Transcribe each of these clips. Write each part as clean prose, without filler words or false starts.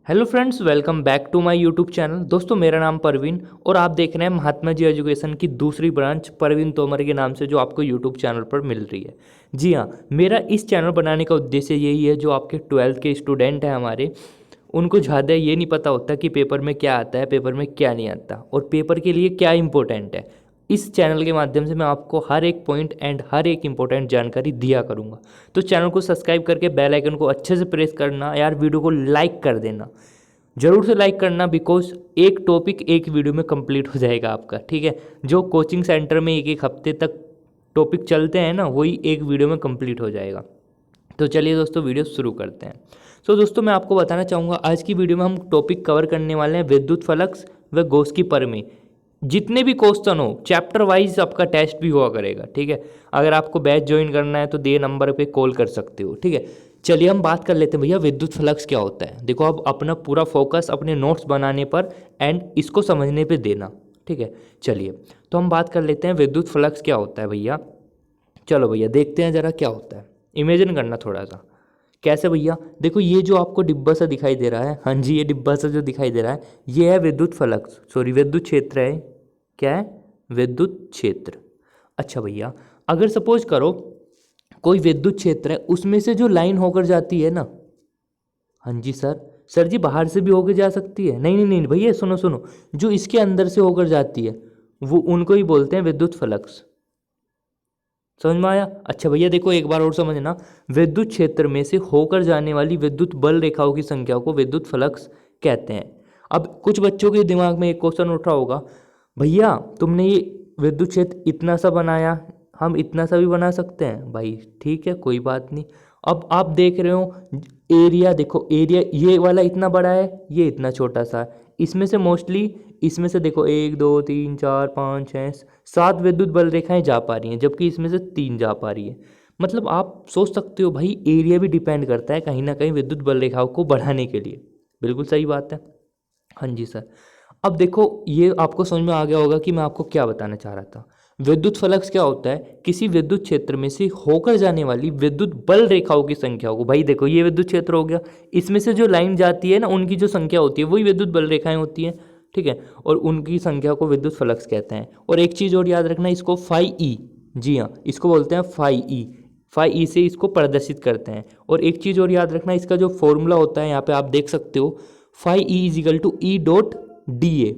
Hello friends, welcome back to my YouTube channel. दोस्तों, मेरा नाम परवीन और आप देख रहे हैं महात्मा जी एजुकेशन की दूसरी ब्रांच परवीन तोमर के नाम से जो आपको यूट्यूब चैनल पर मिल रही है। जी हाँ, मेरा इस चैनल बनाने का उद्देश्य यही है, जो आपके 12th के स्टूडेंट हैं हमारे, उनको ज़्यादा ये नहीं पता होता कि पेपर में क्या आता है, पेपर में क्या नहीं आता और पेपर के लिए क्या इंपॉर्टेंट है। इस चैनल के माध्यम से मैं आपको हर एक पॉइंट एंड हर एक इंपॉर्टेंट जानकारी दिया करूँगा। तो चैनल को सब्सक्राइब करके बेल आइकन को अच्छे से प्रेस करना यार, वीडियो को लाइक कर देना, ज़रूर से लाइक करना, बिकॉज एक टॉपिक एक वीडियो में कंप्लीट हो जाएगा आपका। ठीक है, जो कोचिंग सेंटर में एक एक हफ्ते तक टॉपिक चलते हैं ना, वही एक वीडियो में कंप्लीट हो जाएगा। तो चलिए दोस्तों, वीडियो शुरू करते हैं। दोस्तों, मैं आपको बताना चाहूँगा आज की वीडियो में हम टॉपिक कवर करने वाले हैं विद्युत फ्लक्स व गॉस की प्रमेय। जितने भी क्वेश्चन हो चैप्टर वाइज आपका टेस्ट भी हुआ करेगा। ठीक है, अगर आपको बैच ज्वाइन करना है तो दिए नंबर पे कॉल कर सकते हो। ठीक है, चलिए हम बात कर लेते हैं भैया विद्युत फ्लक्स क्या होता है। देखो, अब अपना पूरा फोकस अपने नोट्स बनाने पर एंड इसको समझने पे देना। ठीक है, चलिए तो हम बात कर लेते हैं विद्युत फ्लक्स क्या होता है भैया। चलो भैया देखते हैं ज़रा क्या होता है। इमेजिन करना थोड़ा सा, कैसे भैया। देखो, ये जो आपको डिब्बा सा दिखाई दे रहा है, हाँ जी, ये डिब्बा सा जो दिखाई दे रहा है, ये है विद्युत फ्लक्स, सॉरी विद्युत क्षेत्र है। क्या है? विद्युत क्षेत्र। अच्छा भैया, अगर सपोज करो कोई विद्युत क्षेत्र है, उसमें से जो लाइन होकर जाती है ना, हाँ जी सर जी बाहर से भी होकर जा सकती है। नहीं नहीं नहीं भैया, सुनो सुनो, जो इसके अंदर से होकर जाती है वो उनको ही बोलते हैं विद्युत फ्लक्स। समझ में आया? अच्छा भैया देखो, एक बार और समझना, विद्युत क्षेत्र में से होकर जाने वाली विद्युत बल रेखाओं की संख्या को विद्युत फ्लक्स कहते हैं। अब कुछ बच्चों के दिमाग में एक क्वेश्चन उठा होगा, भैया तुमने ये विद्युत क्षेत्र इतना सा बनाया, हम इतना सा भी बना सकते हैं? भाई ठीक है, कोई बात नहीं। अब आप देख रहे हो एरिया, देखो एरिया ये वाला इतना बड़ा है, ये इतना छोटा सा है। इसमें से मोस्टली, इसमें से देखो 1 2 3 4 5 6 7 विद्युत बल रेखाएं जा पा रही हैं, जबकि इसमें से 3 जा पा रही है। मतलब आप सोच सकते हो भाई, एरिया भी डिपेंड करता है कहीं ना कहीं विद्युत बल रेखाओं को बढ़ाने के लिए। बिल्कुल सही बात है। हाँ जी सर। अब देखो, ये आपको समझ में आ गया होगा कि मैं आपको क्या बताना चाह रहा था। विद्युत फ्लक्स क्या होता है? किसी विद्युत क्षेत्र में से होकर जाने वाली विद्युत बल रेखाओं की संख्या को, भाई देखो ये विद्युत क्षेत्र हो गया, इसमें से जो लाइन जाती है ना, उनकी जो संख्या होती है वही विद्युत बल रेखाएं होती हैं। ठीक है, और उनकी संख्या को विद्युत फ्लक्स कहते हैं। और एक चीज़ और याद रखना, इसको फाई ई, जी हाँ, इसको बोलते हैं फाई ई। फाई ई से इसको प्रदर्शित करते हैं। और एक चीज़ और याद रखना, इसका जो फॉर्मूला होता है यहाँ पे आप देख सकते हो, phi e is equal to e dot D a.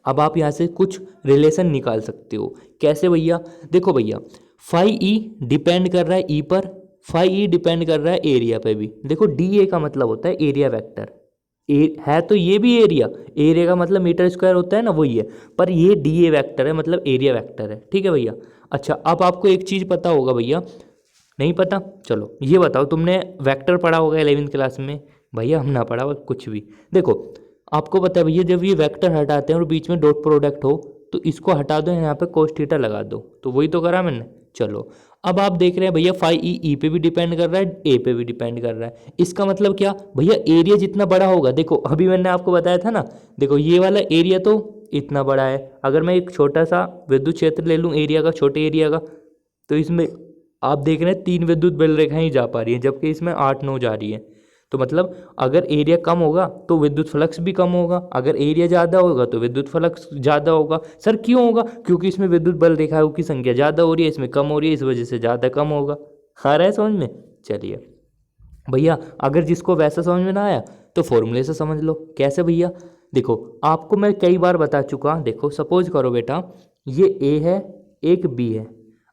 अब आप यहाँ से कुछ रिलेशन निकाल सकते हो। कैसे भैया? देखो भैया, फाई ई डिपेंड कर रहा है ई पर, फाई ई डिपेंड कर रहा है एरिया पे भी। देखो डी ए का मतलब होता है एरिया वेक्टर। है तो ये भी एरिया, एरिया का मतलब मीटर स्क्वायर होता है ना, वही है, पर ये डी ए वैक्टर है, मतलब एरिया वेक्टर है। ठीक है भैया। अच्छा, अब आपको एक चीज़ पता होगा भैया, नहीं पता? चलो ये बताओ, तुमने वेक्टर पढ़ा होगा 11वीं क्लास में? भैया हम ना पढ़ा हुआ कुछ भी। देखो, आपको पता है भैया, जब ये वेक्टर हटाते हैं और बीच में डॉट प्रोडक्ट हो, तो इसको हटा दो, यहाँ पे कोस थीटा लगा दो, तो वही तो करा मैंने। चलो, अब आप देख रहे हैं भैया, फाई ई पे भी डिपेंड कर रहा है, ए पे भी डिपेंड कर रहा है। इसका मतलब क्या भैया? एरिया जितना बड़ा होगा, देखो अभी मैंने आपको बताया था ना, देखो ये वाला एरिया तो इतना बड़ा है। अगर मैं एक छोटा सा विद्युत क्षेत्र ले लूँ एरिया का, छोटे एरिया का, तो इसमें आप देख रहे हैं 3 विद्युत बल रेखाएं ही जा पा रही हैं, जबकि इसमें 8 9 जा रही है। तो मतलब अगर एरिया कम होगा तो विद्युत फ्लक्स भी कम होगा, अगर एरिया ज़्यादा होगा तो विद्युत फ्लक्स ज़्यादा होगा। सर क्यों होगा? क्योंकि इसमें विद्युत बल रेखाओं की संख्या ज़्यादा हो रही है, इसमें कम हो रही है, इस वजह से ज़्यादा कम होगा। आ रहा है समझ में? चलिए भैया, अगर जिसको वैसा समझ में ना आया तो फॉर्मूले से समझ लो। कैसे भैया? देखो, आपको मैं कई बार बता चुका। देखो सपोज करो बेटा, ये ए है, एक बी है।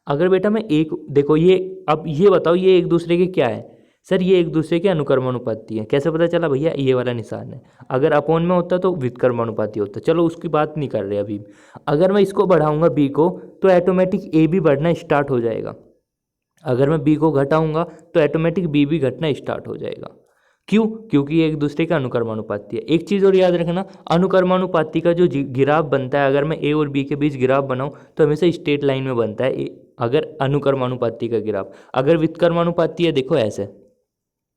अगर बेटा मैं एक, देखो ये, अब ये बताओ ये एक दूसरे के क्या है? सर ये एक दूसरे के अनुक्रमानुपाती है। कैसे पता चला भैया? ये वाला निशान है। अगर अपोन में होता तो व्युत्क्रमानुपाती होता। चलो उसकी बात नहीं कर रहे अभी। अगर मैं इसको बढ़ाऊंगा बी को, तो ऑटोमेटिक ए भी बढ़ना स्टार्ट हो जाएगा। अगर मैं बी को घटाऊंगा तो ऑटोमेटिक बी भी घटना स्टार्ट हो जाएगा। क्यों? क्योंकि ये एक दूसरे का अनुक्रमानुपाती है। एक चीज़ और याद रखना, अनुक्रमानुपाती का जो गिराफ बनता है, अगर मैं ए और बी के बीच गिराफ बनाऊं तो हमेशा स्ट्रेट लाइन में बनता है। अगर अनुक्रमानुपाती का गिराफ, अगर व्युत्क्रमानुपाती है, देखो ऐसे,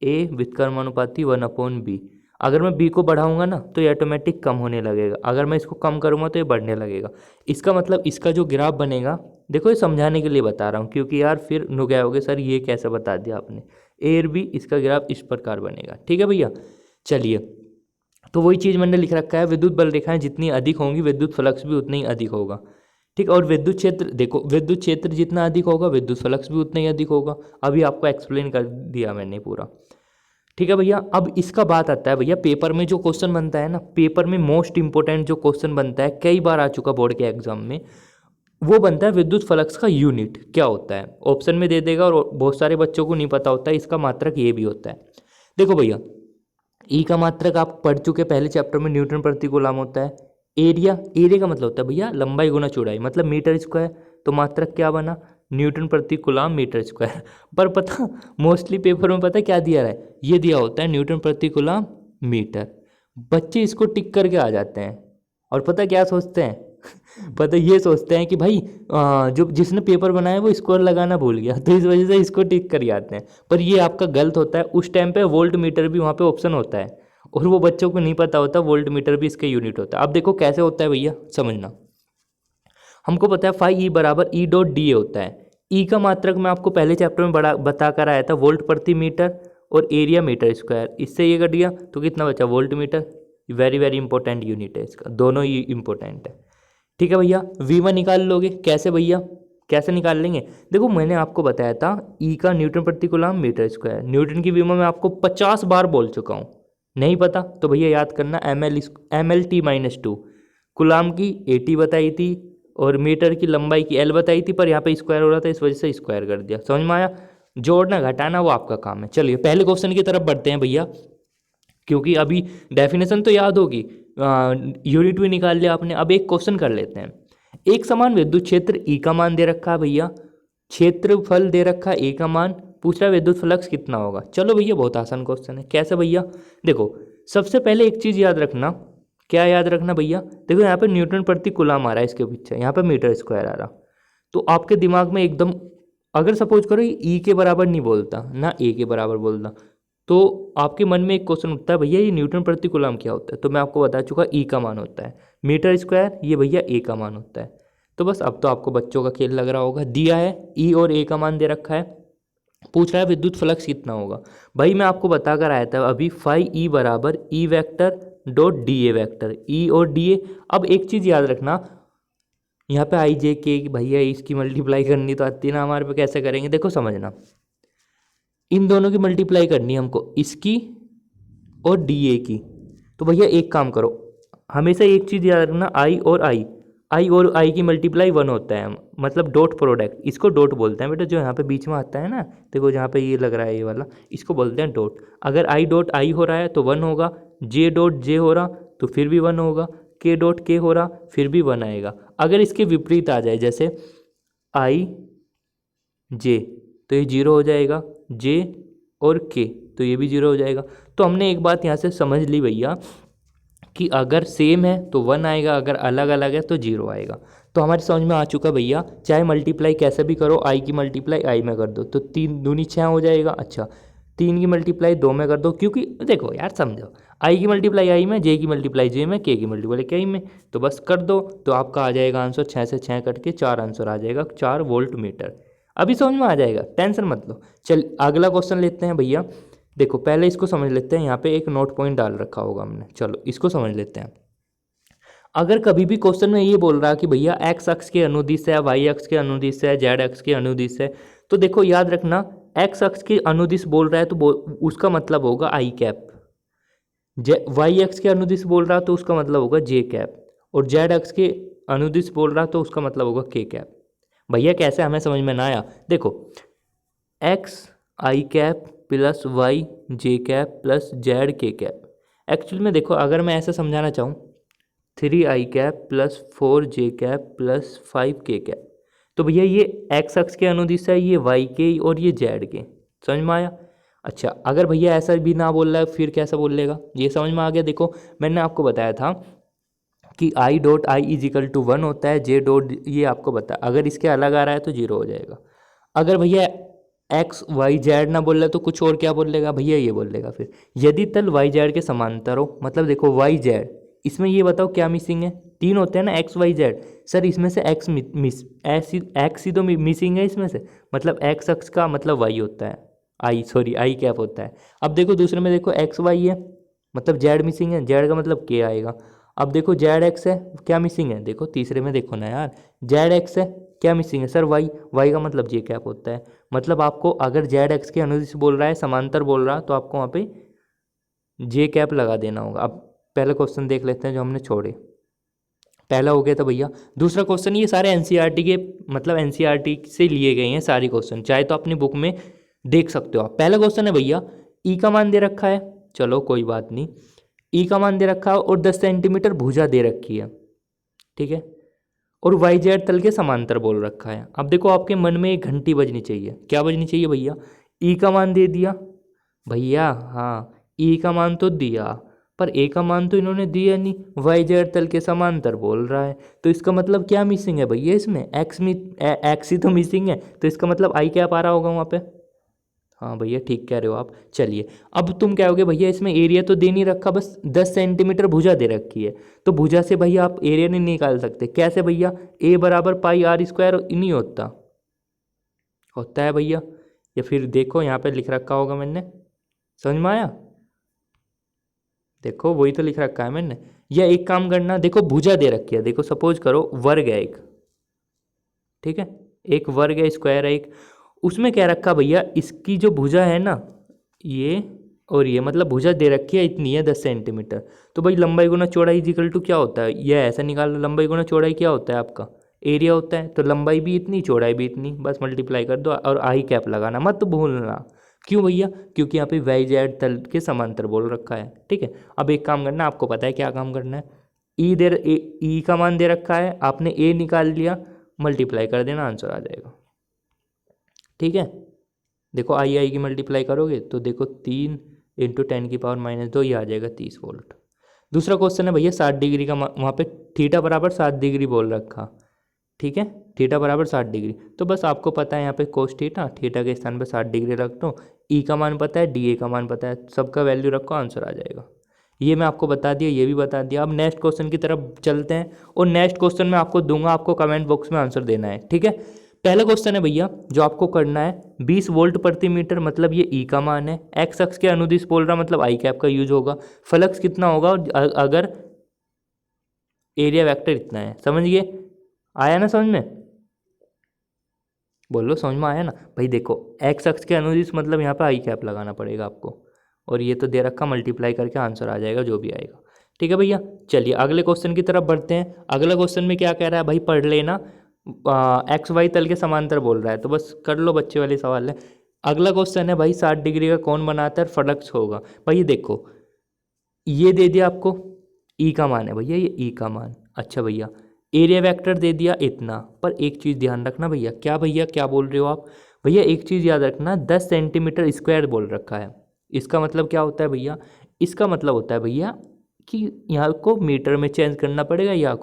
ए व्युत्क्रमानुपाती 1/b। अगर मैं बी को बढ़ाऊंगा ना तो ये ऑटोमेटिक कम होने लगेगा, अगर मैं इसको कम करूंगा तो ये बढ़ने लगेगा। इसका मतलब इसका जो ग्राफ बनेगा, देखो ये समझाने के लिए बता रहा हूँ, क्योंकि यार फिर नु गए होगे सर ये कैसे बता दिया आपने। ए और बी, इसका ग्राफ इस प्रकार बनेगा। ठीक है भैया, चलिए तो वही चीज़ मैंने लिख रखा है, विद्युत बल रेखाएं जितनी अधिक होंगी विद्युत फ्लक्स भी उतना ही अधिक होगा। ठीक, और विद्युत क्षेत्र देखो, विद्युत क्षेत्र जितना अधिक होगा विद्युत फ्लक्स भी उतना ही अधिक होगा। अभी आपको एक्सप्लेन कर दिया मैंने पूरा। ठीक है भैया, अब इसका बात आता है भैया पेपर में जो क्वेश्चन बनता है ना, पेपर में मोस्ट इंपॉर्टेंट जो क्वेश्चन बनता है, कई बार आ चुका बोर्ड के एग्जाम में, वो बनता है विद्युत फ्लक्स का यूनिट क्या होता है। ऑप्शन में दे देगा और बहुत सारे बच्चों को नहीं पता होता है इसका मात्रक ये भी होता है। देखो भैया, ई का मात्रक आप पढ़ चुके पहले चैप्टर में, न्यूटन प्रति कूलम होता है। एरिया का मतलब होता है भैया लंबाई गुना चौड़ाई, मतलब मीटर स्क्वायर, तो मात्रक क्या बना, न्यूटन प्रति कूलम मीटर स्क्वायर। पर पता मोस्टली पेपर में पता क्या दिया है, ये दिया होता है न्यूटन प्रति कूलम मीटर। बच्चे इसको टिक करके आ जाते हैं और पता क्या सोचते हैं पता ये सोचते हैं कि भाई जो जिसने पेपर बनाया वो स्कोर लगाना भूल गया, तो इस वजह से इसको टिक कर आते हैं। पर ये आपका गलत होता है। उस टाइम पे वोल्ट मीटर भी वहाँ पे ऑप्शन होता है और वो बच्चों को नहीं पता होता वोल्ट मीटर भी इसके यूनिट होता है। अब देखो कैसे होता है भैया, समझना। हमको पता है फाई ई बराबर ई डॉट डी ए होता है। ई का मात्रक मैं आपको पहले चैप्टर में बड़ा बता कर आया था, वोल्ट प्रति मीटर, और एरिया मीटर स्क्वायर। इससे ये कट गया तो कितना बचा, volt meter. Very very important unit है इसका, दोनों ही इंपॉर्टेंट है। ठीक है भैया, V1 निकाल लोगे कैसे भैया, कैसे निकाल लेंगे, देखो मैंने आपको बताया था E का न्यूटन प्रति कूलम मीटर स्क्वायर। न्यूटन की V1 मैं आपको 50 बार बोल चुका हूँ, नहीं पता तो भैया याद करना, MLT-2। कूलम की 80 बताई थी और मीटर की लंबाई की L बताई थी, पर यहाँ पे स्क्वायर हो रहा था इस वजह से स्क्वायर कर दिया। समझ में आया, जोड़ना घटाना वो आपका काम है। चलिए पहले क्वेश्चन की तरफ बढ़ते हैं भैया, क्योंकि अभी डेफिनेशन तो याद होगी, यूनिट भी निकाल लिया आपने। अब एक क्वेश्चन कर लेते हैं। एक समान विद्युत क्षेत्र ई का मान दे रखा है भैया, क्षेत्रफल दे रखा है ए का मान, पूछ रहा है विद्युत फ्लक्स कितना होगा। चलो भैया बहुत आसान क्वेश्चन है। कैसे भैया, देखो सबसे पहले एक चीज़ याद रखना, क्या याद रखना भैया, देखो यहाँ पे न्यूटन प्रति कूलम आ रहा है इसके पीछे, यहाँ पे मीटर स्क्वायर आ रहा, तो आपके दिमाग में एकदम, अगर सपोज करो ई के बराबर नहीं बोलता ना ए के बराबर बोलता, तो आपके मन में एक क्वेश्चन उठता है भैया ये न्यूटन प्रति कूलम क्या होता है। तो मैं आपको बता चुका ई का मान होता है मीटर स्क्वायर, ये भैया ए का मान होता है। तो बस अब तो आपको बच्चों का खेल लग रहा होगा, दिया है ई और ए का मान दे रखा है, पूछ रहा है विद्युत फ्लक्स कितना होगा। भाई मैं आपको बता कर आया था अभी, फाई ई बराबर E vector dot D A vector, E और डी ए। अब एक चीज़ याद रखना, यहाँ पे आई जे के भैया इसकी मल्टीप्लाई करनी तो आती है ना हमारे पे, कैसे करेंगे देखो समझना, इन दोनों की मल्टीप्लाई करनी है हमको, इसकी और डी ए की। तो भैया एक काम करो, हमेशा एक चीज़ याद रखना, आई और आई की मल्टीप्लाई 1 होता है, मतलब डॉट प्रोडक्ट, इसको डॉट बोलते हैं बेटा, जो यहाँ पे बीच में आता है ना, देखो जहाँ पे ये लग रहा है ये वाला, इसको बोलते हैं डॉट। अगर आई डॉट आई हो रहा है तो 1 होगा, जे डॉट जे हो रहा तो फिर भी 1 होगा, के डॉट के हो रहा फिर भी 1 आएगा। अगर इसके विपरीत आ जाए, जैसे आई जे, तो ये 0 हो जाएगा, जे और के तो ये भी 0 हो जाएगा। तो हमने एक बात यहाँ से समझ ली भैया कि अगर सेम है तो 1 आएगा, अगर अलग अलग है तो 0 आएगा। तो हमारे समझ में आ चुका भैया, चाहे मल्टीप्लाई कैसे भी करो, आई की मल्टीप्लाई आई में कर दो तो 3 दूनी 6 हो जाएगा। अच्छा 3 की मल्टीप्लाई 2 में कर दो, क्योंकि देखो यार समझो, आई की मल्टीप्लाई आई में, जे की मल्टीप्लाई जे में, के की मल्टीप्लाई के में, तो बस कर दो तो आपका आ जाएगा आंसर 6 से 6 कट के 4 आंसर आ जाएगा, 4 वोल्ट मीटर। अभी समझ में आ जाएगा, टेंशन मत लो। चल अगला क्वेश्चन लेते हैं भैया, देखो पहले इसको समझ लेते हैं, यहाँ पे एक नोट पॉइंट डाल रखा होगा हमने, चलो इसको समझ लेते हैं। अगर कभी भी क्वेश्चन में ये बोल रहा कि भैया एक्स अक्ष के अनुदिश है, वाई अक्ष के अनुदिश है, जेड अक्ष के अनुदिश है, तो देखो याद रखना, एक्स अक्ष के अनुदिश बोल रहा है तो उसका मतलब होगा आई कैप, वाई अक्ष के अनुदिश बोल रहा तो उसका मतलब होगा जे कैप, और जेड अक्ष के अनुदिश बोल रहा तो उसका मतलब होगा के कैप। भैया कैसे, हमें समझ में ना आया, देखो एक्स आई कैप प्लस वाई जे कैप प्लस जेड के कैप, एक्चुअली में देखो अगर मैं ऐसे समझाना चाहूँ 3 आई कैप प्लस 4 जे कैप प्लस 5 के कैप, तो भैया ये एक्स अक्ष के अनुदिश है, ये वाई के और ये जेड के, समझ में आया। अच्छा अगर भैया ऐसा भी ना बोल रहा है फिर कैसा बोल लेगा, ये समझ में आ गया। देखो मैंने आपको बताया था कि i dot i is equal to 1 होता है, जे डॉट ये आपको बता, अगर इसके अलग आ रहा है तो 0 हो जाएगा। अगर भैया एक्स वाई जेड ना बोल रहा तो कुछ और क्या बोल लेगा भैया, ये बोल लेगा फिर, यदि तल वाई जेड के समांतर हो, मतलब देखो वाई जेड, इसमें ये बताओ क्या मिसिंग है, 3 होते हैं ना एक्स वाई जेड, सर इसमें से एक्स एक्स ही तो मिसिंग है इसमें से, मतलब एक्स अक्ष का मतलब वाई होता है, आई कैप होता है। अब देखो दूसरे में देखो एक्स वाई है, मतलब जेड मिसिंग है, जेड का मतलब के आएगा। अब देखो जेड एक्स है, क्या मिसिंग है, देखो तीसरे में देखो ना यार, जेड एक्स है, क्या मिसिंग है सर, वाई, वाई का मतलब जे कैप होता है। मतलब आपको अगर जेड एक्स के अनुदिश बोल रहा है, समांतर बोल रहा, तो आपको वहाँ पे जे कैप लगा देना होगा। अब पहला क्वेश्चन देख लेते हैं जो हमने छोड़े। पहला हो गया था भैया। दूसरा क्वेश्चन, ये सारे एनसीईआरटी के, मतलब एनसीईआरटी से लिए गए हैं सारे क्वेश्चन, चाहे तो अपनी बुक में देख सकते हो आप। पहला क्वेश्चन है भैया, ई का मान दे रखा है, चलो कोई बात नहीं, ई का मान दे रखा है और 10 सेंटीमीटर भुजा दे रखी है, ठीक है, और वाई जेड तल के समांतर बोल रखा है। अब देखो आपके मन में एक घंटी बजनी चाहिए, क्या बजनी चाहिए भैया, ई का मान दे दिया भैया, हाँ ई का मान तो दिया, पर ए का मान तो इन्होंने दिया नहीं, वाई जेड तल के समांतर बोल रहा है, तो इसका मतलब क्या मिसिंग है भैया, इसमें एक्स में एक्स ही तो मिसिंग है, तो इसका मतलब आई क्या पा रहा होगा वहाँ पे। हाँ भैया ठीक कह रहे हो आप। चलिए अब तुम क्या कहोगे भैया, इसमें एरिया तो दे नहीं रखा, बस 10 सेंटीमीटर भुजा दे रखी है, तो भुजा से भैया आप एरिया नहीं निकाल सकते, कैसे भैया, ए बराबर पाई आर स्क्वायर नहीं होता, होता है भैया, या फिर देखो यहाँ पे लिख रखा होगा मैंने, समझ में आया, देखो वही तो लिख रखा है मैंने। या एक काम करना, देखो भुजा दे रखी है, देखो सपोज करो वर्ग है एक, ठीक है, एक वर्ग है, स्क्वायर है एक, उसमें क्या रखा भैया, इसकी जो भुजा है ना, ये और ये, मतलब भुजा दे रखी है इतनी है 10 सेंटीमीटर, तो भाई लंबाई गुना चौड़ाई इक्वल टू क्या होता है, यह ऐसा निकाल लो, लंबाई गुना चौड़ाई क्या होता है आपका, एरिया होता है, तो लंबाई भी इतनी चौड़ाई भी इतनी, बस मल्टीप्लाई कर दो और आई कैप लगाना मत भूलना। क्यों भैया, क्योंकि यहाँ पे वाई जेड तल के समांतर बोल रखा है, ठीक है। अब एक काम करना, आपको पता है क्या काम करना है, ई का मान दे रखा है, आपने ए निकाल लिया, मल्टीप्लाई कर देना, आंसर आ जाएगा, ठीक है। देखो आई आई की मल्टीप्लाई करोगे तो देखो 3 × 10⁻², ये आ जाएगा 30 वोल्ट। दूसरा क्वेश्चन है भैया 60 डिग्री का, वहाँ पे थीटा बराबर 7 डिग्री बोल रखा, ठीक है, थीटा बराबर 60 डिग्री, तो बस आपको पता है यहाँ पे कोस थीटा, थीटा के स्थान पे 60 डिग्री रख दो, ई का मान पता है, डी ए का मान पता है, सबका वैल्यू रखो, आंसर आ जाएगा। ये मैं आपको बता दिया, ये भी बता दिया। अब नेक्स्ट क्वेश्चन की तरफ चलते हैं, और नेक्स्ट क्वेश्चन मैं आपको दूंगा, आपको कमेंट बॉक्स में आंसर देना है, ठीक है। पहला क्वेश्चन है भैया जो आपको करना है, 20 वोल्ट प्रति मीटर, मतलब ये ई का मान है, एक्स अक्ष के अनुदिश बोल रहा, मतलब आई कैप का यूज होगा, फ्लक्स कितना होगा अगर एरिया वेक्टर इतना है, समझ गए, आया ना समझ में, बोलो समझ में आया ना भाई। देखो एक्स अक्ष के अनुदिश मतलब यहाँ पे आई कैप लगाना पड़ेगा आपको, और ये तो दे रखा, मल्टीप्लाई करके आंसर आ जाएगा जो भी आएगा, ठीक है भैया। चलिए अगले क्वेश्चन की तरफ बढ़ते हैं। अगला क्वेश्चन में क्या कह रहा है भाई, पढ़ लेना, एक्स वाई तल के समांतर बोल रहा है, तो बस कर लो, बच्चे वाले सवाल है। अगला क्वेश्चन है भाई 60 डिग्री का कौन बनाता है, फ्लक्स होगा भाई। देखो ये दे दिया आपको, ई का मान है भैया, ये ई का मान, अच्छा भैया एरिया वेक्टर दे दिया इतना, पर एक चीज़ ध्यान रखना भैया, क्या भैया क्या बोल रहे हो आप भैया, एक चीज़ याद रखना, 10 सेंटीमीटर स्क्वायर बोल रखा है, इसका मतलब क्या होता है भैया, इसका मतलब होता है भैया कि यहाँ को मीटर में चेंज करना पड़ेगा, या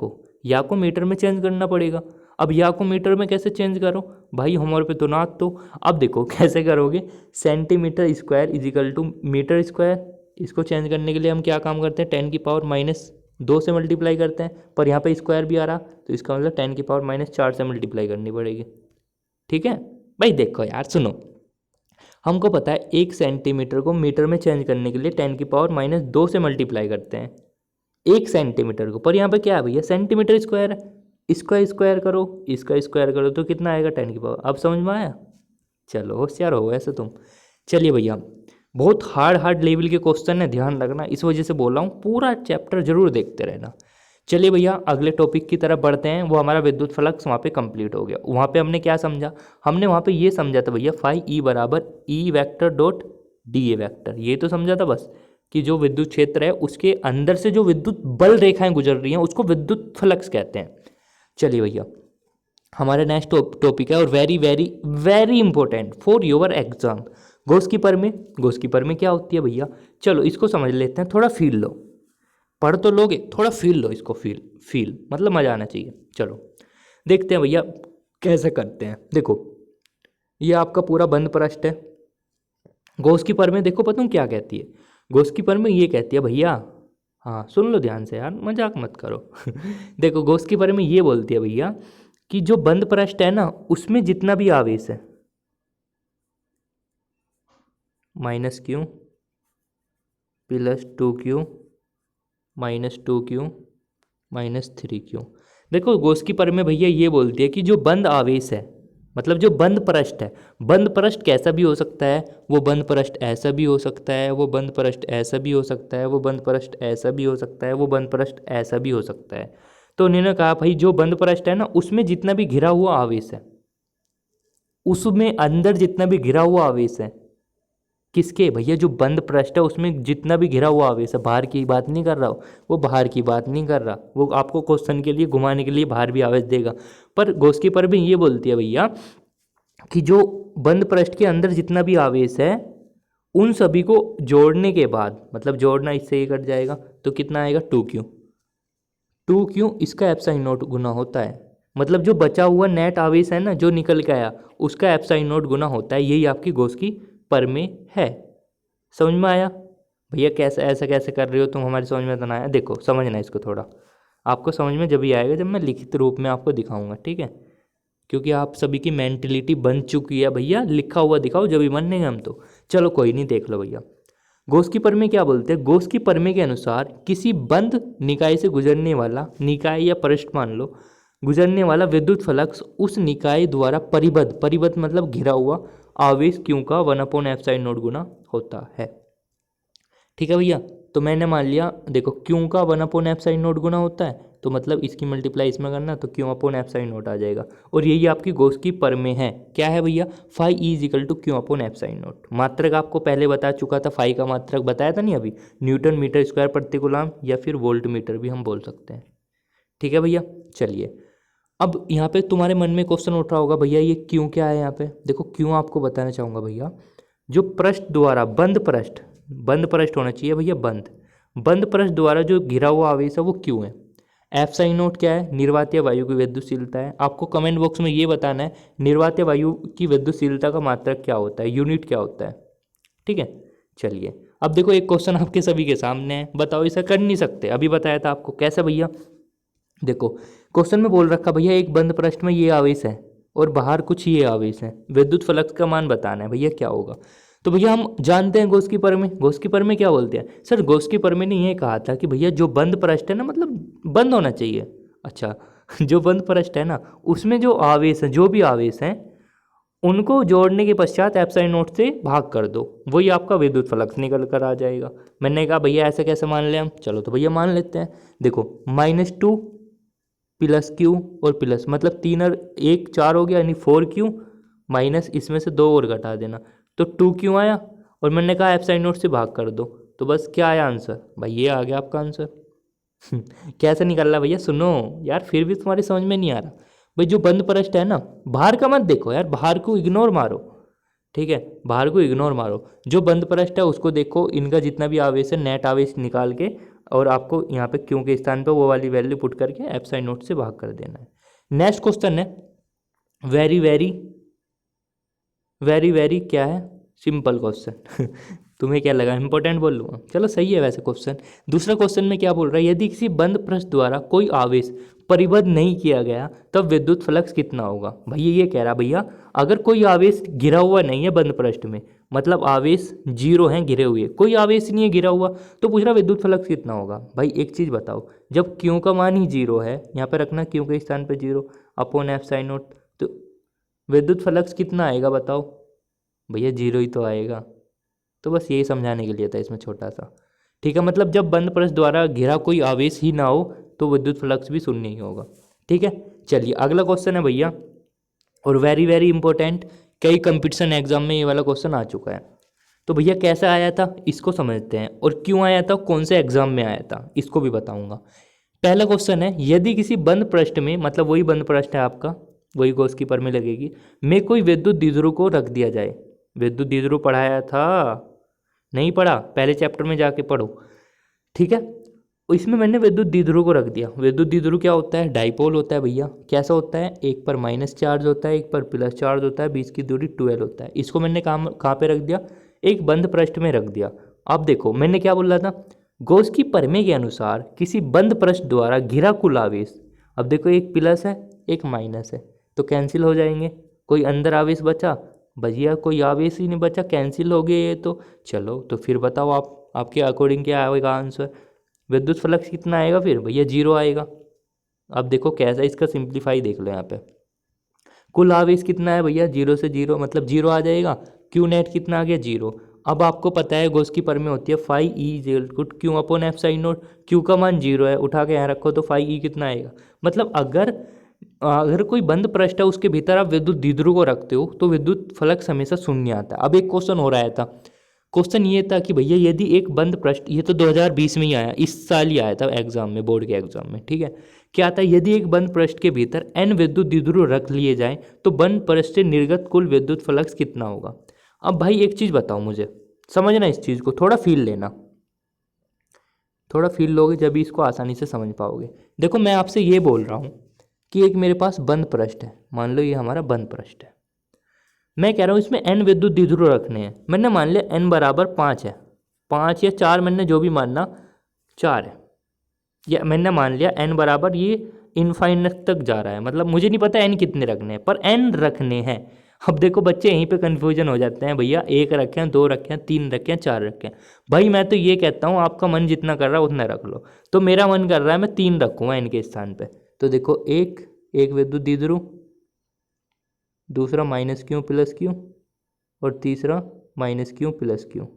को मीटर में चेंज करना पड़ेगा। अब या को मीटर में कैसे चेंज करो भाई, हमारे पे तो ना, तो अब देखो कैसे करोगे, centimetre square is equal to metre square, इसको चेंज करने के लिए हम क्या काम करते हैं, 10⁻²² से मल्टीप्लाई करते हैं, पर यहाँ पे स्क्वायर भी आ रहा, तो इसका मतलब 10⁻⁴ से मल्टीप्लाई करनी पड़ेगी, ठीक है भाई। देखो यार सुनो, हमको पता है 1 सेंटीमीटर को मीटर में चेंज करने के लिए 10⁻² से मल्टीप्लाई करते हैं 1 सेंटीमीटर को, पर यहाँ पे क्या है भैया, सेंटीमीटर स्क्वायर है, इसका स्क्वायर करो, इसका स्क्वायर करो, तो कितना आएगा 10⁻। अब समझ में आया, चलो होशियार हो ऐसे तुम। चलिए भैया बहुत हार्ड लेवल के क्वेश्चन है, ध्यान रखना, इस वजह से बोल रहा हूँ, पूरा चैप्टर जरूर देखते रहना। चलिए भैया अगले टॉपिक की तरफ बढ़ते हैं, वो हमारा विद्युत फ्लक्स वहाँ पे कंप्लीट हो गया। वहाँ पे हमने क्या समझा, हमने वहाँ पे ये समझा था भैया फाई ई बराबर E vector dot D A vector, ये तो समझा था बस, कि जो विद्युत क्षेत्र है उसके अंदर से जो विद्युत बल रेखाएं गुजर रही हैं उसको विद्युत फ्लक्स कहते हैं। चलिए भैया हमारा नेक्स्ट टॉपिक है, और very very very important for your exam, Gauss keeper में क्या होती है भैया, चलो इसको समझ लेते हैं, थोड़ा फील लो, पढ़ तो लोगे, थोड़ा फील लो इसको, फील मतलब मजा आना चाहिए। चलो देखते हैं भैया कैसे करते हैं। देखो ये आपका पूरा बंद पृष्ठ है, गॉस कीपर में देखो पता हूँ क्या कहती है, गॉस कीपर में ये कहती है भैया, हाँ सुन लो ध्यान से यार, मजाक मत करो देखो गॉस कीपर में ये बोलती है भैया कि जो बंद पृष्ठ है ना उसमें जितना भी आवेश है, minus Q plus 2q minus 2q minus 3q। देखो गॉस की प्रमेय भैया ये बोलती है कि जो बंद आवेश है, मतलब जो बंद पृष्ठ है, बंद पृष्ठ कैसा भी हो सकता है, वो बंद पृष्ठ ऐसा भी हो सकता है, वो बंद पृष्ठ ऐसा भी हो सकता है, वो बंद पृष्ठ ऐसा भी हो सकता है, वो बंद पृष्ठ ऐसा भी हो सकता है। तो उन्होंने कहा भाई जो बंद पृष्ठ है ना, उसमें जितना भी घिरा हुआ आवेश है, उसमें अंदर जितना भी घिरा हुआ आवेश है, किसके भैया, जो बंद पृष्ठ है उसमें जितना भी घिरा हुआ आवेश है, बाहर की बात नहीं कर रहा हूँ, वो बाहर की बात नहीं कर रहा, वो आपको क्वेश्चन के लिए घुमाने के लिए बाहर भी आवेश देगा। पर गॉस की प्रमेय ये बोलती है भैया कि जो बंद पृष्ठ के अंदर जितना भी आवेश है, उन सभी को जोड़ने के बाद, मतलब जोड़ना इससे ही कट जाएगा, तो कितना आएगा 2q। 2q इसका एप्सिलॉन नॉट गुना होता है, मतलब जो बचा हुआ नेट आवेश है ना, जो निकल के आया, उसका एप्सिलॉन नॉट गुना होता है। यही आपकी गॉस की प्रमेय है। समझ में आया भैया? कैसे ऐसा कैसे कर रहे हो तुम, हमारी समझ में तो ना आया। देखो समझना इसको थोड़ा, आपको समझ में जब ही आएगा जब मैं लिखित रूप में आपको दिखाऊंगा, ठीक है? क्योंकि आप सभी की मेंटलिटी बन चुकी है भैया, लिखा हुआ दिखाओ जब भी बनेंगे हम तो। चलो कोई नहीं, देख लो भैया। गॉस की प्रमेय क्या बोलते हैं? गॉस की प्रमेय के अनुसार किसी बंद निकाय से गुजरने वाला, निकाय या पृष्ठ मान लो, गुजरने वाला विद्युत फ्लक्स उस निकाय द्वारा परिबद्ध, परिबद्ध मतलब घिरा हुआ आवेश क्यू का 1/एप्सिलॉन नॉट गुना होता है। ठीक है भैया? तो मैंने मान लिया, देखो क्यू का 1/एप्सिलॉन नॉट गुना होता है, तो मतलब इसकी मल्टीप्लाई इसमें करना, तो Q/एप्सिलॉन नॉट आ जाएगा। और यही आपकी गॉस की प्रमेय है। क्या है भैया? फाई इज इक्वल टू Q/एप्सिलॉन नॉट। मात्रक आपको पहले बता चुका था, फाई का मात्रक बताया था नहीं अभी, न्यूटन मीटर स्क्वायर प्रति कूलम, या फिर वोल्ट मीटर भी हम बोल सकते हैं। ठीक है भैया? चलिए, अब यहाँ पे तुम्हारे मन में क्वेश्चन उठ रहा होगा, भैया ये क्यों क्या है यहाँ पे? देखो क्यों आपको बताना चाहूँगा भैया। जो पृष्ठ द्वारा बंद पृष्ठ, बंद पृष्ठ होना चाहिए भैया, बंद, बंद पृष्ठ द्वारा जो घिरा हुआ आवेश है वो क्यों है? एप्सिलॉन नॉट क्या है? निर्वातीय वायु की विद्युतशीलता है। आपको कमेंट बॉक्स में ये बताना है निर्वातीय वायु की विद्युतशीलता का मात्रक क्या होता है, यूनिट क्या होता है। ठीक है? चलिए, अब देखो एक क्वेश्चन आपके सभी के सामने है, बताओ इसे कर नहीं सकते? अभी बताया था आपको, कैसे भैया? देखो क्वेश्चन में बोल रखा भैया एक बंद पृष्ठ में ये आवेश है और बाहर कुछ ये आवेश है, विद्युत फ्लक्स का मान बताना है भैया क्या होगा। तो भैया हम जानते हैं गॉस की प्रमेय। गॉस की प्रमेय क्या बोलते हैं सर? गॉस की प्रमेय ने ये कहा था कि भैया जो बंद पृष्ठ है ना, मतलब बंद होना चाहिए। अच्छा जो बंद पृष्ठ है ना, उसमें जो आवेश है, जो भी आवेश हैं, उनको जोड़ने के पश्चात एप्सिलॉन नॉट से भाग कर दो, वही आपका विद्युत फ्लक्स निकल कर आ जाएगा। मैंने कहा भैया ऐसे कैसे मान लें हम? चलो तो भैया मान लेते हैं। देखो -2 प्लस क्यू और प्लस, मतलब 3 और 1 4 हो गया, यानी 4q माइनस इसमें से 2 और घटा देना, तो 2q आया। और मैंने कहा एप्सिलॉन नॉट से भाग कर दो, तो बस क्या आया आंसर? भाई ये आ गया आपका आंसर। कैसे निकल रहा भैया? सुनो यार, फिर भी तुम्हारी समझ में नहीं आ रहा। भाई जो बंद पृष्ठ है ना, बाहर का मत देखो यार, बाहर को इग्नोर मारो। ठीक है? बाहर को इग्नोर मारो, जो बंद पृष्ठ है उसको देखो, इनका जितना भी आवेश है नेट आवेश निकाल के, और आपको यहाँ पे क्यों के स्थान पे वो वाली वैल्यू पुट करके एप्सिलॉन नॉट से भाग कर देना है। नेक्स्ट क्वेश्चन है वेरी वेरी वेरी वेरी क्या है, सिंपल क्वेश्चन। तुम्हें क्या लगा इंपॉर्टेंट बोल लूँगा? चलो सही है वैसे क्वेश्चन। दूसरा क्वेश्चन में क्या बोल रहा है? यदि किसी बंद पृष्ठ द्वारा कोई आवेश परिबद्ध नहीं किया गया तब विद्युत फ्लक्स कितना होगा? भैया ये कह रहा भैया अगर कोई आवेश गिरा हुआ नहीं है बंद पृष्ठ में, मतलब आवेश जीरो हैं घिरे हुए, कोई आवेश नहीं है गिरा हुआ, तो पूछ रहा विद्युत फ्लक्स कितना होगा। भाई एक चीज़ बताओ, जब क्यू का मान ही जीरो है, यहाँ पे रखना क्यू के स्थान पे जीरो अपॉन एप्सिलॉन नॉट, तो विद्युत फ्लक्स कितना आएगा बताओ? भैया जीरो ही तो आएगा। तो बस यही समझाने के लिए था इसमें छोटा सा। ठीक है? मतलब जब बंद पृष्ठ द्वारा घिरा कोई आवेश ही ना हो तो विद्युत फ्लक्स भी शून्य ही होगा। ठीक है? चलिए अगला क्वेश्चन है भैया, और वेरी वेरी इंपॉर्टेंट, कई कंपटीशन एग्जाम में ये वाला क्वेश्चन आ चुका है। तो भैया कैसे आया था इसको समझते हैं, और क्यों आया था, कौन से एग्जाम में आया था, इसको भी बताऊंगा। पहला क्वेश्चन है यदि किसी बंद पृष्ठ में, मतलब वही बंद पृष्ठ है आपका, वही गॉस की प्रमेय लगेगी, में कोई विद्युत द्विध्रुव को रख दिया जाए। विद्युत द्विध्रुव पढ़ाया था? नहीं पढ़ा? पहले चैप्टर में जाके पढ़ो। ठीक है? इसमें मैंने विद्युत द्विध्रुव को रख दिया। विद्युत द्विध्रुव क्या होता है? डाइपोल होता है भैया। कैसा होता है? एक पर माइनस चार्ज होता है, एक पर प्लस चार्ज होता है, बीच की दूरी 12 होता है। इसको मैंने कहाँ पे रख दिया? एक बंद पृष्ठ में रख दिया। अब देखो मैंने क्या बोला था, गॉस की प्रमेय के अनुसार किसी बंद पृष्ठ द्वारा घिरा कुल आवेश, अब देखो एक प्लस है एक माइनस है, तो कैंसिल हो जाएंगे। कोई अंदर आवेश बचा? भैया कोई आवेश ही नहीं बचा, कैंसिल हो गए ये तो। चलो तो फिर बताओ आप, आपके अकॉर्डिंग क्या आएगा आंसर? विद्युत फ्लक्स कितना आएगा फिर भैया? 0 आएगा। अब देखो कैसा, इसका सिंप्लीफाई देख लो यहाँ पे। कुल आवेश कितना है भैया? 0 से 0 मतलब 0 आ जाएगा। क्यू नेट कितना आ गया? 0। अब आपको पता है गॉस की प्रमेय होती है phi e is good q upon f sine naught. Q का मान 0 है, उठा के यहाँ रखो तो फाई ई कितना आएगा? मतलब अगर अगर कोई बंद पृष्ठ है उसके भीतर आप विद्युत द्विध्रुव को रखते हो तो विद्युत फ्लक्स हमेशा शून्य आता है। अब एक क्वेश्चन हो रहा था, क्वेश्चन ये था कि भैया यदि एक बंद पृष्ठ, ये तो 2020 में ही आया, इस साल ही आया था एग्जाम में, बोर्ड के एग्जाम में, ठीक है। क्या आता है, यदि एक बंद पृष्ठ के भीतर n विद्युत द्विध्रुव रख लिए जाए तो बंद पृष्ठ से निर्गत कुल विद्युत फ्लक्स कितना होगा? अब भाई एक चीज़ बताओ मुझे, समझना इस चीज़ को, थोड़ा फील लेना, थोड़ा फील लोगे जब भी इसको आसानी से समझ पाओगे। देखो मैं आपसे ये बोल रहा हूँ कि एक मेरे पास बंद पृष्ठ है, मान लो ये हमारा बंद पृष्ठ है, मैं कह रहा हूँ इसमें n विद्युत द्विध्रुव रखने हैं। मैंने मान लिया n बराबर 5 है, 5 या 4, मैंने जो भी मानना, 4 है, या मैंने मान लिया n बराबर ये इनफाइनट तक जा रहा है, मतलब मुझे नहीं पता n कितने रखने हैं, पर n रखने हैं। अब देखो बच्चे यहीं पे कन्फ्यूजन हो जाते हैं, भैया 1 रखें, 2 रखें, 3 रखें, 4 रखें। भाई मैं तो ये कहता हूँ आपका मन जितना कर रहा है उतना रख लो। तो मेरा मन कर रहा है मैं 3 रखूँगा n के स्थान पे। तो देखो एक विद्युत द्विध्रुव, दूसरा माइनस क्यू प्लस क्यू, और तीसरा माइनस क्यू प्लस क्यू।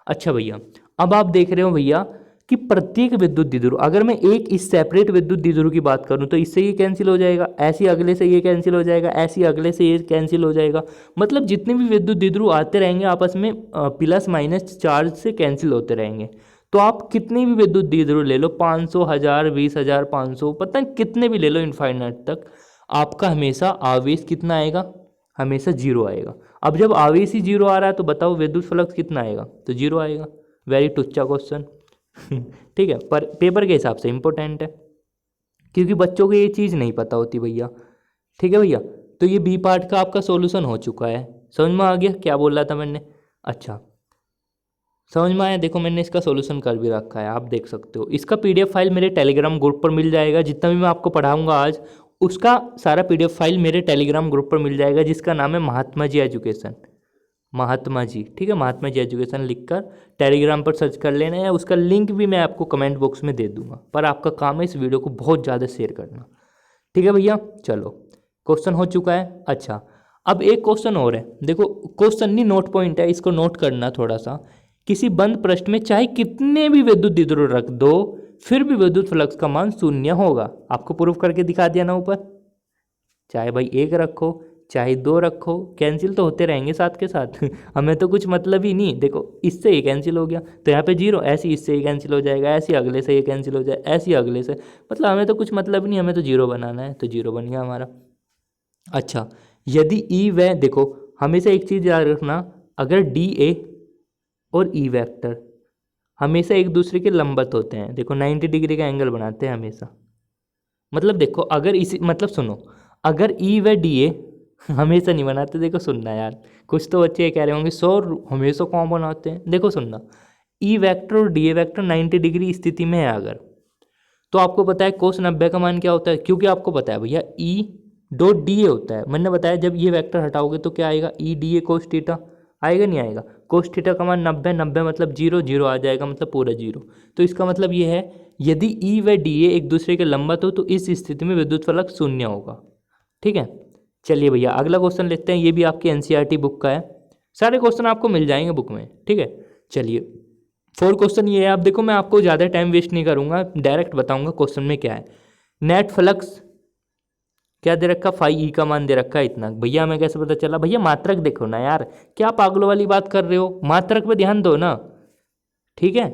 अच्छा भैया, अब आप देख रहे हो भैया कि प्रत्येक विद्युत द्विध्रुव, अगर मैं एक इस सेपरेट विद्युत द्विध्रुव की बात करूं तो इससे ये कैंसिल हो जाएगा, ऐसे अगले से ये कैंसिल हो जाएगा, ऐसे अगले से ये कैंसिल हो जाएगा। मतलब जितने भी विद्युत द्विध्रुव आते रहेंगे आपस में प्लस माइनस चार्ज से कैंसिल होते रहेंगे। तो आप कितने भी विद्युत द्विध्रुव ले लो, 500, 1000, 20,000, 500, पता नहीं कितने भी ले लो इनफाइनाइट तक, आपका हमेशा आवेश कितना आएगा? हमेशा 0 आएगा। अब जब आवेश ही 0 आ रहा है तो बताओ विद्युत फ्लक्स कितना आएगा? तो 0 आएगा। वेरी टुच्चा क्वेश्चन ठीक है, पर पेपर के हिसाब से इम्पोर्टेंट है, क्योंकि बच्चों को ये चीज़ नहीं पता होती भैया। ठीक है भैया, तो ये बी पार्ट का आपका सॉल्यूशन हो चुका है। समझ में आ गया क्या बोल रहा था मैंने? अच्छा समझ में आया? देखो मैंने इसका सॉल्यूशन कर भी रखा है, आप देख सकते हो। इसका पीडीएफ फाइल मेरे टेलीग्राम ग्रुप पर मिल जाएगा, जितना भी मैं आपको पढ़ाऊंगा आज उसका सारा पीडीएफ फाइल मेरे टेलीग्राम ग्रुप पर मिल जाएगा, जिसका नाम है महात्मा जी एजुकेशन। महात्मा जी, ठीक है, महात्मा जी एजुकेशन लिखकर टेलीग्राम पर सर्च कर लेना है। उसका लिंक भी मैं आपको कमेंट बॉक्स में दे दूंगा, पर आपका काम है इस वीडियो को बहुत ज़्यादा शेयर करना। ठीक है भैया, चलो क्वेश्चन हो चुका है। अच्छा अब एक क्वेश्चन और है, देखो क्वेश्चन नहीं नोट पॉइंट है, इसको नोट करना थोड़ा सा। किसी बंद पृष्ठ में चाहे कितने भी विद्युत द्विध्रुव रख दो फिर भी विद्युत फ्लक्स का मान 0 होगा। आपको प्रूफ करके दिखा दिया ना ऊपर। चाहे भाई 1 रखो चाहे 2 रखो, कैंसिल तो होते रहेंगे साथ के साथ हमें तो कुछ मतलब ही नहीं। देखो इससे ये कैंसिल हो गया तो यहाँ पे 0, ऐसे इससे ये कैंसिल हो जाएगा, ऐसे अगले से ये कैंसिल हो जाए, ऐसे अगले से, मतलब हमें तो कुछ मतलब नहीं, हमें तो 0 बनाना है, तो 0 बन गया हमारा। अच्छा यदि ई व, देखो हमेशा एक चीज़ याद रखना, अगर डी ए और ई वेक्टर हमेशा एक दूसरे के लंबवत होते हैं, देखो 90 डिग्री का एंगल बनाते हैं हमेशा, मतलब देखो अगर इसी, मतलब सुनो, अगर ई व डी ए हमेशा नहीं बनाते, देखो सुनना यार, कुछ तो बच्चे ये कह रहे होंगे सर हमेशा कौन बनाते हैं, देखो सुनना, ई वेक्टर और डी ए वेक्टर 90 डिग्री स्थिति में है अगर, तो आपको पता है कोस 90 का मान क्या होता है, क्योंकि आपको पता है भैया ई डॉट डी ए होता है। मैंने बताया जब ये वेक्टर हटाओगे तो क्या आएगा, E D A cos theta आएगा, नहीं आएगा? कोस थीटा का मान 90, 90 मतलब 0, 0 आ जाएगा, मतलब पूरा 0। तो इसका मतलब ये है यदि ई व डी ए एक दूसरे के लंबवत हो तो इस स्थिति में विद्युत फ्लक्स 0 होगा। ठीक है, चलिए भैया अगला क्वेश्चन लेते हैं, ये भी आपकी एनसीईआरटी बुक का है, सारे क्वेश्चन आपको मिल जाएंगे बुक में। ठीक है, चलिए 4 क्वेश्चन ये है। आप देखो मैं आपको ज़्यादा टाइम वेस्ट नहीं करूँगा, डायरेक्ट बताऊँगा क्वेश्चन में क्या है। नेट फ्लक्स क्या दे रखा, फाई ई का मान दे रखा है इतना। भैया हमें कैसे पता चला? भैया मात्रक देखो ना यार, क्या पागलों वाली बात कर रहे हो, मात्रक पे ध्यान दो ना। ठीक है,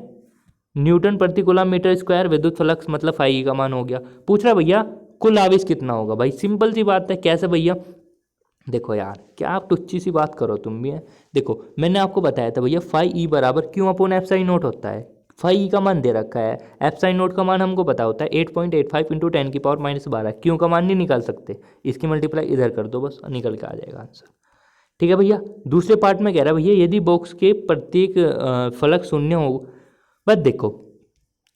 न्यूटन प्रति कूलम मीटर स्क्वायर विद्युत फ्लक्स मतलब फाई ई का मान हो गया। पूछ रहा भैया कुल आवेश कितना होगा, भाई सिंपल सी बात है। कैसे भैया, देखो यार क्या आप टुच्ची सी बात करो तुम भी है। देखो मैंने आपको बताया था भैया फाई ई बराबर Q upon f sine note होता है। फाई ई का मान दे रखा है, एफ साइन नोट का मान हमको पता होता है 8.85 इंटू 10⁻⁻12। क्यू का मान नहीं निकाल सकते, इसकी मल्टीप्लाई इधर कर दो बस, निकल के आ जाएगा आंसर। ठीक है भैया, दूसरे पार्ट में कह रहा है भैया यदि बॉक्स के प्रत्येक फ्लक्स 0 हो, बस देखो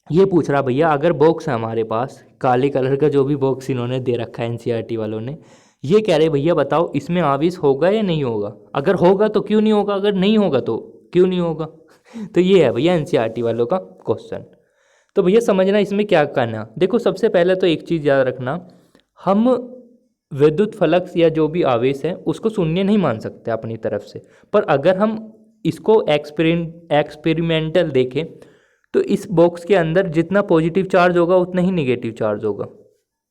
ये पूछ रहा भैया अगर बॉक्स है हमारे पास, काले कलर का जो भी बॉक्स इन्होंने दे रखा है एनसीईआरटी वालों ने, ये कह रहे भैया बताओ इसमें आवेश होगा या नहीं होगा, अगर होगा तो क्यों नहीं होगा, अगर नहीं होगा तो क्यों नहीं होगा। तो ये है भैया एनसीईआरटी वालों का क्वेश्चन। तो भैया समझना इसमें क्या करना। देखो सबसे पहले तो एक चीज़ याद रखना, हम विद्युत फ्लक्स या जो भी आवेश है उसको शून्य नहीं मान सकते अपनी तरफ से, पर अगर हम इसको एक्सपेरिमेंटल देखें तो इस बॉक्स के अंदर जितना पॉजिटिव चार्ज होगा उतना ही निगेटिव चार्ज होगा,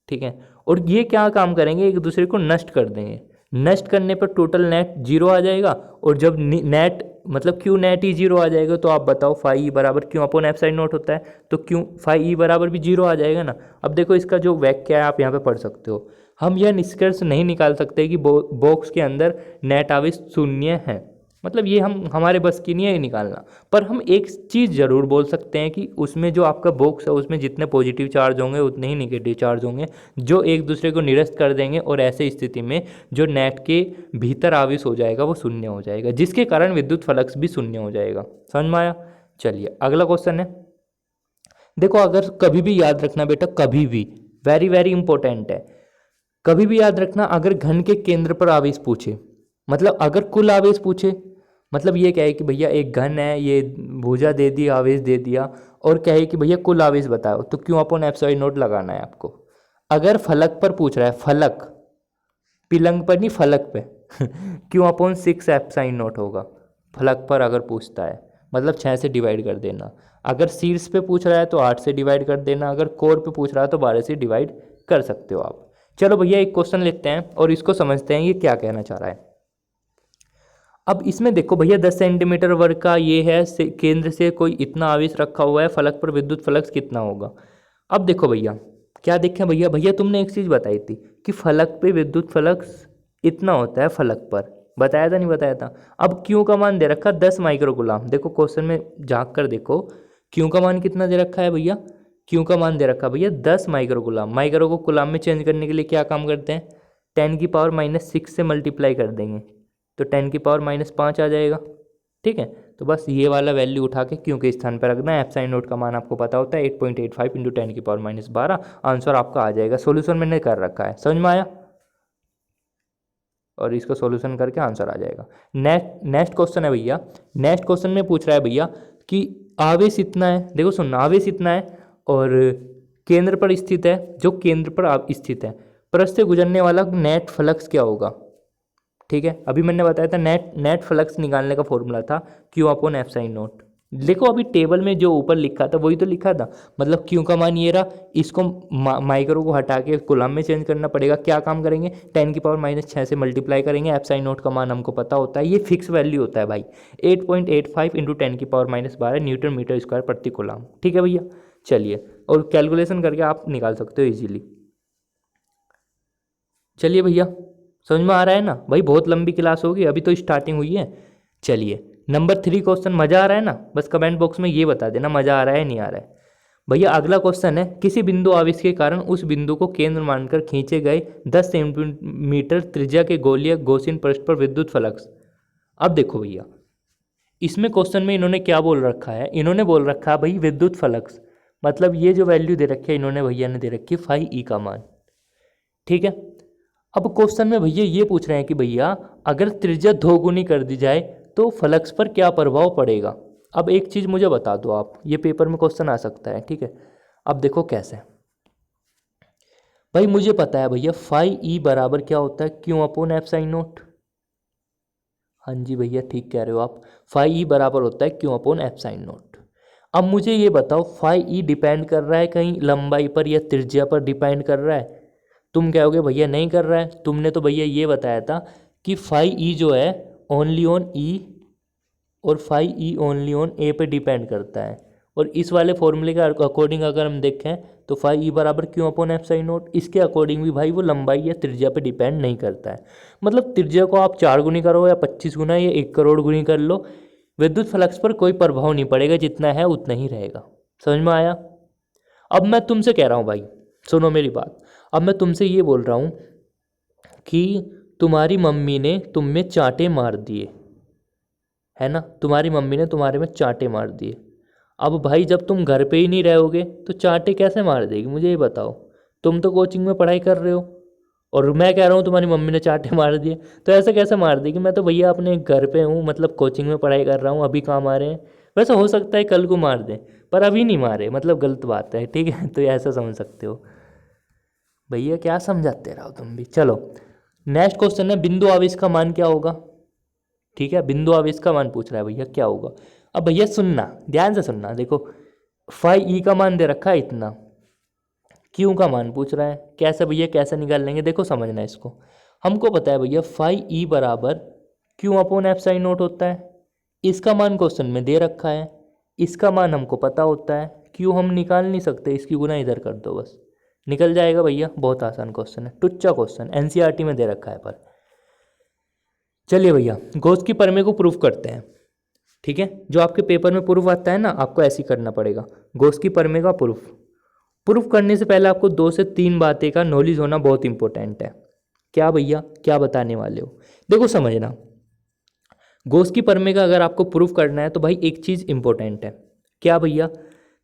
ठीक है। और ये क्या काम करेंगे, एक दूसरे को नष्ट कर देंगे। नष्ट करने पर टोटल नेट जीरो आ जाएगा, और जब नेट मतलब क्यू नेट ही जीरो आ जाएगा तो आप बताओ फाई ई बराबर Q upon f sign not होता है, तो क्यू फाई ई बराबर भी जीरो आ जाएगा ना। अब देखो इसका जो वाक्य है आप यहाँ पे पढ़ सकते हो। हम यह निष्कर्ष नहीं निकाल सकते कि बॉक्स के अंदर नेट आवेश शून्य है, मतलब ये हमारे बस की नहीं है निकालना। पर हम एक चीज़ ज़रूर बोल सकते हैं कि उसमें जो आपका बॉक्स है उसमें जितने पॉजिटिव चार्ज होंगे उतने ही नेगेटिव चार्ज होंगे, जो एक दूसरे को निरस्त कर देंगे, और ऐसे स्थिति में जो नेट के भीतर आवेश हो जाएगा वो शून्य हो जाएगा, जिसके कारण विद्युत फ्लक्स भी शून्य हो जाएगा। समझ में आया? चलिए अगला क्वेश्चन है। देखो अगर कभी भी याद रखना बेटा, कभी भी, वेरी वेरी इंपॉर्टेंट है, कभी भी याद रखना, अगर घन के केंद्र पर आवेश पूछे, मतलब अगर कुल आवेश पूछे, मतलब ये कहे कि भैया एक घन है, ये भुजा दे दी, आवेश दे दिया, और कहे कि भैया कुल आवेश बताओ, तो क्यों अपॉन एप्सिलॉन नोट लगाना है आपको। अगर फलक पर पूछ रहा है, फलक, पिलंग पर नहीं, फलक पे क्यों अपॉन 6 एप्सिलॉन नोट होगा। फलक पर अगर पूछता है मतलब 6 से डिवाइड कर देना, अगर शीर्ष पे पूछ रहा है तो 8 से डिवाइड कर देना, अगर कोर पे पूछ रहा है तो 12 से डिवाइड कर सकते हो आप। चलो भैया एक क्वेश्चन लेते हैं और इसको समझते हैं ये क्या कहना चाह रहा है। अब इसमें देखो भैया 10 सेंटीमीटर वर्ग का ये है, केंद्र से कोई इतना आवेश रखा हुआ है, फलक पर विद्युत फ्लक्स कितना होगा। अब देखो भैया क्या देखें, भैया भैया तुमने एक चीज़ बताई थी कि फलक पे विद्युत फ्लक्स इतना होता है, फलक पर बताया था नहीं बताया था। अब क्यू का मान दे रखा 10 माइक्रोकुलाम, देखो क्वेश्चन में झांक कर देखो क्यू का मान कितना दे रखा है भैया, क्यू का मान दे रखा भैया 10 माइक्रोकुलाम। माइक्रो को कुलाम में चेंज करने के लिए क्या काम करते हैं, 10⁻⁻6 से मल्टीप्लाई कर देंगे तो 10⁻⁻5 आ जाएगा, ठीक है। तो बस ये वाला वैल्यू उठा के क्यू के स्थान पर रखना है। एप्सिलॉन नोट का मान आपको पता होता है 8.85 इंटू 10⁻12, आंसर आपका आ जाएगा। सॉल्यूशन मैंने कर रखा है, समझ में आया, और इसको सॉल्यूशन करके आंसर आ जाएगा। नेक्स्ट क्वेश्चन है भैया, नेक्स्ट क्वेश्चन में पूछ रहा है भैया कि आवेश इतना है, देखो सुनना, आवेश इतना है और केंद्र पर स्थित है, जो केंद्र पर स्थित है, पृष्ठ से गुजरने वाला नेट फ्लक्स क्या होगा, ठीक है। अभी मैंने बताया था नेट फ्लक्स निकालने का फॉर्मूला था क्यू अपॉन एप्सिलॉन नोट। देखो अभी टेबल में जो ऊपर लिखा था वही तो लिखा था, मतलब क्यू का मान ये रहा, इसको माइक्रो को हटा के कुलाम में चेंज करना पड़ेगा। क्या काम करेंगे, 10⁻⁻6 से मल्टीप्लाई करेंगे। एप्सिलॉन नोट का मान हमको पता होता है, ये फिक्स वैल्यू होता है भाई, 8.85 इंटू 10⁻12 न्यूटन मीटर स्क्वायर प्रति कुलाम, ठीक है भैया। चलिए और कैलकुलेशन करके आप निकाल सकते हो इजीली। चलिए भैया समझ में आ रहा है ना भाई, बहुत लंबी क्लास होगी, अभी तो स्टार्टिंग हुई है। चलिए नंबर 3 क्वेश्चन, मज़ा आ रहा है ना, बस कमेंट बॉक्स में ये बता देना मज़ा आ रहा है नहीं आ रहा है। भैया अगला क्वेश्चन है, किसी बिंदु आवेश के कारण उस बिंदु को केंद्र मानकर खींचे गए 10 सेंटीमीटर त्रिज्या के गोलीय गॉसियन पृष्ठ पर विद्युत फ्लक्स। अब देखो भैया इसमें क्वेश्चन में इन्होंने क्या बोल रखा है, इन्होंने बोल रखा है भाई विद्युत फ्लक्स, मतलब ये जो वैल्यू दे रखी है इन्होंने भैया ने दे रखी है फाई ई का मान, ठीक है। अब क्वेश्चन में भैया ये पूछ रहे हैं कि भैया अगर त्रिज्या 2 गुनी कर दी जाए तो फ्लक्स पर क्या प्रभाव पड़ेगा। अब एक चीज़ मुझे बता दो आप, ये पेपर में क्वेश्चन आ सकता है, ठीक है। अब देखो कैसे, भाई मुझे पता है भैया फाई ई बराबर क्या होता है, क्यू अपॉन एप्सिलॉन नोट। हाँ जी भैया ठीक कह रहे हो आप, फाई ई बराबर होता है क्यू अपॉन एप्सिलॉन नोट। अब मुझे ये बताओ फाई ई डिपेंड कर रहा है कहीं लंबाई पर या त्रिज्या पर डिपेंड कर रहा है। तुम कहोगे भैया नहीं कर रहा है, तुमने तो भैया ये बताया था कि फाई ई जो है ओनली ऑन ई और फाई ई ओनली ऑन ए पे डिपेंड करता है। और इस वाले फॉर्मूले के अकॉर्डिंग अगर हम देखें तो फाई ई बराबर क्यू अपॉन एप्सिलॉन नोट, इसके अकॉर्डिंग भी भाई वो लंबाई या त्रिज्या पे डिपेंड नहीं करता है। मतलब त्रिज्या को आप 4 गुनी करो या 25 गुना या 1 करोड़ गुनी कर लो, विद्युत फ्लक्स पर कोई प्रभाव नहीं पड़ेगा, जितना है उतना ही रहेगा। समझ में आया। अब मैं तुमसे कह रहा हूँ भाई, सुनो मेरी बात, अब मैं तुमसे ये बोल रहा हूँ कि तुम्हारी मम्मी ने तुम में चांटे मार दिए, है ना, तुम्हारी मम्मी ने तुम्हारे में चांटे मार दिए। अब भाई जब तुम घर पे ही नहीं रहोगे तो चांटे कैसे मार देगी, मुझे ये बताओ। तुम तो कोचिंग में पढ़ाई कर रहे हो और मैं कह रहा हूँ तुम्हारी मम्मी ने चांटे मार दिए, तो ऐसे कैसे मार देगी। मैं तो भैया अपने घर पे हूँ, मतलब कोचिंग में पढ़ाई कर रहा हूँ, अभी काम आ रहे हैं, वैसे हो सकता है कल को मार दें, पर अभी नहीं मारे, मतलब गलत बात है, ठीक है। तो ऐसा समझ सकते हो। भैया क्या समझाते रहो तुम भी। चलो नेक्स्ट क्वेश्चन है, बिंदु आवेश का मान क्या होगा। ठीक है, बिंदु आवेश का मान पूछ रहा है भैया क्या होगा। अब भैया सुनना, ध्यान से सुनना, देखो फाई ई का मान दे रखा है इतना, क्यू का मान पूछ रहा है, कैसे भैया कैसे निकाल लेंगे, देखो समझना इसको। हमको पता है भैया फाई ई बराबर Q upon f sine note होता है, इसका मान क्वेश्चन में दे रखा है, इसका मान हमको पता होता है, क्यू हम निकाल नहीं सकते, इसकी गुना इधर कर दो बस निकल जाएगा भैया। बहुत आसान क्वेश्चन है, टुच्चा क्वेश्चन, एनसीईआरटी में दे रखा है। पर चलिए भैया गॉस की प्रमेय को प्रूफ करते हैं। ठीक है, जो आपके पेपर में प्रूफ आता है ना, आपको ऐसे ही करना पड़ेगा। गॉस की प्रमेय का प्रूफ करने से पहले आपको 2 से 3 बातें का नॉलेज होना बहुत इंपॉर्टेंट है। क्या भैया, क्या बताने वाले हो, देखो समझना। गॉस की प्रमेय का अगर आपको प्रूफ करना है तो भाई एक चीज़ इंपॉर्टेंट है। क्या भैया,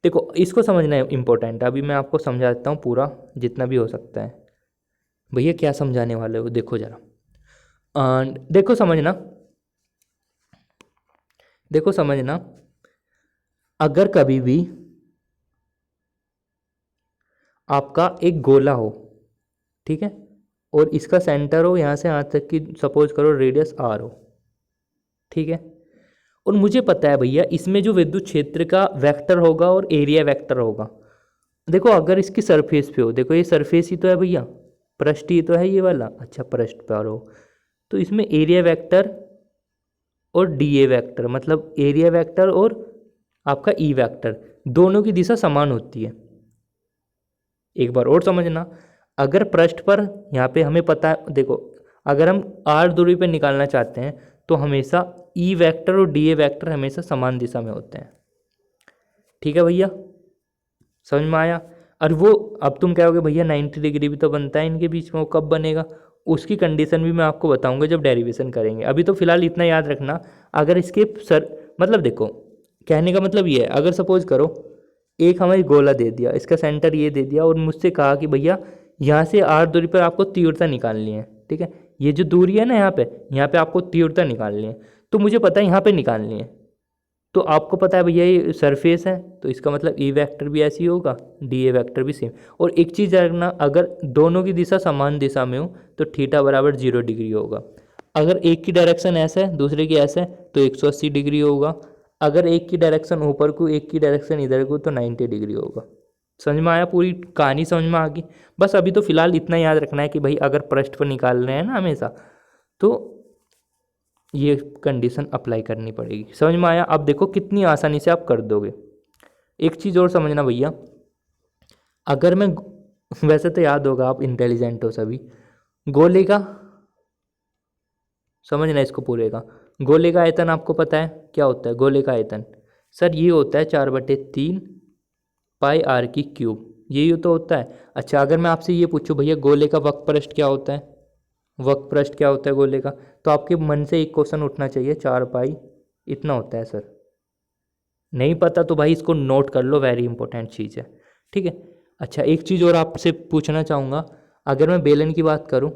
देखो इसको समझना है इंपॉर्टेंट है। अभी मैं आपको समझा देता हूँ पूरा जितना भी हो सकता है। भैया क्या समझाने वाले हो, देखो जरा, देखो समझना, देखो समझना। अगर कभी भी आपका एक गोला हो, ठीक है, और इसका सेंटर हो यहाँ से यहाँ तक की, सपोज करो रेडियस आर हो, ठीक है, और मुझे पता है भैया इसमें जो विद्युत क्षेत्र का वेक्टर होगा और एरिया वेक्टर होगा। देखो अगर इसकी सरफेस पे हो, देखो ये सरफेस ही तो है भैया, पृष्ठ ही तो है ये वाला, अच्छा पृष्ठ पर हो, तो इसमें एरिया वेक्टर और डी ए वेक्टर, मतलब एरिया वेक्टर और आपका ई वेक्टर, दोनों की दिशा समान होती है। एक बार और समझना, अगर पृष्ठ पर यहाँ पे हमें पता है, देखो अगर हम आर दूरी पर निकालना चाहते हैं तो हमेशा ई वेक्टर और डी ए वेक्टर हमेशा समान दिशा में होते हैं। ठीक है भैया, समझ में आया। और वो अब तुम कहोगे भैया 90 डिग्री भी तो बनता है इनके बीच में, वो कब बनेगा, उसकी कंडीशन भी मैं आपको बताऊंगा जब डेरिवेशन करेंगे। अभी तो फिलहाल इतना याद रखना, अगर इसके सर, मतलब देखो कहने का मतलब ये है, अगर सपोज करो एक हमें गोला दे दिया, इसका सेंटर ये दे दिया, और मुझसे कहा कि भैया यहाँ से आर दूरी पर आपको तीव्रता निकालनी है, ठीक है, ये जो दूरी है ना यहाँ पे आपको तीव्रता निकालनी है, तो मुझे पता है यहाँ पे निकालनी है, तो आपको पता है भैया ये सरफेस है, तो इसका मतलब ई वेक्टर भी ऐसी होगा, डी ए वेक्टर भी सेम। और एक चीज़ रखना, अगर दोनों की दिशा समान दिशा में हो तो थीटा बराबर 0 डिग्री होगा। अगर एक की डायरेक्शन ऐसा है दूसरे की ऐसा है तो 180 डिग्री होगा। अगर एक की डायरेक्शन ऊपर को एक की डायरेक्शन इधर को तो 90 डिग्री होगा। समझ में आया, पूरी कहानी समझ में आ गई। बस अभी तो फिलहाल इतना याद रखना है कि भाई अगर पृष्ठ पर निकाल रहे हैं ना हमेशा, तो ये कंडीशन अप्लाई करनी पड़ेगी। समझ में आया। अब देखो कितनी आसानी से आप कर दोगे। एक चीज़ और समझना भैया, अगर मैं, वैसे तो याद होगा आप इंटेलिजेंट हो सभी, गोले का समझना, इसको पूरे का, गोले का आयतन आपको पता है क्या होता है। गोले का आयतन सर ये होता है 4/3 पाई आर की क्यूब, यही तो होता है। अच्छा अगर मैं आपसे ये पूछूं भैया गोले का वक्र पृष्ठ क्या होता है, वक्र पृष्ठ क्या होता है गोले का, तो आपके मन से एक क्वेश्चन उठना चाहिए, 4 पाई इतना होता है सर। नहीं पता तो भाई इसको नोट कर लो, वेरी इंपॉर्टेंट चीज़ है, ठीक है। अच्छा एक चीज़ और आपसे पूछना चाहूँगा, अगर मैं बेलन की बात करूँ,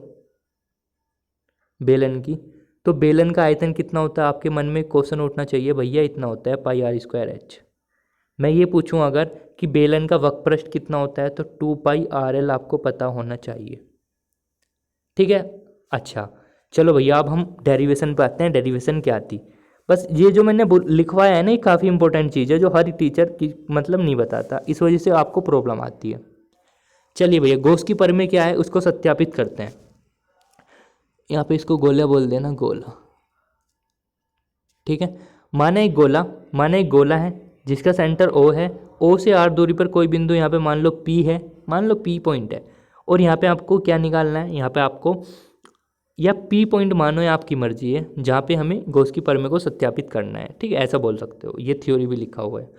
बेलन की, तो बेलन का आयतन कितना होता है, आपके मन में क्वेश्चन उठना चाहिए भैया इतना होता है पाई आर स्क्वायर एच। मैं ये पूछूं अगर कि बेलन का वक्र पृष्ठ कितना होता है, तो 2 पाई आर एल आपको पता होना चाहिए, ठीक है। अच्छा चलो भैया अब हम डेरिवेशन पे आते हैं। डेरिवेशन क्या आती, बस ये जो मैंने लिखवाया है ना, ये काफ़ी इंपॉर्टेंट चीज़ है जो हर टीचर की मतलब नहीं बताता, इस वजह से आपको प्रॉब्लम आती है। चलिए भैया गॉस की प्रमेय क्या है उसको सत्यापित करते हैं। यहाँ पे इसको गोला बोल देना, गोला, ठीक है। माना एक गोला है जिसका सेंटर ओ है, ओ से आर दूरी पर कोई बिंदु यहाँ पे मान लो पी है, मान लो पी पॉइंट है, और यहाँ पे आपको क्या निकालना है, यहाँ पे आपको या पी पॉइंट मानो या आपकी मर्जी है, जहाँ पे हमें गॉस की प्रमेय को सत्यापित करना है, ठीक है, ऐसा बोल सकते हो, ये थ्योरी भी लिखा हुआ है।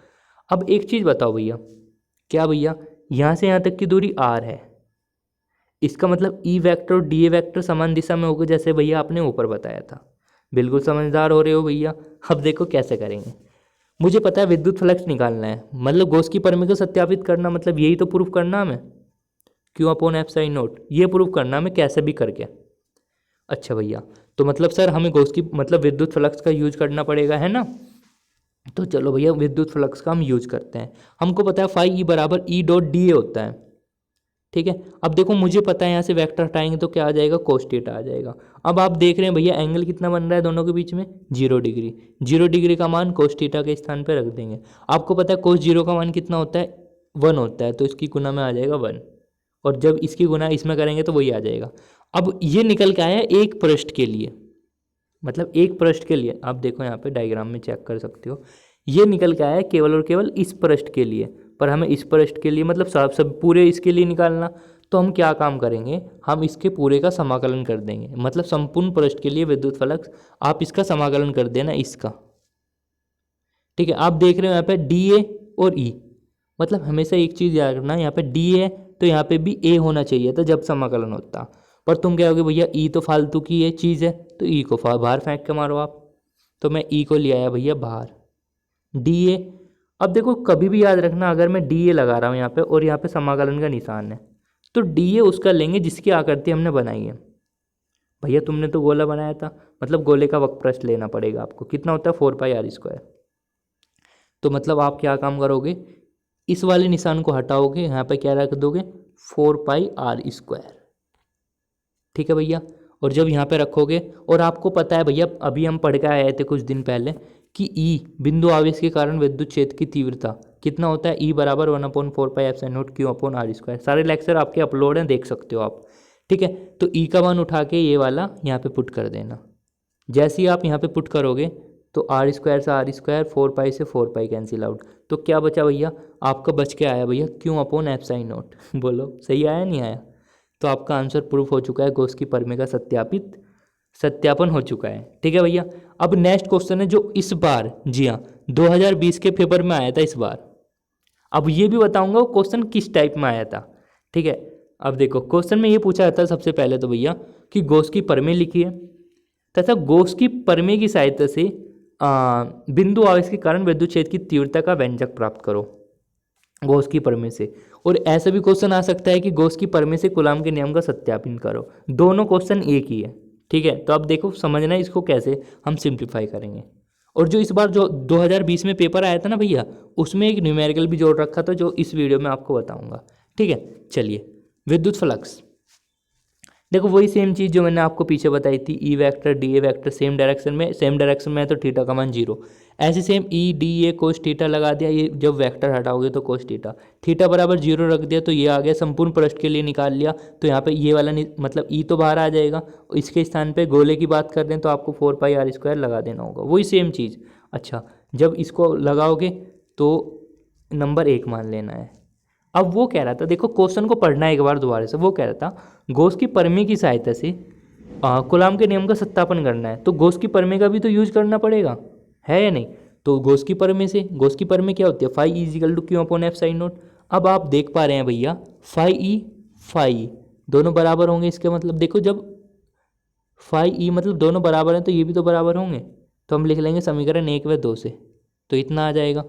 अब एक चीज़ बताओ भैया, क्या भैया यहाँ से यहाँ तक की दूरी आर है, इसका मतलब ई वेक्टर और डी ए वेक्टर समान दिशा में होगा, जैसे भैया आपने ऊपर बताया था। बिल्कुल समझदार हो रहे हो भैया। अब देखो कैसे करेंगे, मुझे पता है विद्युत फ्लक्स निकालना है, मतलब गॉस की प्रमेय को सत्यापित करना, मतलब यही तो प्रूफ करना हमें, Q upon f sine note, ये प्रूफ करना हमें कैसे भी करके। अच्छा भैया तो मतलब सर हमें गॉस की मतलब विद्युत फ्लक्स का यूज करना पड़ेगा, है ना। तो चलो भैया विद्युत फ्लक्स का हम यूज करते हैं। हमको पता है फाई ई बराबर ई डॉट डी ए होता है, ठीक है। अब देखो मुझे पता है यहाँ से वेक्टर हटाएंगे तो क्या आ जाएगा, कोस थीटा आ जाएगा। अब आप देख रहे हैं भैया एंगल कितना बन रहा है दोनों के बीच में, 0 डिग्री। 0 डिग्री का मान कोस थीटा के स्थान पर रख देंगे। आपको पता है कोस 0 का मान कितना होता है, 1 होता है, तो इसकी गुना में आ जाएगा 1। और जब इसकी गुना इसमें करेंगे तो वही आ जाएगा। अब ये निकल के आया एक पृष्ठ के लिए, मतलब एक पृष्ठ के लिए, आप देखो यहाँ पे डायग्राम में चेक कर सकते हो, ये निकल के आया है केवल और केवल इस पृष्ठ के लिए। पर हमें इस पृष्ठ के लिए मतलब सब पूरे इसके लिए निकालना, तो हम क्या काम करेंगे, हम इसके पूरे का समाकलन कर देंगे। मतलब संपूर्ण पृष्ठ के लिए विद्युत फ्लक्स आप इसका समाकलन कर देना इसका, ठीक है। आप देख रहे हो यहाँ पे डी ए और ई, मतलब हमेशा एक चीज़ याद रखना, यहाँ पे डी ए तो यहाँ पे भी ए होना चाहिए था जब समाकलन होता। पर तुम क्या होगे भैया, ई तो फालतू की ये चीज़ है, तो ई को बाहर फेंक के मारो आप। तो मैं ई को ले आया भैया बाहर, डी ए। अब देखो कभी भी याद रखना, अगर मैं डी ए लगा रहा हूँ यहाँ पे और यहाँ पे समाकलन का निशान है, तो डी ए उसका लेंगे जिसकी आकृति हमने बनाई है। भैया तुमने तो गोला बनाया था, मतलब गोले का वक्रपृष्ठ लेना पड़ेगा आपको। कितना होता है, 4πr²। तो मतलब आप क्या काम करोगे, इस वाले निशान को हटाओगे, यहाँ पे क्या रख दोगे, 4πr², ठीक है भैया। और जब यहाँ पे रखोगे, और आपको पता है भैया अभी हम पढ़ के आए थे कुछ दिन पहले कि ई बिंदु आवेश के कारण विद्युत क्षेत्र की तीव्रता कितना होता है, ई बराबर 1/4πε0q/r²। सारे लेक्चर आपके अपलोड हैं, देख सकते हो आप, ठीक है। तो ई का मान उठा के ये वाला यहाँ पे पुट कर देना। जैसे ही आप यहाँ पे पुट करोगे तो r² से r², 4π से 4π कैंसिल आउट, तो क्या बचा भैया, आपका बच के आया भैया q/ε0। बोलो सही आया नहीं आया। तो आपका आंसर प्रूफ हो चुका है, गॉस की प्रमेय का सत्यापन हो चुका है, ठीक है भैया। अब नेक्स्ट क्वेश्चन है जो इस बार, जी हाँ, 2020 के पेपर में आया था इस बार। अब ये भी बताऊंगा वो क्वेश्चन किस टाइप में आया था, ठीक है। अब देखो क्वेश्चन में ये पूछा जाता है सबसे पहले तो भैया कि गॉस की प्रमेय लिखिए तथा गॉस की प्रमेय की सहायता से बिंदु आवेश के कारण विद्युत क्षेत्र की तीव्रता का व्यंजक प्राप्त करो गॉस की प्रमेय से। और ऐसा भी क्वेश्चन आ सकता है कि गॉस की प्रमेय से कूलॉम के नियम का सत्यापन करो। दोनों क्वेश्चन एक ही है, ठीक है। तो अब देखो समझना इसको कैसे हम सिंप्लीफाई करेंगे। और जो इस बार जो 2020 में पेपर आया था ना भैया, उसमें एक न्यूमेरिकल भी जोड़ रखा था जो इस वीडियो में आपको बताऊंगा, ठीक है। चलिए, विद्युत फ्लक्स देखो वही सेम चीज़ जो मैंने आपको पीछे बताई थी, ई vector D A vector same direction में है तो थीटा का मान 0। ऐसे same E D A cos theta लगा दिया, ये जब वेक्टर हटाओगे तो कोस थीटा बराबर 0 रख दिया, तो ये आ गया। संपूर्ण पृष्ठ के लिए निकाल लिया, तो यहाँ पे ये वाला मतलब ई तो बाहर आ जाएगा। इसके स्थान पे गोले की बात कर रहे हैं तो आपको 4πr² लगा देना होगा, वही सेम चीज़। अच्छा, जब इसको लगाओगे तो नंबर 1 मान लेना है। अब वो कह रहा था, देखो क्वेश्चन को पढ़ना है एक बार दोबारा से। वो कह रहा था गॉस की प्रमेय की सहायता से कूलॉम के नियम का सत्यापन करना है, तो गॉस की प्रमेय का भी तो यूज करना पड़ेगा, है या नहीं। तो गॉस की प्रमेय क्या होती है, phi E is equal to q/f(sin0)। अब आप देख पा रहे हैं भैया फाई दोनों बराबर होंगे, इसके मतलब देखो जब फाई ई मतलब दोनों बराबर हैं तो ये भी तो बराबर होंगे, तो हम लिख लेंगे समीकरण 1 व 2 से, तो इतना आ जाएगा।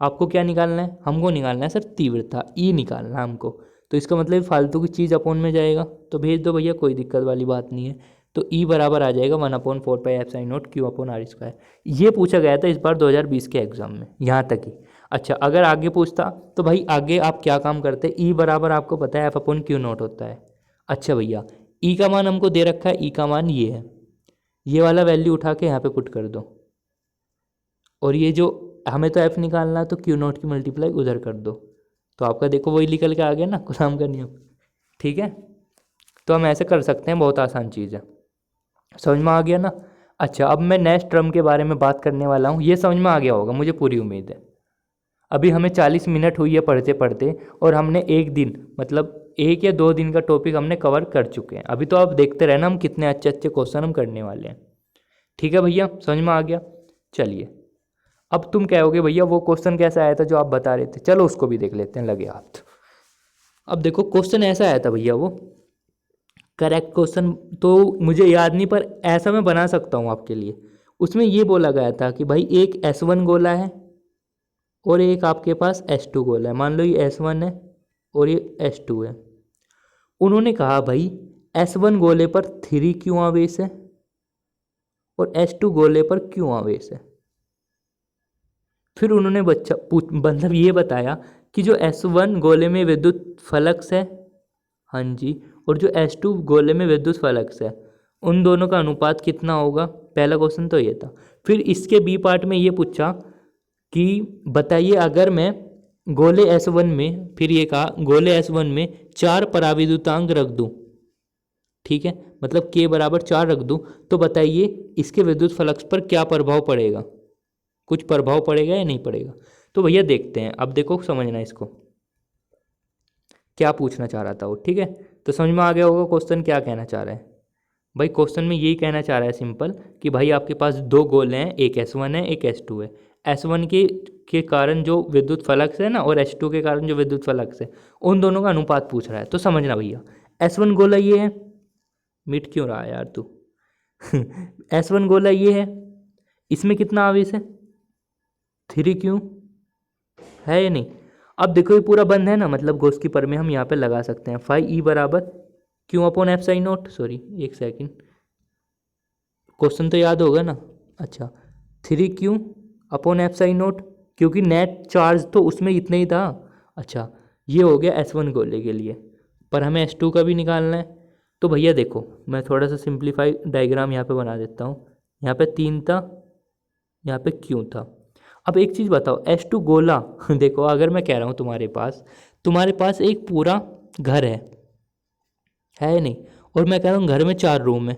आपको क्या निकालना है, हमको निकालना है सर तीव्रता, ई निकालना है हमको। तो इसका मतलब फालतू की चीज़ अपोन में जाएगा, तो भेज दो भैया, कोई दिक्कत वाली बात नहीं है। तो ई बराबर आ जाएगा 1/4πε0 q/r²। ये पूछा गया था इस बार 2020 के एग्जाम में, यहाँ तक ही। अच्छा, अगर आगे पूछता तो भाई आगे आप क्या काम करते, ई बराबर आपको पता है f/q0 होता है। अच्छा भैया, ई का मान हमको दे रखा है, ई का मान ये है, ये वाला वैल्यू उठा के यहाँ पे पुट कर दो, और ये जो हमें तो एफ निकालना है तो Q0 की मल्टीप्लाई उधर कर दो, तो आपका देखो वही निकल के आ गया ना कूलॉम का नियम, ठीक है। तो हम ऐसे कर सकते हैं, बहुत आसान चीज़ है, समझ में आ गया ना। अच्छा, अब मैं नेक्स्ट टर्म के बारे में बात करने वाला हूँ, ये समझ में आ गया होगा मुझे पूरी उम्मीद है। अभी हमें 40 मिनट हुई है पढ़ते पढ़ते, और हमने एक दिन मतलब 1 या 2 दिन का टॉपिक हमने कवर कर चुके हैं। अभी तो आप देखते रहना हम कितने अच्छे अच्छे क्वेश्चन हम करने वाले हैं, ठीक है भैया, समझ में आ गया। चलिए, अब तुम कहोगे भैया वो क्वेश्चन कैसा आया था जो आप बता रहे थे, चलो उसको भी देख लेते हैं, लगे हाथ। अब देखो क्वेश्चन ऐसा आया था भैया, वो करेक्ट क्वेश्चन तो मुझे याद नहीं, पर ऐसा मैं बना सकता हूँ आपके लिए। उसमें ये बोला गया था कि भाई एक S1 गोला है और एक आपके पास S2 गोला है। मान लो ये S1 है और ये S2 है। उन्होंने कहा भाई S1 गोले पर 3q आवेश है और S2 गोले पर q आवेश है। फिर उन्होंने मतलब ये बताया कि जो S1 गोले में विद्युत फलक्स है, हाँ जी, और जो S2 गोले में विद्युत फलक्स है, उन दोनों का अनुपात कितना होगा। पहला क्वेश्चन तो ये था। फिर इसके बी पार्ट में ये पूछा कि बताइए अगर मैं गोले S1 में, फिर ये कहा गोले S1 में 4 पराविद्युतांक रख दूं, ठीक है, मतलब K बराबर 4 रख दूं, तो बताइए इसके विद्युत फ्लक्स पर क्या प्रभाव पड़ेगा, कुछ प्रभाव पड़ेगा या नहीं पड़ेगा। तो भैया देखते हैं, अब देखो समझना इसको क्या पूछना चाह रहा था वो, ठीक है। तो समझ में आ गया होगा क्वेश्चन क्या कहना चाह रहा है। भाई क्वेश्चन में यही कहना चाह रहा है सिंपल कि भाई आपके पास दो गोले हैं, एक S1 है एक S2 है। S1 के कारण जो विद्युत फ्लक्स है ना, और S2 के कारण जो विद्युत फ्लक्स है, उन दोनों का अनुपात पूछ रहा है। तो समझना भैया, S1 गोला ये है, मिट क्यों रहा है यार तू S1 गोला ये है, इसमें कितना आवेश है 3Q, है या नहीं। अब देखो ये पूरा बंद है ना, मतलब गॉस की प्रमेय हम यहाँ पे लगा सकते हैं। फाई ई बराबर Q upon f sign not, sorry एक सेकंड, क्वेश्चन तो याद होगा ना। अच्छा, 3Q upon f sign not, क्योंकि नेट चार्ज तो उसमें इतना ही था। अच्छा, ये हो गया S1 गोले के लिए, पर हमें S2 का भी निकालना है। तो भैया देखो मैं थोड़ा सा सिंप्लीफाई डायग्राम यहाँ पे बना देता हूँ। यहाँ पे 3 था, यहाँ पे Q था। अब एक चीज़ बताओ, S2 गोला देखो अगर मैं कह रहा हूँ तुम्हारे पास एक पूरा घर है या नहीं, और मैं कह रहा हूँ घर में 4 रूम है,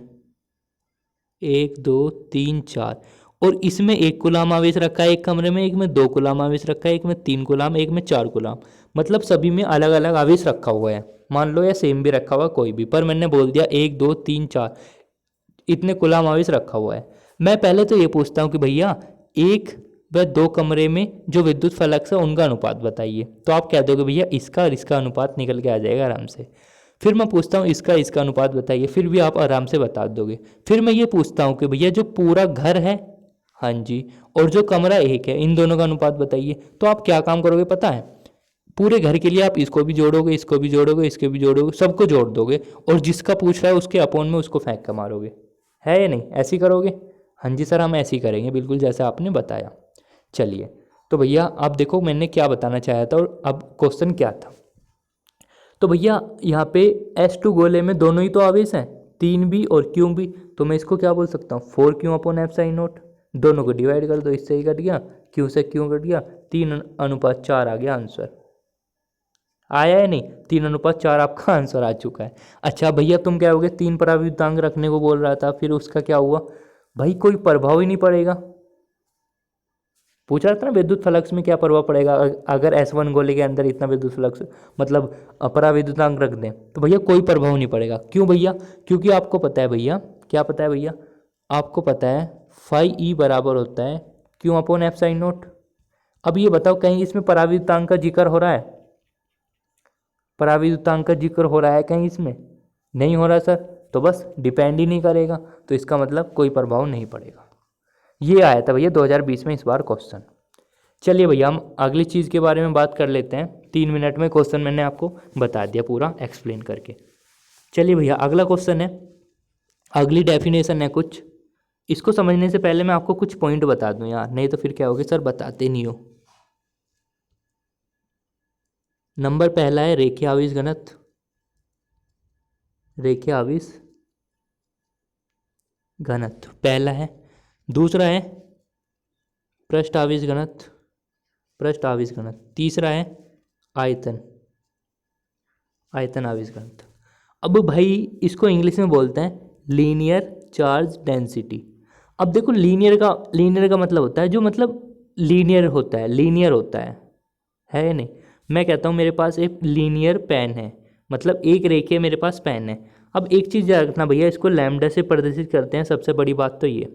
1 2 3 4, और इसमें 1 गुलाम आवेश रखा है एक कमरे में, एक में 2 गुलाम आवेश रखा है, एक में 3 गुलाम, एक में 4 गुलाम, मतलब सभी में अलग अलग आवेश रखा हुआ है, मान लो या सेम भी रखा हुआ कोई भी, पर मैंने बोल दिया 1 2 3 4 इतने गुलाम आवेश रखा हुआ है। मैं पहले तो ये पूछता हूँ कि भैया 1 व 2 कमरे में जो विद्युत फलक है उनका अनुपात बताइए। तो आप कह दोगे भैया इसका और इसका अनुपात निकल के आ जाएगा आराम से। फिर मैं पूछता हूँ इसका अनुपात बताइए, फिर भी आप आराम से बता दोगे। फिर मैं ये पूछता हूँ कि भैया जो पूरा घर है, हाँ जी, और जो कमरा एक है, इन दोनों का अनुपात बताइए। तो आप क्या काम करोगे पता है, पूरे घर के लिए आप इसको भी जोड़ोगे, इसको भी जोड़ोगे, इसको भी जोड़ोगे, सबको जोड़ दोगे, और जिसका पूछ रहा है उसके अपोन में उसको फेंक कर मारोगे, है या नहीं, ऐसे ही करोगे। हाँ जी सर, हम ऐसे ही करेंगे बिल्कुल जैसे आपने बताया। चलिए, तो भैया आप देखो मैंने क्या बताना चाहा था और अब क्वेश्चन क्या था। तो भैया यहाँ पे S2 गोले में दोनों ही तो आवेश हैं, 3B और Q भी, तो मैं इसको क्या बोल सकता हूँ 4Q upon f sine note. दोनों को डिवाइड कर दो, इससे ही कट गया, Q से Q कट गया, 3:4 आ गया आंसर। आया है नहीं, 3:4 आपका आंसर आ चुका है। अच्छा भैया तुम क्या होगे, 3 पराविद्युतांक रखने को बोल रहा था, फिर उसका क्या हुआ। भाई कोई प्रभाव ही नहीं पड़ेगा, पूछ रहा था ना विद्युत फ्लक्स में क्या प्रभाव पड़ेगा अगर S1 गोले के अंदर इतना विद्युत फ्लक्स मतलब पराविद्युतांक रख दें, तो भैया कोई प्रभाव नहीं पड़ेगा। क्यों भैया, क्योंकि आपको पता है भैया, क्या पता है भैया, आपको पता है फाई ई बराबर होता है क्यों अपॉन एफ साइन नोट। अब ये बताओ कहीं इसमें पराविद्युतांक का जिक्र हो रहा है, पराविद्युतांक का जिक्र हो रहा है कहीं इसमें, नहीं हो रहा सर, तो बस डिपेंड ही नहीं करेगा, तो इसका मतलब कोई प्रभाव नहीं पड़ेगा। ये आया था भैया 2020 में इस बार क्वेश्चन। चलिए भैया हम अगली चीज़ के बारे में बात कर लेते हैं। 3 मिनट में क्वेश्चन मैंने आपको बता दिया पूरा एक्सप्लेन करके। चलिए भैया अगला क्वेश्चन है, अगली डेफिनेशन है कुछ, इसको समझने से पहले मैं आपको कुछ पॉइंट बता दूं यार, नहीं तो फिर क्या होगा सर बताते नहीं हो। नंबर पहला है रेखीय आवेश घनत्व, रेखीय आवेश घनत्व पहला है। दूसरा है पृष्ठ आवेश घनत्व, पृष्ठ आवेश घनत्व। तीसरा है आयतन, आयतन आवेश घनत्व। अब भाई इसको इंग्लिश में बोलते हैं लीनियर चार्ज डेंसिटी। अब देखो लीनियर का मतलब होता है जो मतलब लीनियर होता है, लीनियर होता है या नहीं। मैं कहता हूँ मेरे पास एक लीनियर पेन है, मतलब एक रेखीय मेरे पास पेन है। अब एक चीज़ याद रखना भैया, इसको लैम्डा से प्रदर्शित करते हैं, सबसे बड़ी बात तो ये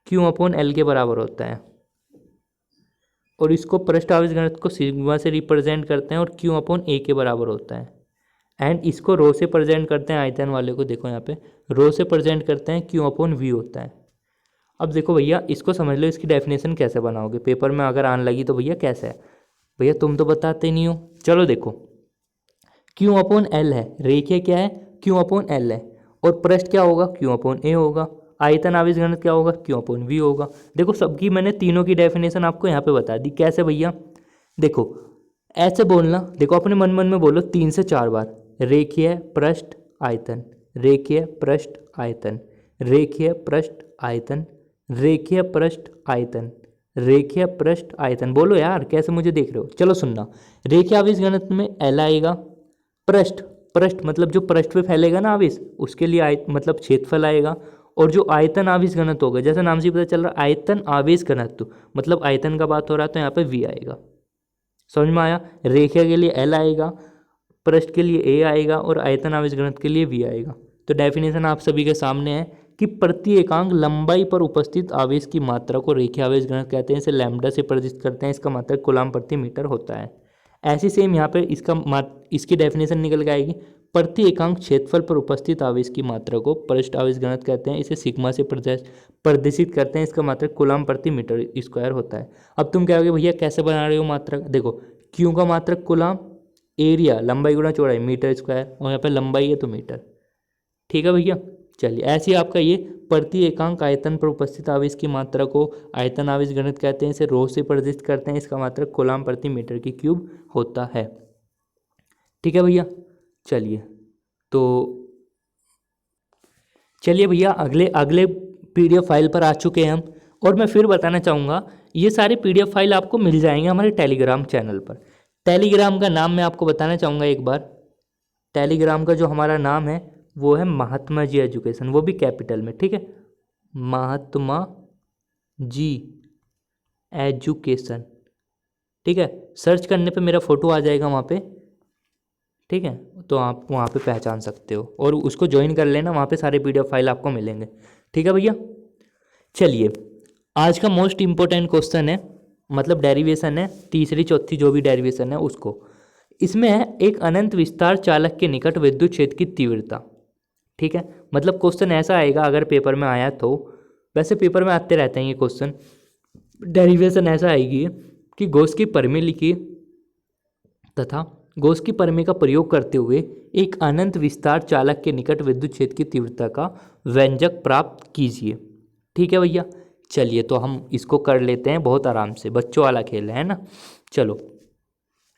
क्यू अपॉन एल के बराबर होता है, और इसको पृष्ठ आवेश घनत्व को सिग्मा से रिप्रेजेंट करते हैं और क्यू अपॉन ए के बराबर होता है। एंड इसको रो से प्रेजेंट करते हैं, आयतन वाले को देखो यहाँ पे रो से प्रेजेंट करते हैं, क्यू अपॉन वी होता है। अब देखो भैया इसको समझ लो, इसकी डेफिनेशन कैसे बनाओगे, पेपर में अगर आने लगी तो भैया कैसे है, भैया तुम तो बताते नहीं हो। चलो देखो क्यू अपॉन एल है, रेखीय क्या है क्यू अपॉन एल है, और पृष्ठ क्या होगा क्यू अपॉन ए होगा। आयतन आवेश घनत्व क्या होगा, Q/V होगा। देखो सबकी मैंने तीनों की डेफिनेशन आपको यहाँ पे बता दी। कैसे भैया, देखो ऐसे बोलना, देखो अपने मन मन में बोलो 3 से 4 बार, रेखीय पृष्ठ आयतन, रेखीय पृष्ठ आयतन, रेखीय पृष्ठ आयतन, रेखीय पृष्ठ आयतन, रेखीय पृष्ठ आयतन। बोलो यार कैसे मुझे देख रहे हो। चलो सुनना, रेखीय आवेश घनत्व में L आएगा, पृष्ठ, पृष्ठ मतलब जो पृष्ठ पे फैलेगा ना आवेश, उसके लिए मतलब क्षेत्रफल आएगा। और जो आयतन आवेश घनत्व होगा, जैसे नाम से पता चल रहा है आयतन आवेश घनत्व, मतलब आयतन का बात हो रहा है तो यहाँ पे V आएगा। समझ में आया। रेखीय के लिए L आएगा, पृष्ठ के लिए A आएगा और आयतन आवेश घनत्व के लिए V आएगा। तो डेफिनेशन आप सभी के सामने है कि प्रति एकांक लंबाई पर उपस्थित आवेश की मात्रा को रेखीय आवेश घनत्व कहते हैं। इसे लैम्बडा से प्रदर्शित करते हैं। इसका मात्रक कूलम प्रति मीटर होता है। ऐसी सेम यहाँ पे इसकी डेफिनेशन निकल के आएगी, प्रति एकांक क्षेत्रफल पर उपस्थित आवेश की मात्रा को पृष्ठ आवेश घनत्व कहते हैं। इसे सिग्मा से प्रदर्शित करते हैं। इसका मात्रक कूलम प्रति मीटर स्क्वायर होता है। अब तुम कहोगे भैया कैसे बना रहे हो मात्रक, देखो क्यू का मात्रक कूलम, एरिया लंबाई गुणा चौड़ाई मीटर स्क्वायर, और यहाँ पे लंबाई है तो मीटर। ठीक है भैया। चलिए ऐसे ही आपका ये प्रति एकांक आयतन पर उपस्थित आवेश की मात्रा को आयतन आवेश घनत्व कहते हैं। इसे रो से प्रदर्शित करते हैं। इसका मात्रक कूलम प्रति मीटर की क्यूब होता है। ठीक है भैया। चलिए तो चलिए भैया अगले अगले PDF फाइल पर आ चुके हैं हम। और मैं फिर बताना चाहूँगा, ये सारे PDF फाइल आपको मिल जाएंगे हमारे टेलीग्राम चैनल पर। टेलीग्राम का नाम मैं आपको बताना चाहूँगा एक बार। टेलीग्राम का जो हमारा नाम है वो है महात्मा जी एजुकेशन, वो भी कैपिटल में। ठीक है, महात्मा जी एजुकेशन। ठीक है, सर्च करने पे मेरा फ़ोटो आ जाएगा वहाँ पे। ठीक है, तो आप वहाँ पे पहचान सकते हो और उसको ज्वाइन कर लेना, वहाँ पे सारे PDF फाइल आपको मिलेंगे। ठीक है भैया। चलिए आज का मोस्ट इम्पोर्टेंट क्वेश्चन है, मतलब डेरिवेशन है, तीसरी चौथी जो भी डेरिवेशन है उसको। इसमें है एक अनंत विस्तार चालक के निकट विद्युत क्षेत्र की तीव्रता। ठीक है, मतलब क्वेश्चन ऐसा आएगा अगर पेपर में आया तो, वैसे पेपर में आते रहते हैं ये क्वेश्चन। डेरिवेशन ऐसा आएगी कि गॉस की प्रमेय लिखिए तथा गॉस की प्रमेय का प्रयोग करते हुए एक अनंत विस्तार चालक के निकट विद्युत क्षेत्र की तीव्रता का व्यंजक प्राप्त कीजिए। ठीक है भैया। चलिए तो हम इसको कर लेते हैं बहुत आराम से, बच्चों वाला खेल है ना। चलो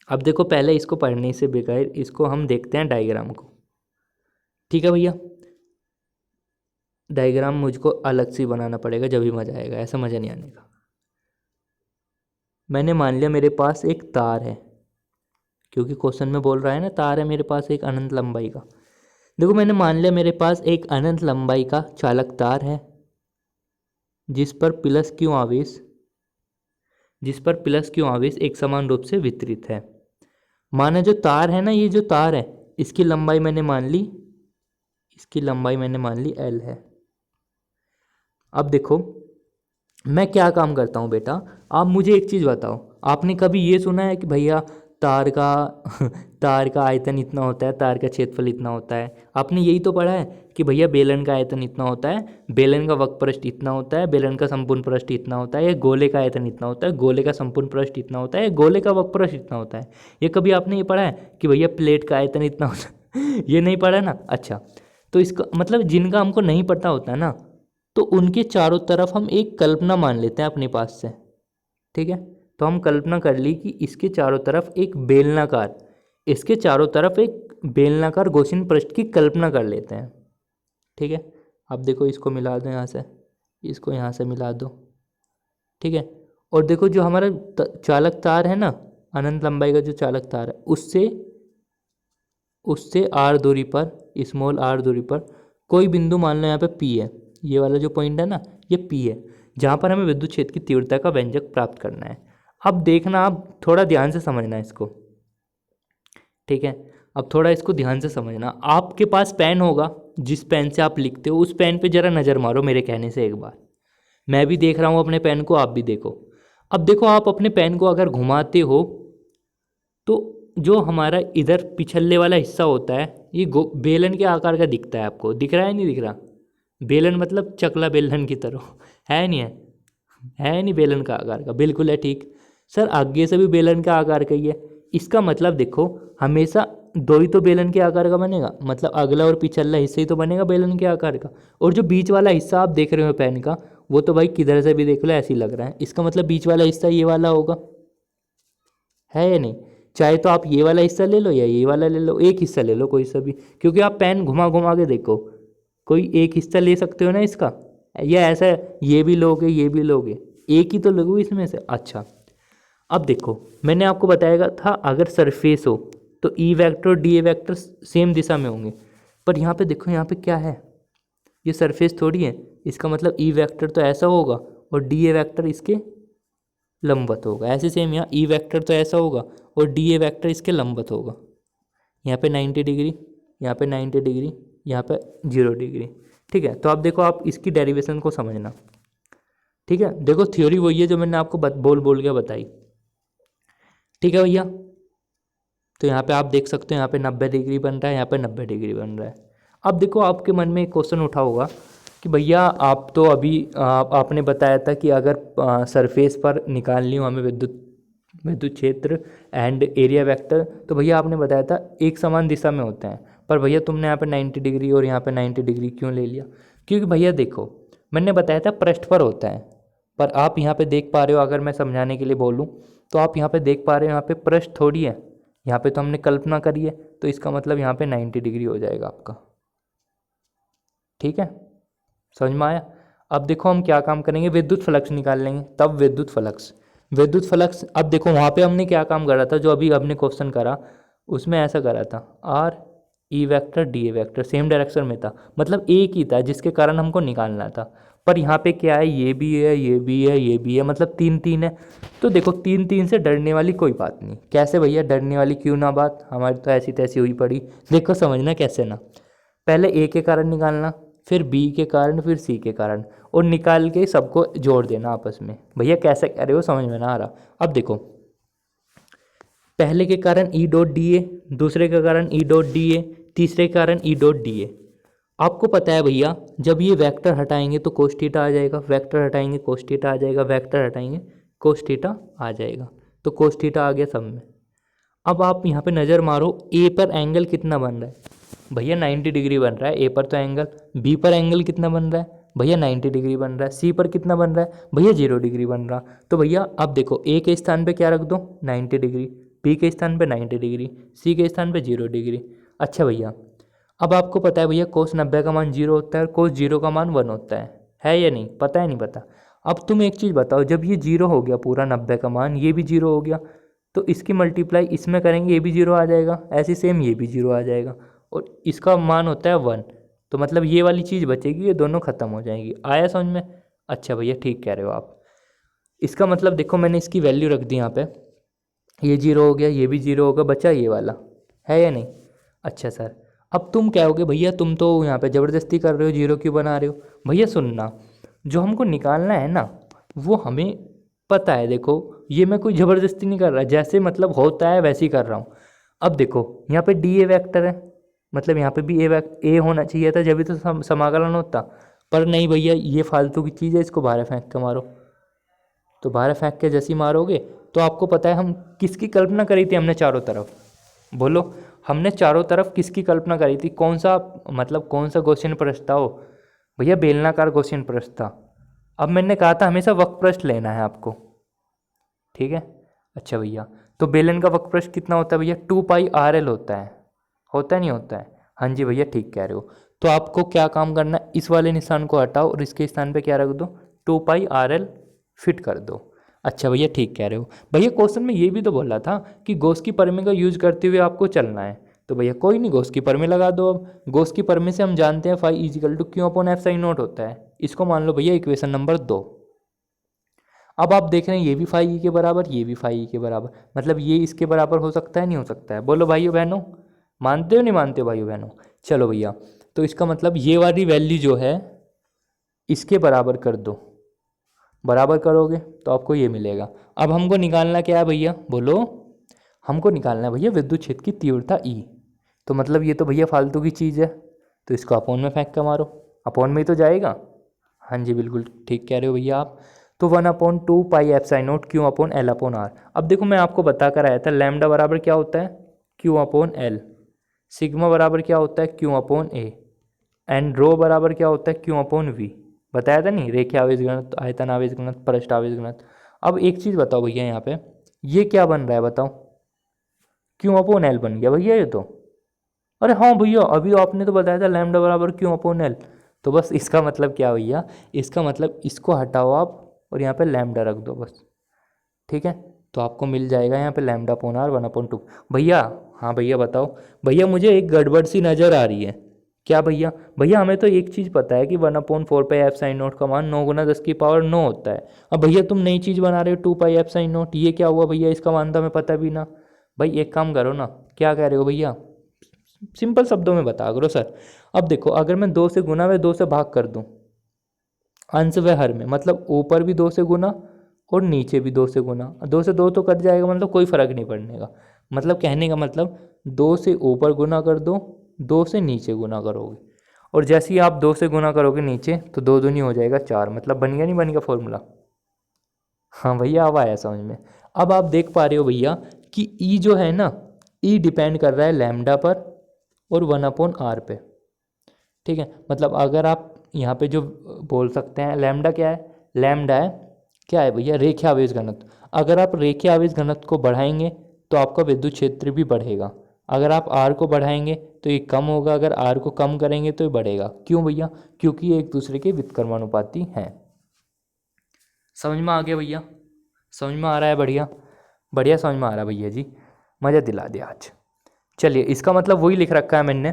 अब देखो, पहले इसको पढ़ने से बगैर इसको हम देखते हैं डायग्राम को। ठीक है भैया, डायग्राम मुझको अलग से बनाना पड़ेगा जब भी मज़ा आएगा, ऐसा मज़ा नहीं आने का। मैंने मान लिया मेरे पास एक तार है, क्योंकि क्वेश्चन में बोल रहा है ना तार है मेरे पास एक अनंत लंबाई का। देखो मैंने मान लिया मेरे पास एक अनंत लंबाई का चालक तार है जिस पर प्लस क्यू आवेश एक समान रूप से वितरित है। माना जो तार है ना, ये जो तार है इसकी लंबाई मैंने मान ली L है। अब देखो मैं क्या काम करता हूँ बेटा, आप मुझे एक चीज़ बताओ, आपने कभी ये सुना है कि भैया तार का आयतन इतना होता है, तार का क्षेत्रफल इतना होता है? आपने यही तो पढ़ा है कि भैया बेलन का आयतन इतना होता है, बेलन का वक्रपृष्ठ इतना होता है, बेलन का संपूर्ण पृष्ठ इतना होता है, या गोले का आयतन इतना होता है, गोले का संपूर्ण पृष्ठ इतना होता है, गोले का वक्रपृष्ठ इतना होता है। ये कभी आपने ये पढ़ा है कि भैया प्लेट का आयतन इतना होता है? ये नहीं पढ़ा ना। अच्छा, तो इसका मतलब जिनका हमको नहीं पता होता है ना, तो उनके चारों तरफ हम एक कल्पना मान लेते हैं अपने पास से। ठीक है, तो हम कल्पना कर ली कि इसके चारों तरफ एक बेलनाकार गॉसियन पृष्ठ की कल्पना कर लेते हैं। ठीक है, अब देखो इसको मिला दो यहाँ से, इसको यहाँ से मिला दो। ठीक है, और देखो जो हमारा चालक तार है ना, अनंत लंबाई का जो चालक तार है, उससे r दूरी पर, स्मॉल r दूरी पर कोई बिंदु मान लो यहाँ पे P है। ये वाला जो पॉइंट है ना, ये P है, जहाँ पर हमें विद्युत क्षेत्र की तीव्रता का व्यंजक प्राप्त करना है। अब देखना, आप थोड़ा ध्यान से समझना इसको। ठीक है, अब थोड़ा इसको ध्यान से समझना। आपके पास पेन होगा, जिस पेन से आप लिखते हो उस पेन पे ज़रा नज़र मारो मेरे कहने से एक बार। मैं भी देख रहा हूँ अपने पेन को, आप भी देखो। अब देखो आप अपने पेन को अगर घुमाते हो तो जो हमारा इधर पिछले वाला हिस्सा होता है ये बेलन के आकार का दिखता है। आपको दिख रहा है नहीं दिख रहा? बेलन मतलब चकला बेलन की तरह है नहीं है नहीं बेलन का आकार का? बिल्कुल है। ठीक सर, आगे से भी बेलन का आकार का ही है। इसका मतलब देखो, हमेशा दो ही तो बेलन के आकार का बनेगा, मतलब अगला और पिछला हिस्सा ही तो बनेगा बेलन के आकार का। और जो बीच वाला हिस्सा आप देख रहे हो पेन का, वो तो भाई किधर से भी देख लो ऐसे ही लग रहा है, इसका मतलब बीच वाला हिस्सा ये वाला होगा, है या नहीं। चाहे तो आप ये वाला हिस्सा ले लो या ये वाला ले लो, एक हिस्सा ले लो कोई सा भी, क्योंकि आप पेन घुमा घुमा के देखो, कोई एक हिस्सा ले सकते हो ना इसका, या ऐसा ये भी लोगे ये भी लोगे, एक ही तो लोगे इसमें से। अच्छा अब देखो, मैंने आपको बताया था अगर सरफेस हो तो ई वेक्टर और डी ए वेक्टर सेम दिशा में होंगे, पर यहाँ पे देखो, यहाँ पे क्या है, ये सरफेस थोड़ी है, इसका मतलब ई वेक्टर तो ऐसा होगा और डी ए वेक्टर इसके लंबवत होगा। ऐसे सेम यहाँ ई वेक्टर तो ऐसा होगा और डी ए वेक्टर इसके लंबवत होगा। यहाँ पे 90 डिग्री, यहाँ पे 90 डिग्री, यहाँ पे 0 डिग्री। ठीक है, तो आप देखो, आप इसकी डेरिवेशन को समझना। ठीक है, देखो थ्योरी वही है जो मैंने आपको बोल बोल के बताई। ठीक है भैया, तो यहाँ पे आप देख सकते हो, यहाँ पे 90 डिग्री बन रहा है, यहाँ पे 90 डिग्री बन रहा है। अब देखो आपके मन में एक क्वेश्चन उठा होगा कि भैया आप तो अभी आपने बताया था कि अगर सरफेस पर निकालनी हो हमें विद्युत क्षेत्र एंड एरिया वेक्टर, तो भैया आपने बताया था एक समान दिशा में होते हैं, पर भैया तुमने यहाँ पे 90 डिग्री और यहाँ पे 90 डिग्री क्यों ले लिया? क्योंकि भैया देखो, मैंने बताया था पृष्ठ पर होता है, पर आप यहाँ पे देख पा रहे हो, अगर मैं समझाने के लिए बोलूँ तो आप यहाँ पे देख पा रहे हो, यहाँ पे पृष्ठ थोड़ी है, यहाँ पे तो हमने कल्पना करी है, तो इसका मतलब यहाँ पे 90 डिग्री हो जाएगा आपका। ठीक है, समझ में आया? अब देखो हम क्या काम करेंगे, विद्युत फ्लक्स निकाल लेंगे, तब विद्युत फ्लक्स। अब देखो वहाँ पे हमने क्या काम करा था, जो अभी हमने क्वेश्चन करा उसमें ऐसा करा था, R E vector D A vector same direction में था, मतलब एक ही था जिसके कारण हमको निकालना था। पर यहाँ पे क्या है, ये भी है ये भी है ये भी है, मतलब 3-3 है। तो देखो 3-3 से डरने वाली कोई बात नहीं। कैसे भैया डरने वाली क्यों ना बात, हमारी तो ऐसी तैसी हुई पड़ी। देखो समझना कैसे ना, पहले ए के कारण निकालना, फिर बी के कारण, फिर सी के कारण, और निकाल के सबको जोड़ देना आपस में। भैया कैसे कह रहे हो, समझ में ना आ रहा? अब देखो, पहले के कारण ई डॉट डी ए, दूसरे के कारण ई डॉट डी ए, तीसरे के कारण ई डॉट डी ए। आपको पता है भैया, जब ये वेक्टर हटाएंगे तो कोस थीटा आ जाएगा, वेक्टर हटाएंगे कोस थीटा आ जाएगा, वेक्टर हटाएंगे कोस थीटा आ जाएगा, तो कोस थीटा आ गया सब में। अब आप यहाँ पे नज़र मारो, ए पर एंगल कितना बन रहा है? भैया 90 डिग्री बन रहा है ए पर तो एंगल। बी पर एंगल कितना बन रहा है? भैया 90 डिग्री बन रहा है। सी पर कितना बन रहा है? भैया 0 डिग्री बन रहा। तो भैया अब देखो, ए के स्थान पे क्या रख दो? 90 डिग्री। बी के स्थान पे 90 डिग्री, सी के स्थान पे 0 डिग्री। अच्छा भैया, अब आपको पता है भैया कोस 90 का मान 0 होता है और कोस 0 का मान 1 होता है या नहीं? पता है नहीं पता? अब तुम एक चीज़ बताओ, जब ये 0 हो गया पूरा 90 का मान, ये भी 0 हो गया, तो इसकी मल्टीप्लाई इसमें करेंगे, ये भी 0 आ जाएगा, ऐसे सेम ये भी 0 आ जाएगा, और इसका मान होता है 1। तो मतलब ये वाली चीज़ बचेगी, ये दोनों ख़त्म हो जाएंगी। आया समझ में? अच्छा भैया ठीक कह रहे हो आप। इसका मतलब देखो, मैंने इसकी वैल्यू रख दी यहाँ पे, ये 0 हो गया, ये भी 0 होगा, बचा ये वाला, है या नहीं? अच्छा सर, अब तुम कहोगे भैया तुम तो यहाँ पे ज़बरदस्ती कर रहे हो, 0 क्यों बना रहे हो? भैया सुनना, जो हमको निकालना है ना, वो हमें पता है। देखो ये मैं कोई ज़बरदस्ती नहीं कर रहा, जैसे मतलब होता है वैसे ही कर रहा हूँ। अब देखो यहाँ पे डी ए वैक्टर है, मतलब यहाँ पे भी ए होना चाहिए था, जब भी तो समाकलन होता। पर नहीं भैया, ये फालतू की चीज़ है, इसको बाहर फेंक के मारो। तो बाहर फेंक के जैसे ही मारोगे, तो आपको पता है हम किसकी कल्पना करी थी हमने चारों तरफ? बोलो, हमने चारों तरफ किसकी कल्पना करी थी? कौन सा, मतलब कौन सा क्वेश्चन पृष्ठ था वो? भैया बेलनाकार क्वेश्चन पृष्ठ था। अब मैंने कहा था हमेशा वक्र पृष्ठ लेना है आपको, ठीक है? अच्छा भैया, तो बेलन का वक्र पृष्ठ कितना होता है भैया? 2πr_l होता है नहीं होता है? हाँ जी भैया ठीक कह रहे हो। तो आपको क्या काम करना है, इस वाले निशान को हटाओ और इसके स्थान पे क्या रख दो? 2πr_l फिट कर दो। अच्छा भैया ठीक कह रहे हो। भैया क्वेश्चन में ये भी तो बोला था कि गॉस की प्रमेय का यूज करते हुए आपको चलना है, तो भैया कोई नहीं, गॉस की प्रमेय लगा दो। अब गॉस की प्रमेय से हम जानते हैं फाई इजिकल टू Q/F(sin0) होता है। इसको मान लो भैया इक्वेशन नंबर 2। अब आप देख रहे हैं ये भी फाई ई के बराबर, ये भी फाई ई के बराबर, मतलब ये इसके बराबर हो सकता है नहीं हो सकता है? बोलो भाइयों बहनों, मानते हो नहीं मानते हो भाइयों बहनों? चलो भैया, तो इसका मतलब ये वाली वैल्यू जो है इसके बराबर कर दो। बराबर करोगे तो आपको ये मिलेगा। अब हमको निकालना क्या है भैया? बोलो, हमको निकालना है भैया विद्युत क्षेत्र की तीव्रता ई। तो मतलब ये तो भैया फालतू की चीज़ है, तो इसको अपोन में फेंक के मारो, अपोन में ही तो जाएगा। हाँ जी बिल्कुल ठीक कह रहे हो भैया आप। तो 1/2πε0 Q/L/r। अब देखो मैं आपको बता कर आया था, लैम्डा बराबर क्या होता है? Q/L। सिग्मा बराबर क्या होता है, क्यू अपॉन ए, एंड रो बराबर क्या होता है, क्यू अपॉन वी। बताया था नहीं, रेखीय आवेश घनत्व, आयतन आवेश घनत्व, पृष्ठ आवेश घनत्व। अब एक चीज़ बताओ भैया, यहाँ पे ये क्या बन रहा है बताओ, क्यू अपॉन एल बन गया भैया ये तो। अरे हाँ भैया, अभी आपने तो बताया था लैम्डा बराबर क्यू अपॉन एल। तो बस इसका मतलब क्या भैया, इसका मतलब इसको हटाओ आप और यहाँ पे लैम्डा रख दो बस, ठीक है। तो आपको मिल जाएगा यहाँ पे लैम्डा अपॉन आर 1/2 भैया। हाँ भैया बताओ। भैया मुझे एक गड़बड़ सी नज़र आ रही है। क्या भैया, भैया हमें तो एक चीज़ पता है कि 1/4 पाई एफ साइन नोट का मान 9 × 10⁻9 होता है। अब भैया तुम नई चीज़ बना रहे हो 2 पाई एफ साइन नोट, ये क्या हुआ भैया, इसका मान तो हमें पता भी ना। भाई एक काम करो ना, क्या कह रहे हो भैया, सिंपल शब्दों में बता करो सर। अब देखो, अगर मैं 2 से गुना व 2 से भाग कर दूँ, अंश व हर में, मतलब ऊपर भी 2 से गुना और नीचे भी 2 से गुना, 2 से 2 तो कट जाएगा, मतलब कोई फ़र्क नहीं पड़ने का। मतलब कहने का मतलब 2 से ऊपर गुना कर दो, 2 से नीचे गुना करोगे, और जैसे ही आप 2 से गुना करोगे नीचे तो 2 दूनी हो जाएगा 4, मतलब बन गया नहीं बन गया फॉर्मूला। हाँ भैया अब आया समझ में। अब आप देख पा रहे हो भैया कि ई जो है ना, ई डिपेंड कर रहा है लैम्डा पर और 1/r पे, ठीक है। मतलब अगर आप यहाँ पे जो बोल सकते हैं, लैम्डा क्या है, लैम्डा है क्या है भैया, रेखीय आवेश घनत्व। अगर आप रेखीय आवेश घनत्व को बढ़ाएंगे तो आपका विद्युत क्षेत्र भी बढ़ेगा। अगर आप आर को बढ़ाएंगे तो ये कम होगा, अगर आर को कम करेंगे तो ये बढ़ेगा। क्यों भैया, क्योंकि ये एक दूसरे के व्युत्क्रमानुपाती हैं। समझ में आ गया भैया, समझ में आ रहा है, बढ़िया बढ़िया समझ में आ रहा है भैया जी, मज़ा दिला दिया आज। चलिए, इसका मतलब वही लिख रखा है मैंने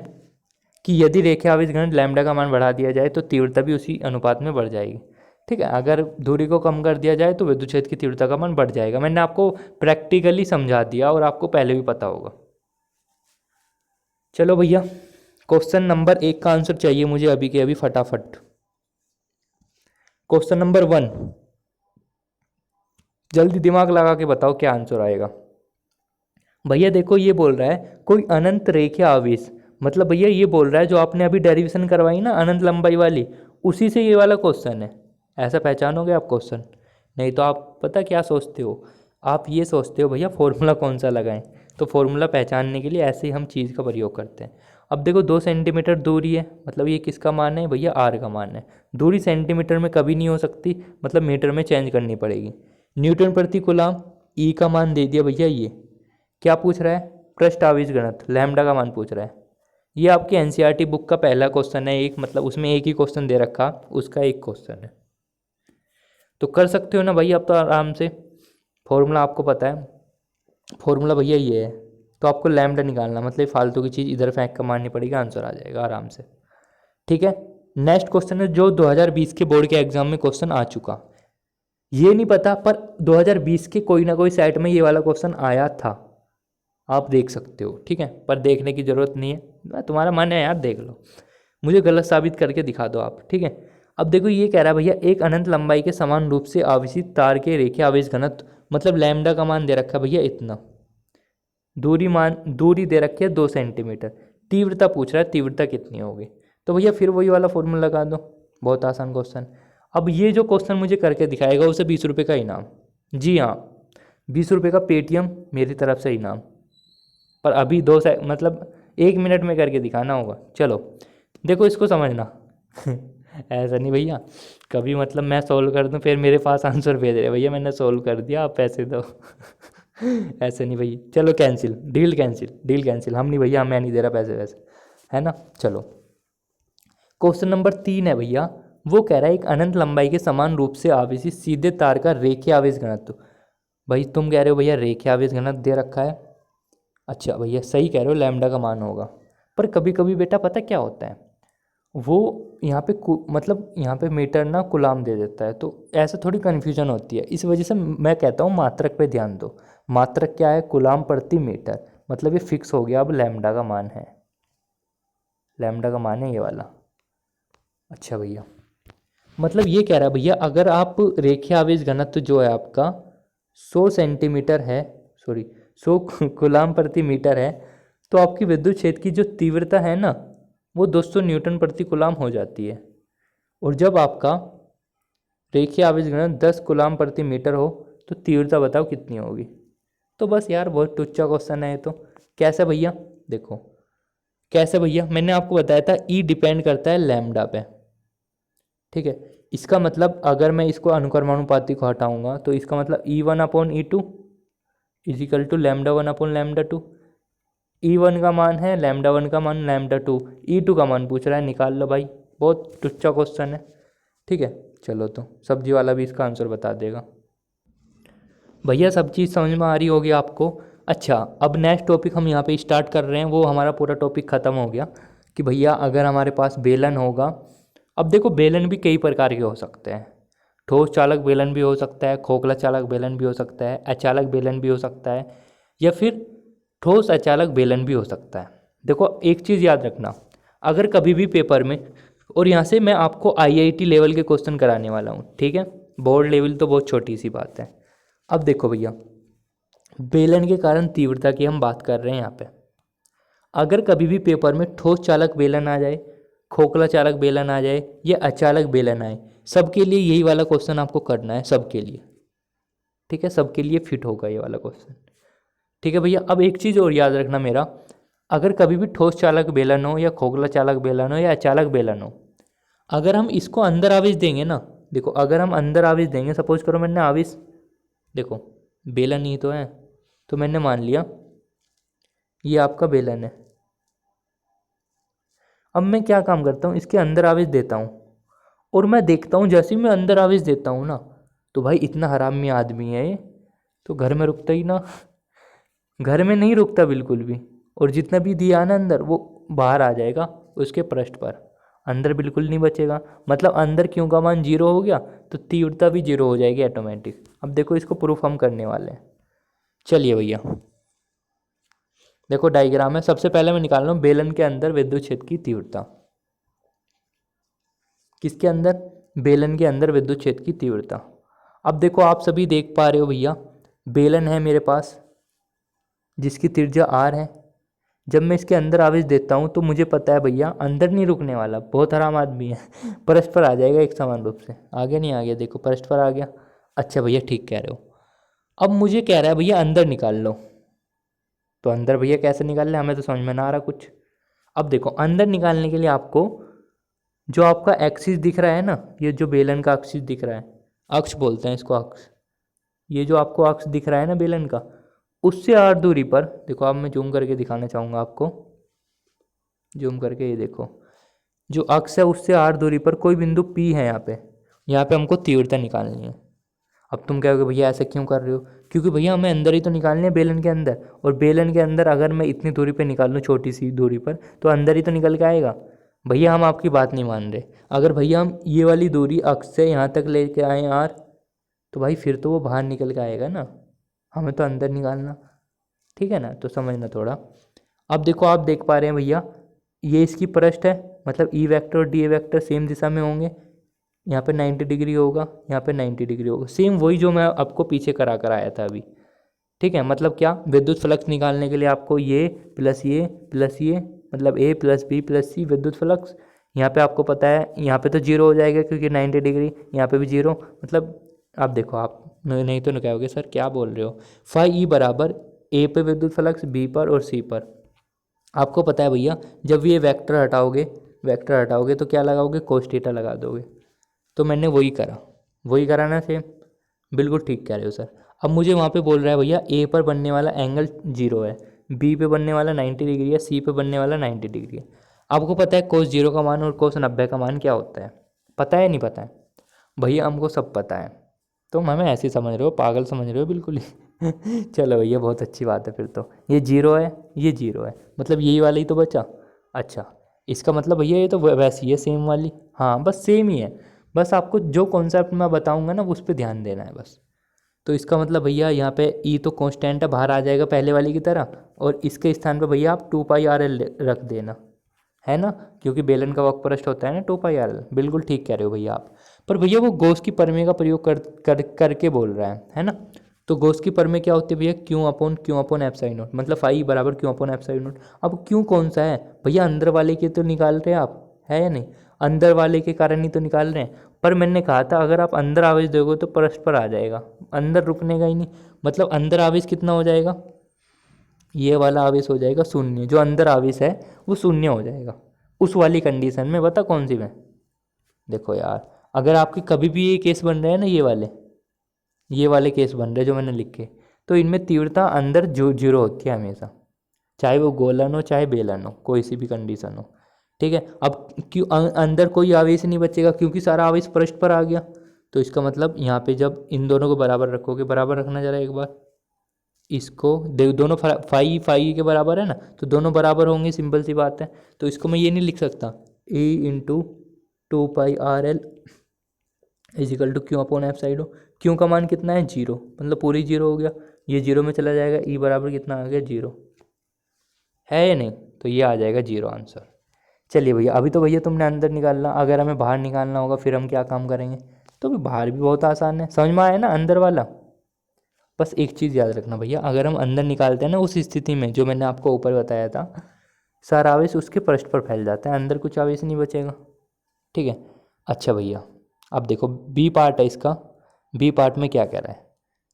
कि यदि रेखीय आवेश घनत्व लैम्डा का मान बढ़ा दिया जाए तो तीव्रता भी उसी अनुपात में बढ़ जाएगी, ठीक है। अगर दूरी को कम कर दिया जाए तो विद्युत क्षेत्र की तीव्रता का मान बढ़ जाएगा। मैंने आपको प्रैक्टिकली समझा दिया और आपको पहले भी पता होगा। चलो भैया, क्वेश्चन नंबर 1 का आंसर चाहिए मुझे अभी के अभी फटाफट। क्वेश्चन नंबर 1, जल्दी दिमाग लगा के बताओ क्या आंसर आएगा। भैया देखो, ये बोल रहा है कोई अनंत रेखीय आवेश, मतलब भैया ये बोल रहा है जो आपने अभी डेरिवेशन करवाई ना अनंत लंबाई वाली, उसी से ये वाला क्वेश्चन है। ऐसा पहचानोगे आप क्वेश्चन। नहीं तो आप पता क्या सोचते हो, आप ये सोचते हो भैया फॉर्मूला कौन सा लगाएं। तो फॉर्मूला पहचानने के लिए ऐसे ही हम चीज़ का प्रयोग करते हैं। अब देखो 2 सेंटीमीटर दूरी है, मतलब ये किसका मान है भैया, आर का मान है। दूरी सेंटीमीटर में कभी नहीं हो सकती, मतलब मीटर में चेंज करनी पड़ेगी। न्यूटन प्रति कूलम, ई का मान दे दिया भैया। ये क्या पूछ रहा है, पृष्ठ आवेश घनत्व लैम्डा का मान पूछ रहा है। ये आपकी एनसीईआरटी बुक का पहला क्वेश्चन है एक, मतलब उसमें एक ही क्वेश्चन दे रखा, उसका एक क्वेश्चन है। तो कर सकते हो ना भैया आप तो आराम से, फॉर्मूला आपको पता है, फॉर्मूला भैया ये है। तो आपको लैम्डा निकालना, मतलब फालतू की चीज़ इधर फेंक कर मारनी पड़ेगी, आंसर आ जाएगा आराम से, ठीक है। नेक्स्ट क्वेश्चन है जो 2020 के बोर्ड के एग्जाम में क्वेश्चन आ चुका, ये नहीं पता पर 2020 के कोई ना कोई सेट में ये वाला क्वेश्चन आया था, आप देख सकते हो, ठीक है। पर देखने की ज़रूरत नहीं है, तुम्हारा मन है यार देख लो, मुझे गलत साबित करके दिखा दो आप, ठीक है। अब देखो ये कह रहा है भैया एक अनंत लंबाई के समान रूप से आवेशित तार के रेखीय आवेश घनत्व, मतलब लैम्डा का मान दे रखा है भैया इतना, दूरी दे रखी है 2 सेंटीमीटर, तीव्रता पूछ रहा है तीव्रता कितनी होगी। तो भैया फिर वही वाला फॉर्मूला लगा दो, बहुत आसान क्वेश्चन। अब ये जो क्वेश्चन मुझे करके दिखाएगा उसे 20 रुपये का इनाम, जी हाँ 20 रुपये का पेटीएम मेरी तरफ से इनाम। पर अभी मतलब 1 मिनट में करके दिखाना होगा। चलो देखो इसको समझना ऐसा नहीं भैया, कभी मतलब मैं सोल्व कर दूं फिर मेरे पास आंसर भेज रहे भैया मैंने सोल्व कर दिया आप पैसे दो ऐसे नहीं भैया, चलो cancel, deal cancel, deal cancel, हम नहीं भैया, मैं नहीं दे रहा पैसे वैसे, है ना। चलो क्वेश्चन नंबर 3 है भैया, वो कह रहा है एक अनंत लंबाई के समान रूप से आवेशित सीधे तार का रेखीय आवेश घनत्व। भाई तुम कह रहे हो भैया रेखीय आवेश घनत्व दे रखा है, अच्छा भैया सही कह रहे हो लैम्डा का मान होगा। पर कभी कभी बेटा पता क्या होता है, वो यहाँ पे मतलब यहाँ पे मीटर ना कुलाम दे देता है, तो ऐसे थोड़ी कन्फ्यूजन होती है। इस वजह से मैं कहता हूँ मात्रक पे ध्यान दो। मात्रक क्या है, कुलाम प्रति मीटर, मतलब ये फिक्स हो गया, अब लैम्डा का मान है, लैम्डा का मान है ये वाला। अच्छा भैया, मतलब ये कह रहा है भैया अगर आप रेखीय आवेश घनत्व जो है आपका 100 सेंटीमीटर है, सॉरी 100 गुलाम प्रति मीटर है, तो आपकी विद्युत क्षेत्र की जो तीव्रता है ना वो 200 न्यूटन प्रति गुलाम हो जाती है। और जब आपका रेखीय आवेश घनत्व 10 गुलाम प्रति मीटर हो तो तीव्रता बताओ कितनी होगी। तो बस यार बहुत टुच्चा क्वेश्चन है ये तो। कैसा भैया, देखो कैसे भैया? मैंने आपको बताया था ई डिपेंड करता है लैम्डा पे, ठीक है। इसका मतलब अगर मैं इसको अनुक्रमानुपाती को हटाऊंगा तो इसका मतलब E1/E2 इजिकल टू λ1/λ2। E1 का मान है λ1 का मान λ2, E2 का मान पूछ रहा है, निकाल लो भाई। बहुत टुच्चा क्वेश्चन है, ठीक है। चलो तो सब्जी वाला भी इसका आंसर बता देगा। भैया सब चीज़ समझ में आ रही होगी आपको। अच्छा, अब नेक्स्ट टॉपिक हम यहाँ पे स्टार्ट कर रहे हैं, वो हमारा पूरा टॉपिक ख़त्म हो गया कि भैया अगर हमारे पास बेलन होगा। अब देखो बेलन भी कई प्रकार के हो सकते हैं। ठोस चालक बेलन भी हो सकता है, खोखला चालक बेलन भी हो सकता है, अचालक बेलन भी हो सकता है, या फिर ठोस अचालक बेलन भी हो सकता है। देखो एक चीज़ याद रखना, अगर कभी भी पेपर में, और यहाँ से मैं आपको IIT लेवल के क्वेश्चन कराने वाला हूँ, ठीक है। बोर्ड लेवल तो बहुत छोटी सी बात है। अब देखो भैया, बेलन के कारण तीव्रता की हम बात कर रहे हैं यहाँ पे। अगर कभी भी पेपर में ठोस चालक बेलन आ जाए, खोखला चालक बेलन आ जाए, या अचालक बेलन आए, सबके लिए यही वाला क्वेश्चन आपको करना है, सबके लिए, ठीक है। सबके लिए फिट होगा ये वाला क्वेश्चन, ठीक है भैया। अब एक चीज़ और याद रखना मेरा, अगर कभी भी ठोस चालक बेलन हो, या खोखला चालक बेलन हो, या अचालक बेलन हो, अगर हम इसको अंदर आवेश देंगे ना, देखो अगर हम अंदर आवेश देंगे, सपोज करो मैंने आवेश, देखो बेलन ही तो है, तो मैंने मान लिया ये आपका बेलन है। अब मैं क्या काम करता हूँ, इसके अंदर आवेश देता हूँ, और मैं देखता हूँ जैसे ही मैं अंदर आवेश देता हूँ ना, तो भाई इतना हरामी आदमी है ये, तो घर में रुकता ही ना, घर में नहीं रुकता बिल्कुल भी, और जितना भी दिया ना अंदर वो बाहर आ जाएगा उसके पृष्ठ पर, अंदर बिल्कुल नहीं बचेगा। मतलब अंदर क्यों का मान 0 हो गया, तो तीव्रता भी 0 हो जाएगी ऑटोमेटिक। अब देखो इसको प्रूफ हम करने वाले हैं। चलिए भैया देखो डायग्राम है, सबसे पहले मैं निकाल रहा हूँ बेलन के अंदर विद्युत क्षेत्र की तीव्रता। किसके अंदर? बेलन के अंदर विद्युत क्षेत्र की तीव्रता। अब देखो आप सभी देख पा रहे हो भैया, बेलन है मेरे पास जिसकी त्रिज्या R है। जब मैं इसके अंदर आवेश देता हूँ तो मुझे पता है भैया अंदर नहीं रुकने वाला, बहुत हराम आदमी है पृष्ठ पर आ जाएगा एक समान रूप से। आगे नहीं आ गया, देखो पृष्ठ पर आ गया। अच्छा भैया ठीक कह रहे हो। अब मुझे कह रहा है भैया अंदर निकाल लो, तो अंदर भैया कैसे निकाल ले, हमें तो समझ में ना आ रहा कुछ। अब देखो अंदर निकालने के लिए आपको जो आपका एक्सिस दिख रहा है ना, ये जो बेलन का एक्सिस दिख रहा है, अक्ष बोलते हैं इसको, अक्ष, ये जो आपको अक्ष दिख रहा है ना बेलन का, उससे R दूरी पर, देखो अब मैं जूम करके दिखाना चाहूँगा आपको, जूम करके ये देखो, जो अक्ष है उससे R दूरी पर कोई बिंदु P है यहाँ पे हमको तीव्रता निकालनी है। अब तुम कहोगे भैया ऐसे क्यों कर रहे हो, क्योंकि भैया हमें अंदर ही तो निकालने हैं बेलन के अंदर, और बेलन के अंदर अगर मैं इतनी दूरी पे निकाल लूँ, छोटी सी दूरी पर, तो अंदर ही तो निकल के आएगा। भैया हम आपकी बात नहीं मान रहे, अगर भैया हम ये वाली दूरी अक्ष से यहाँ तक लेके आए R, तो भाई फिर तो वो बाहर निकल के आएगा ना, हमें तो अंदर निकालना, ठीक है ना, तो समझना थोड़ा। अब देखो आप देख पा रहे हैं भैया, ये इसकी पृष्ठ है, मतलब E वेक्टर और D वेक्टर सेम दिशा में होंगे, यहाँ पे 90 डिग्री होगा, यहाँ पे 90 डिग्री होगा, सेम वही जो मैं आपको पीछे करा कर आया था अभी, ठीक है। मतलब क्या, विद्युत फ्लक्स निकालने के लिए आपको ये प्लस ये प्लस ये, मतलब A plus B plus C विद्युत फ्लक्स, यहाँ पे आपको पता है यहाँ पे तो 0 हो जाएगा क्योंकि 90 डिग्री, यहाँ पे भी 0, मतलब आप देखो, आप नहीं तो कहोगे सर क्या बोल रहे हो, फाई E बराबर A पे विद्युत फ्लक्स, B पर और C पर। आपको पता है भैया जब ये वेक्टर हटाओगे तो क्या लगाओगे, कोस थीटा लगा दोगे। तो मैंने वही करा ना सेम, बिल्कुल ठीक कह रहे हो सर। अब मुझे वहाँ पे बोल रहा है भैया A पर बनने वाला एंगल 0 है, B पे बनने वाला 90 डिग्री है, C पे बनने वाला 90 डिग्री है। आपको पता है कोस 0 का मान और कोस 90 का मान क्या होता है, पता है नहीं पता है? भैया हमको सब पता है, तुम हमें ऐसे समझ रहे हो, पागल समझ रहे हो बिल्कुल ही चलो भैया बहुत अच्छी बात है, फिर तो ये 0 है, ये 0 है, मतलब यही वाला ही तो बचा। अच्छा इसका मतलब भैया ये तो वैसी है सेम वाली, हाँ बस सेम ही है, बस आपको जो कॉन्सेप्ट मैं बताऊंगा ना उस पर ध्यान देना है बस। तो इसका मतलब भैया यहाँ पे E तो कांस्टेंट है, बाहर आ जाएगा पहले वाली की तरह, और इसके स्थान पे भैया आप 2πRL रख देना, है ना, क्योंकि बेलन का वक्र पृष्ठ होता है ना 2πRL, बिल्कुल ठीक कह रहे हो भैया आप। पर भैया वो गॉस की प्रमेय का प्रयोग करके बोल रहा है ना। तो गॉस की प्रमेय क्या होती है भैया, क्यू अपॉन एप्सिलॉन नॉट, मतलब फाई बराबर क्यू अपॉन एप्सिलॉन नॉट। अब क्यू कौन सा है भैया, अंदर वाले के तो निकाल रहे हैं आप, है या नहीं, अंदर वाले के कारण ही तो निकाल रहे हैं। पर मैंने कहा था अगर आप अंदर आवेश दोगे तो पृष्ठ पर आ जाएगा, अंदर रुकने का ही नहीं, मतलब अंदर आवेश कितना हो जाएगा, ये वाला आवेश हो जाएगा शून्य, जो अंदर आवेश है वो शून्य हो जाएगा उस वाली कंडीशन में। बता कौन सी में? देखो यार, अगर आपके कभी भी ये केस बन रहे हैं ना, ये वाले केस बन रहे हैं जो मैंने लिखे, तो इनमें तीव्रता अंदर जो जीरो होती है हमेशा, चाहे वो गोलन हो चाहे बेलन हो, कोई सी भी कंडीशन हो। ठीक है, अब क्यों अंदर कोई आवेश नहीं बचेगा, क्योंकि सारा आवेश पृष्ठ पर आ गया। तो इसका मतलब यहाँ पे जब इन दोनों को बराबर रखोगे, बराबर रखना जरा एक बार, इसको दोनों फाई फाई के बराबर है ना, तो दोनों बराबर होंगे, सिंपल सी बात है। तो इसको मैं ये नहीं लिख सकता E into 2πRL is equal to q upon f side हो। क्यू का मान कितना है? जीरो, मतलब पूरी जीरो हो गया, ये जीरो में चला जाएगा, ई बराबर कितना आ गया? जीरो, है या नहीं? तो ये आ जाएगा जीरो आंसर। चलिए भैया, अभी तो भैया तुमने अंदर निकालना, अगर हमें बाहर निकालना होगा फिर हम क्या काम करेंगे? तो भी बाहर भी बहुत आसान है, समझ में आया ना अंदर वाला। बस एक चीज़ याद रखना भैया, अगर हम अंदर निकालते हैं ना उस स्थिति में जो मैंने आपको ऊपर बताया था, सारा आवेश उसके पृष्ठ पर फैल जाता है, अंदर कुछ आवेश नहीं बचेगा। ठीक है, अच्छा भैया अब देखो बी पार्ट है इसका। बी पार्ट में क्या कह रहा है?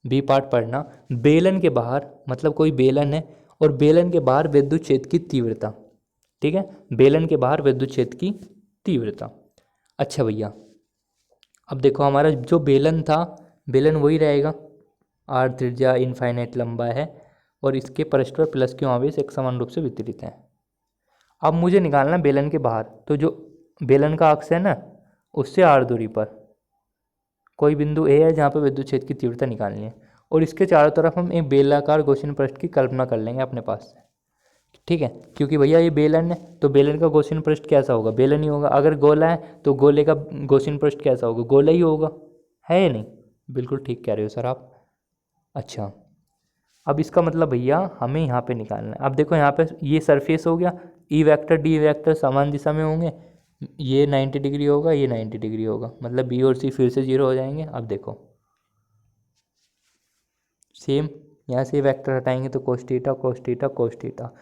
बी पार्ट पढ़ना, बेलन के बाहर, मतलब कोई बेलन है और बेलन के बाहर विद्युत क्षेत्र की तीव्रता। ठीक है, बेलन के बाहर विद्युत क्षेत्र की तीव्रता। अच्छा भैया, अब देखो हमारा जो बेलन था, बेलन वही रहेगा, आर त्रिज्या इनफाइनाइट लंबा है और इसके पृष्ठ पर प्लस क्यू आवेश एक समान रूप से वितरित हैं। अब मुझे निकालना बेलन के बाहर, तो जो बेलन का अक्ष है ना, उससे आर दूरी पर कोई बिंदु ए है जहाँ पर विद्युत क्षेत्र की तीव्रता निकालनी है, और इसके चारों तरफ हम एक बेलाकार गॉसियन पृष्ठ की कल्पना कर लेंगे अपने पास से। ठीक है, क्योंकि भैया ये बेलन है तो बेलन का गॉसियन पृष्ठ कैसा होगा? बेलन ही होगा। अगर गोला है तो गोले का गॉसियन पृष्ठ कैसा होगा? गोला ही होगा, है या नहीं? बिल्कुल ठीक कह रहे हो सर आप। अच्छा, अब इसका मतलब भैया हमें यहाँ पे निकालना है। अब देखो यहाँ पे ये सरफेस हो गया, ई वेक्टर डी वेक्टर समान दिशा में होंगे, ये 90 डिग्री होगा, ये 90 डिग्री होगा, मतलब बी और सी फिर से जीरो हो जाएंगे। अब देखो सेम, यहाँ से वेक्टर हटाएंगे तो cos theta cos theta cos theta,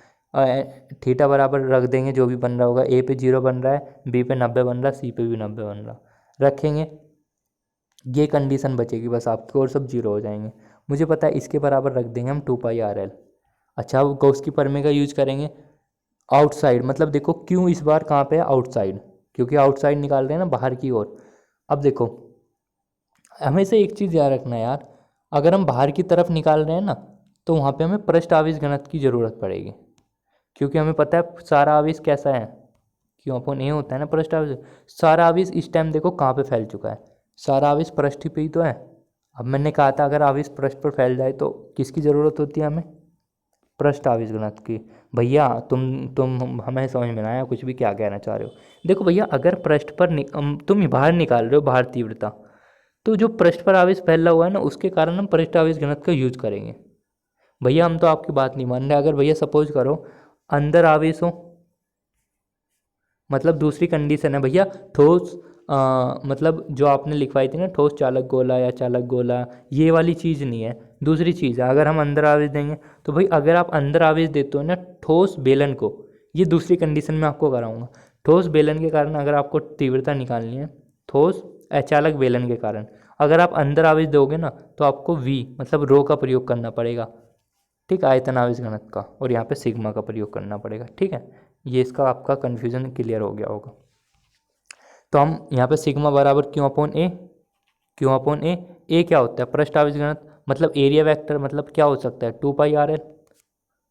theta बराबर रख देंगे, जो भी बन रहा होगा, ए पे जीरो बन रहा है, बी पे 90 बन रहा है, सी पे भी 90 बन रहा, रखेंगे, ये कंडीशन बचेगी बस आपकी, और सब जीरो हो जाएंगे। मुझे पता है इसके बराबर रख देंगे हम 2πRL। अच्छा, अब गॉस की प्रमेय का यूज करेंगे आउटसाइड, मतलब देखो क्यों इस बार कहाँ पे है? आउटसाइड, क्योंकि आउटसाइड निकाल रहे हैं ना, बाहर की ओर। अब देखो हमेशा एक चीज़ याद रखना यार, अगर हम बाहर की तरफ निकाल रहे हैं ना, तो वहाँ पे हमें पृष्ठ आवेश घनत्व की ज़रूरत पड़ेगी, क्योंकि हमें पता है सारा आवेश कैसा है, क्यों अपन ए होता है ना पृष्ठ आवेश। सारा आवेश इस टाइम देखो कहाँ पे फैल चुका है, सारा आवेश पृष्ठ पे ही तो है। अब मैंने कहा था अगर आवेश पृष्ठ पर फैल जाए तो किसकी ज़रूरत होती है हमें? पृष्ठ आवेश घनत्व की। भैया तुम हमें समझ में ना आया कुछ भी क्या कहना चाह रहे हो। देखो भैया, अगर पृष्ठ पर तुम बाहर निकाल रहे हो, बाहर तीव्रता, तो जो पृष्ठ पर आवेश फैला हुआ है ना, उसके कारण हम पृष्ठ आवेश घनत्व का यूज करेंगे। भैया हम तो आपकी बात नहीं मान रहे। अगर भैया सपोज करो अंदर आवेश हो, मतलब दूसरी कंडीशन है भैया, ठोस मतलब जो आपने लिखवाई थी ना, ठोस चालक गोला या चालक गोला, ये वाली चीज़ नहीं है, दूसरी चीज़ है। अगर हम अंदर आवेश देंगे तो भाई, अगर आप अंदर आवेश देते हो ना ठोस बेलन को, ये दूसरी कंडीशन में आपको कराऊंगा। ठोस बेलन के कारण अगर आपको तीव्रता निकालनी है, ठोस अचालक बेलन के कारण अगर आप अंदर आवेश दोगे ना, तो आपको V मतलब रो का प्रयोग करना पड़ेगा। ठीक, आयतन आवेश घनत्व का, और यहाँ पे सिग्मा का प्रयोग करना पड़ेगा। ठीक है, ये इसका आपका कन्फ्यूजन क्लियर हो गया होगा। तो हम यहाँ पे सिग्मा बराबर क्यू अपॉन ए, क्यू अपॉन ए क्या होता है? पृष्ठ आवेश घनत्व, मतलब एरिया वेक्टर, मतलब क्या हो सकता है? 2πRL,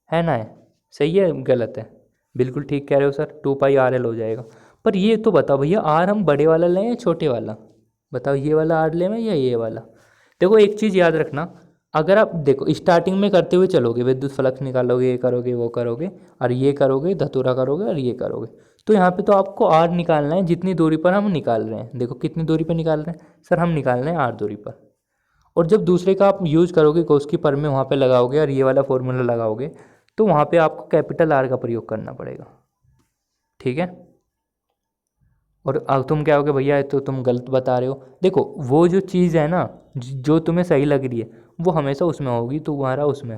है ना? है सही है गलत है? बिल्कुल ठीक कह रहे हो सर, 2πRL हो जाएगा। पर ये तो बताओ भैया, आर हम बड़े वाला लें या छोटे वाला? बताओ, ये वाला आर लें या ये वाला? देखो एक चीज़ याद रखना, अगर आप देखो स्टार्टिंग में करते हुए चलोगे, विद्युत फ्लक्स निकालोगे, ये करोगे वो करोगे और ये करोगे, धतूरा करोगे और ये करोगे, तो यहाँ पे तो आपको आर निकालना है जितनी दूरी पर हम निकाल रहे हैं। देखो कितनी दूरी पर निकाल रहे हैं सर? हम निकाल रहे हैं आर दूरी पर। और जब दूसरे का आप यूज करोगे, गॉस की प्रमेय वहाँ पे लगाओगे और ये वाला फॉर्मूला लगाओगे, तो वहाँ पे आपको कैपिटल आर का प्रयोग करना पड़ेगा। ठीक है, और अब तुम क्या होगे भैया, तो तुम गलत बता रहे हो। देखो वो जो चीज़ है ना, जो तुम्हें सही लग रही है वो हमेशा उसमें होगी, तो तुम्हारा उसमें,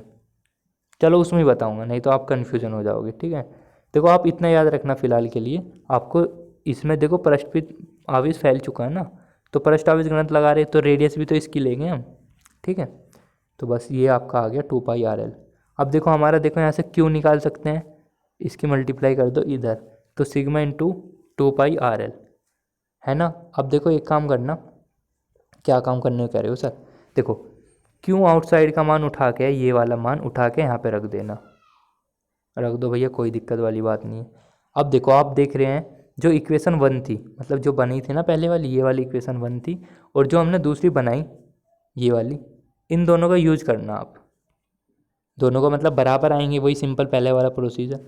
चलो उसमें ही बताऊंगा, नहीं तो आप कन्फ्यूजन हो जाओगे। ठीक है, देखो आप इतना याद रखना फिलहाल के लिए आपको, इसमें देखो पृष्ठ पे आवेश फैल चुका है ना, तो पृष्ठ आवेश घनत्व लगा रहे, तो रेडियस भी तो इसकी लेंगे हम। ठीक है, तो बस ये आपका आ गया 2πRL। अब देखो हमारा, देखो यहाँ से क्यू निकाल सकते हैं, इसकी मल्टीप्लाई कर दो इधर, तो सिग्मा इंटू 2πr l है ना। अब देखो एक काम करना, क्या काम करने को कह रहे हो सर, देखो क्यों आउटसाइड का मान उठा के, ये वाला मान उठा के यहाँ पे रख देना, रख दो भैया, कोई दिक्कत वाली बात नहीं है। अब देखो आप देख रहे हैं जो इक्वेशन 1 थी, मतलब जो बनी थी ना पहले वाली, ये वाली इक्वेशन 1 थी, और जो हमने दूसरी बनाई ये वाली, इन दोनों का यूज करना आप, दोनों का मतलब बराबर आएंगे, वही सिंपल पहले वाला प्रोसीजर।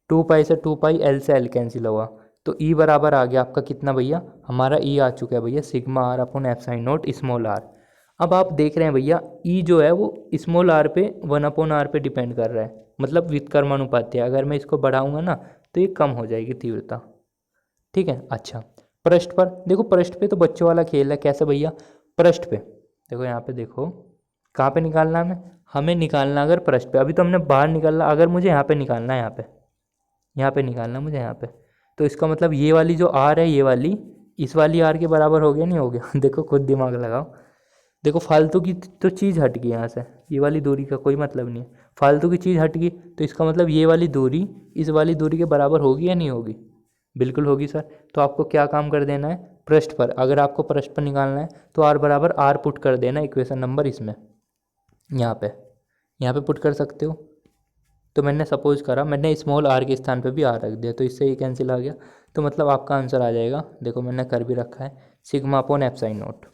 2π से 2π, l से l कैंसिल हुआ, तो E बराबर आ गया आपका कितना भैया, हमारा E आ चुका है भैया sigma r upon epsilon not small r। अब आप देख रहे हैं भैया E जो है वो स्मॉल r पे 1/r पे डिपेंड कर रहा है, मतलब व्युत्क्रमानुपाती है, अगर मैं इसको बढ़ाऊंगा ना तो ये कम हो जाएगी तीव्रता, ठीक है। अच्छा पृष्ठ पर देखो, पृष्ठ पे तो बच्चों वाला खेल है, कैसे भैया, पृष्ठ पे देखो, यहाँ पे देखो कहाँ पे निकालना हमें निकालना अगर पृष्ठ पे, अभी तो हमने बाहर निकालना, अगर मुझे यहाँ पे निकालना है, यहाँ पे निकालना मुझे यहाँ पे, तो इसका मतलब ये वाली जो आर है, ये वाली इस वाली आर के बराबर हो गया, नहीं हो गया देखो खुद दिमाग लगाओ, देखो फालतू की तो चीज़ हट गई यहाँ से, ये वाली दूरी का कोई मतलब नहीं है, फालतू की चीज़ हट गई, तो इसका मतलब ये वाली दूरी इस वाली दूरी के बराबर होगी या नहीं होगी, बिल्कुल होगी सर। तो आपको क्या काम कर देना है, पृष्ठ पर, अगर आपको पृष्ठ पर निकालना है तो आर बराबर आर पुट कर देना, इक्वेशन नंबर इसमें यहाँ पे पुट कर सकते हो। तो मैंने सपोज करा, मैंने स्मॉल आर के स्थान पे भी आर रख दिया, तो इससे ये कैंसिल आ गया, तो मतलब आपका आंसर आ जाएगा, देखो मैंने कर भी रखा है, सिग्मा अपॉन एप्सिलॉन नॉट,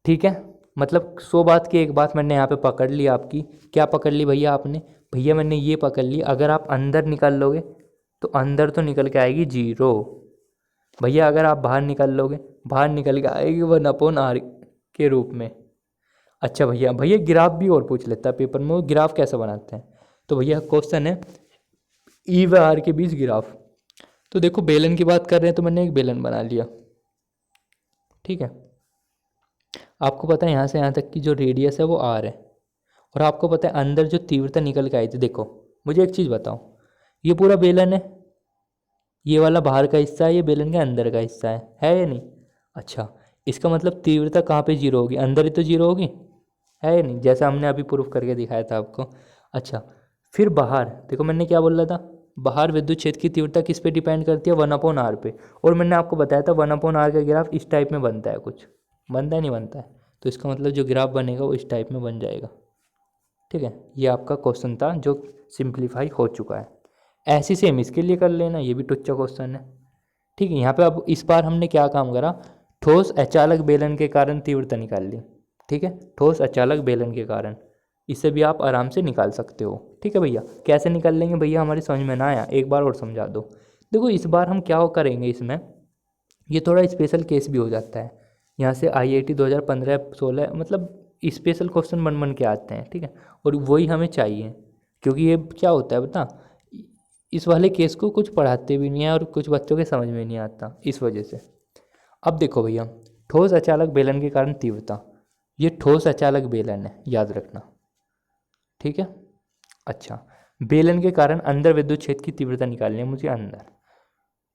ठीक है। मतलब 100 बात की एक बात मैंने यहाँ पे पकड़ ली आपकी, क्या पकड़ ली भैया आपने, भैया मैंने ये पकड़ ली, अगर आप अंदर निकाल लोगे तो अंदर तो निकल के आएगी 0 भैया, अगर आप बाहर निकाल लोगे, बाहर निकल के आएगी 1/r के रूप में। अच्छा भैया, ग्राफ भी और पूछ लेता है पेपर में, वो ग्राफ कैसे बनाते हैं, तो भैया क्वेश्चन है ई व आर के बीच ग्राफ। तो देखो बेलन की बात कर रहे हैं, तो मैंने एक बेलन बना लिया, ठीक है। आपको पता है यहाँ से यहाँ तक की जो रेडियस है वो आर है, और आपको पता है अंदर जो तीव्रता निकल के आई थी, देखो मुझे एक चीज़ बताओ, ये पूरा बेलन है, ये वाला बाहर का हिस्सा है, ये बेलन के अंदर का हिस्सा है या नहीं। अच्छा इसका मतलब तीव्रता कहाँ पे 0 होगी, अंदर ही तो 0 होगी, है या नहीं, जैसा हमने अभी प्रूफ करके दिखाया था आपको। अच्छा फिर बाहर देखो, मैंने क्या बोल रहा था, बाहर विद्युत क्षेत्र की तीव्रता किस पे डिपेंड करती है, 1/r पे, और मैंने आपको बताया था 1/r का ग्राफ इस टाइप में बनता है, कुछ बनता है नहीं बनता है, तो इसका मतलब जो ग्राफ बनेगा वो इस टाइप में बन जाएगा, ठीक है। ये आपका क्वेश्चन था जो सिंप्लीफाई हो चुका है, ऐसी सेम इसके लिए कर लेना, ये भी टुच्चा क्वेश्चन है, ठीक है। यहाँ पे अब इस बार हमने क्या काम करा, ठोस अचालक बेलन के कारण तीव्रता निकाल ली, ठीक है, ठोस अचालक बेलन के कारण, इससे भी आप आराम से निकाल सकते हो, ठीक है भैया। कैसे निकाल लेंगे भैया, हमारी समझ में ना आया, एक बार और समझा दो। देखो इस बार हम क्या करेंगे इसमें, ये थोड़ा स्पेशल केस भी हो जाता है, यहाँ से IIT 2015-16 मतलब स्पेशल क्वेश्चन बन के आते हैं, ठीक है, और वही हमें चाहिए, क्योंकि ये क्या होता है बता, इस वाले केस को कुछ पढ़ाते भी नहीं है और कुछ बच्चों के समझ में नहीं आता, इस वजह से। अब देखो भैया, ठोस अचालक बेलन के कारण तीव्रता, ये ठोस अचालक बेलन है, याद रखना, ठीक है। अच्छा बेलन के कारण अंदर विद्युत क्षेत्र की तीव्रता निकालनी है मुझे अंदर।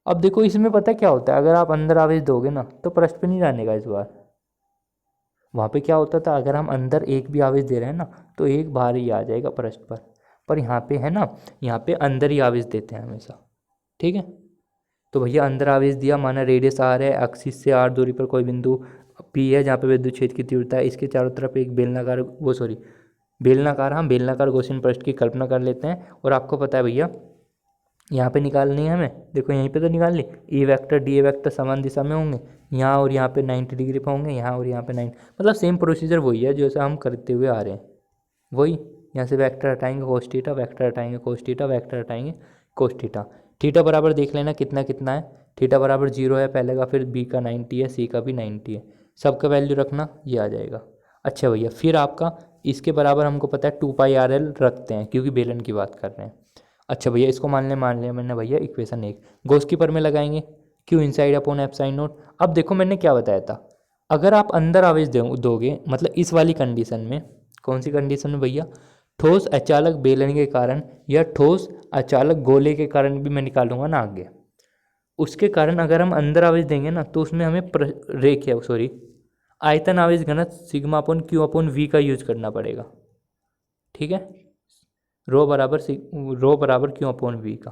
अब देखो इसमें पता क्या होता है, अगर आप अंदर आवेश दोगे ना तो पृष्ठ पे नहीं जाने का इस बार, वहाँ पे क्या होता था, अगर हम अंदर एक भी आवेश दे रहे हैं ना तो एक बाहर ही आ जाएगा पृष्ठ पर यहाँ पे है ना, यहाँ पे अंदर ही आवेश देते हैं हमेशा, ठीक है। तो भैया अंदर आवेश दिया, माना रेडियस आर है, एक्सिस से आर दूरी पर कोई बिंदु पी है जहाँ पे विद्युत क्षेत्र की तीव्रता है, इसके चारों तरफ एक बेलनाकार गॉसियन पृष्ठ की कल्पना कर लेते हैं, और आपको पता है भैया यहाँ पे निकालनी है हमें, देखो यहीं पे तो निकाल ली, E vector D A vector समान दिशा में होंगे, यहाँ और यहाँ पे 90 डिग्री पे होंगे, यहाँ और यहाँ पे 90, मतलब सेम प्रोसीजर वही है जैसा हम करते हुए आ रहे हैं, वही यहाँ से वेक्टर हटाएंगे कोस थीटा, वेक्टर हटाएंगे कोस थीटा, वेक्टर हटाएंगे कोस थीटा, थीटा बराबर देख लेना कितना कितना है, थीटा बराबर 0 है पहले का, फिर बी का 90 है, सी का भी 90 है, सबका वैल्यू रखना, ये आ जाएगा। अच्छा भैया फिर आपका इसके बराबर हमको पता है 2πrl रखते हैं, क्योंकि बेलन की बात कर रहे हैं। अच्छा भैया इसको मान लिया मैंने भैया इक्वेशन 1, गॉस की पर में लगाएंगे Q inside upon epsilon not. अब देखो मैंने क्या बताया था, अगर आप अंदर आवेश दोगे, मतलब इस वाली कंडीशन में, कौन सी कंडीशन में भैया, ठोस अचालक बेलन के कारण या ठोस अचालक गोले के कारण भी मैं निकालूंगा ना आगे, उसके कारण अगर हम अंदर आवेश देंगे ना तो उसमें हमें आयतन आवेश घनत्व sigma upon q upon v का यूज करना पड़ेगा, ठीक है, रो बराबर क्यू अपॉन वी का।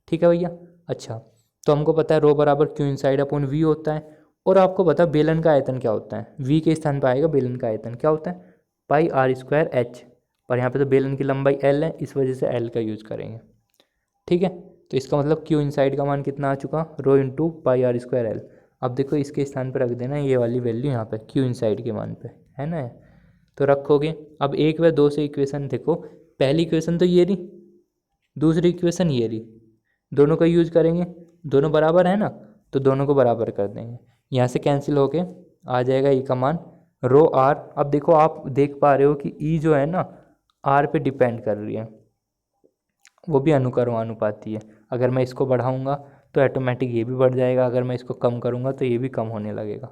ठीक है भैया। अच्छा, तो हमको पता है रो बराबर क्यू इनसाइड अपॉन वी होता है, और आपको पता है बेलन का आयतन क्या होता है, वी के स्थान पर आएगा बेलन का आयतन क्या होता है, पाई आर स्क्वायर एच। पर यहाँ पे तो बेलन की लंबाई एल है, इस वजह से एल का यूज़ करेंगे। ठीक है, तो इसका मतलब क्यू इनसाइड का मान कितना आ चुका, rho into pi are square L. अब देखो इसके स्थान पर रख देना ये वाली वैल्यू यहाँ पे क्यू इनसाइड के मान पे, है ना। तो रखोगे, अब एक व दो से इक्वेशन देखो, पहली इक्वेशन तो ये रही, दूसरी इक्वेशन ये रही, दोनों का यूज करेंगे, दोनों बराबर है ना, तो दोनों को बराबर कर देंगे, यहाँ से कैंसिल होके आ जाएगा ई का मान रो आर। अब देखो आप देख पा रहे हो कि ई जो है ना आर पे डिपेंड कर रही है, वो भी अनुक्रमानुपाती है। अगर मैं इसको बढ़ाऊंगा तो ऑटोमेटिक ये भी बढ़ जाएगा, अगर मैं इसको कम करूंगा तो ये भी कम होने लगेगा,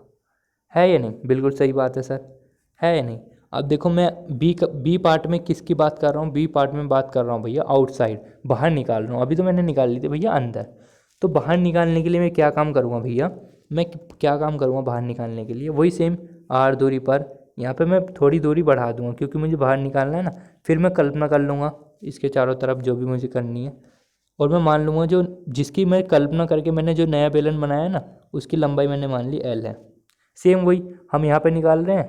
है या नहीं। बिल्कुल सही बात है सर, है या नहीं। अब देखो मैं बी पार्ट में किसकी बात कर रहा हूँ, बी पार्ट में बात कर रहा हूँ भैया आउटसाइड, बाहर निकाल रहा हूँ। अभी तो मैंने निकाल ली थी भैया अंदर, तो बाहर निकालने के लिए मैं क्या काम करूँगा भैया, मैं क्या काम करूँगा बाहर निकालने के लिए, वही सेम आर दूरी पर यहाँ पे मैं थोड़ी दूरी बढ़ा दूंगा क्योंकि मुझे बाहर निकालना है ना। फिर मैं कल्पना कर लूँगा इसके चारों तरफ जो भी मुझे करनी है, और मैं मान लूँगा जो जिसकी मैं कल्पना करके मैंने जो नया बेलन बनाया ना उसकी लंबाई मैंने मान ली एल है। सेम वही हम यहाँ पे निकाल रहे हैं,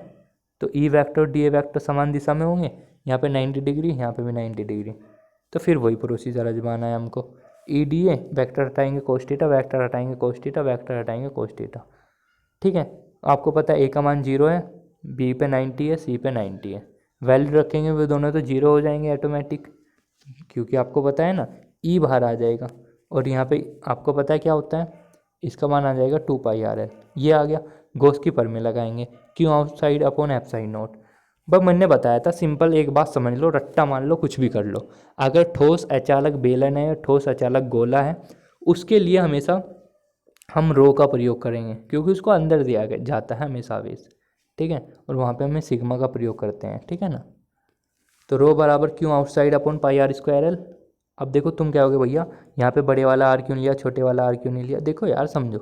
तो ई वेक्टर और डी ए वेक्टर समान दिशा में होंगे, यहाँ पे 90 डिग्री, यहाँ पे भी 90 डिग्री। तो फिर वही प्रोसीजर आजमाना है हमको, ई डी ए वेक्टर हटाएंगे कोस थीटा, वेक्टर हटाएंगे कोस थीटा, वेक्टर हटाएंगे कोस थीटा। ठीक है, आपको पता है ए का मान 0 है, बी पे 90 है, सी पे 90 है, वैल्यू रखेंगे वो दोनों तो 0 हो जाएंगे ऑटोमेटिक, क्योंकि आपको पता है ना ई बाहर आ जाएगा, और यहाँ पे आपको पता है क्या होता है, इसका मान आ जाएगा 2 पाई आर एल, ये आ गया। गॉस की पर में लगाएंगे Q outside upon f side note. बस मैंने बताया था सिंपल, एक बात समझ लो, रट्टा मान लो, कुछ भी कर लो। अगर ठोस अचालक बेलन है या ठोस अचालक गोला है, उसके लिए हमेशा हम रो का प्रयोग करेंगे क्योंकि उसको अंदर दिया जाता है हमेशा आवेश। ठीक है, और वहाँ पे हमें सिग्मा का प्रयोग करते हैं, ठीक है ना। तो रो बराबर क्यों outside upon pi are square L. अब देखो तुम क्या होगे भैया, यहाँ पे बड़े वाला आर क्यों लिया, छोटे वाला आर क्यों नहीं लिया, देखो यार समझो,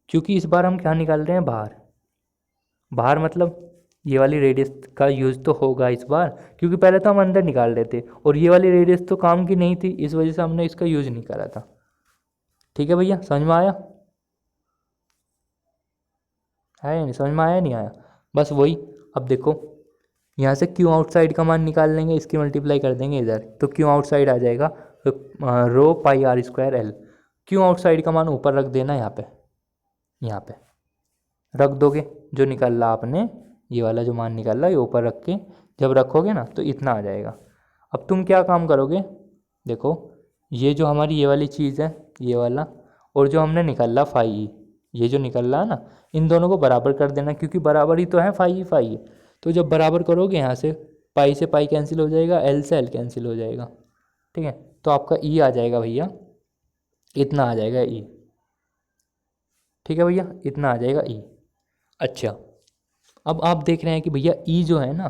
क्योंकि इस बार हम क्या निकाल रहे हैं बाहर, बाहर मतलब ये वाली रेडियस का यूज़ तो होगा इस बार, क्योंकि पहले तो हम अंदर निकाल रहे थे और ये वाली रेडियस तो काम की नहीं थी, इस वजह से हमने इसका यूज़ नहीं करा था। ठीक है भैया, समझ में आया, है या नहीं, समझ में आया नहीं आया, बस वही। अब देखो यहाँ से क्यू आउटसाइड का मान निकाल लेंगे, इसकी मल्टीप्लाई कर देंगे इधर, तो क्यू आउटसाइड आ जाएगा तो rho pi are square L. Q outside का मान ऊपर रख देना, यहाँ पे रख दोगे, जो निकाल रहा आपने ये वाला जो मान निकाल रहा ये ऊपर रख के जब रखोगे ना तो इतना आ जाएगा। अब तुम क्या काम करोगे, देखो ये जो हमारी ये वाली चीज़ है ये वाला, और जो हमने निकाला फाई, ये जो निकल रहा है ना, इन दोनों को बराबर कर देना, क्योंकि बराबर ही तो है, फाई ही फाई है। तो जब बराबर करोगे यहाँ से पाई कैंसिल हो जाएगा, एल से एल कैंसिल हो जाएगा। ठीक है, तो आपका ई आ जाएगा भैया, इतना आ जाएगा ई। ठीक है भैया, इतना आ जाएगा ई। अच्छा, अब आप देख रहे हैं कि भैया ई जो है ना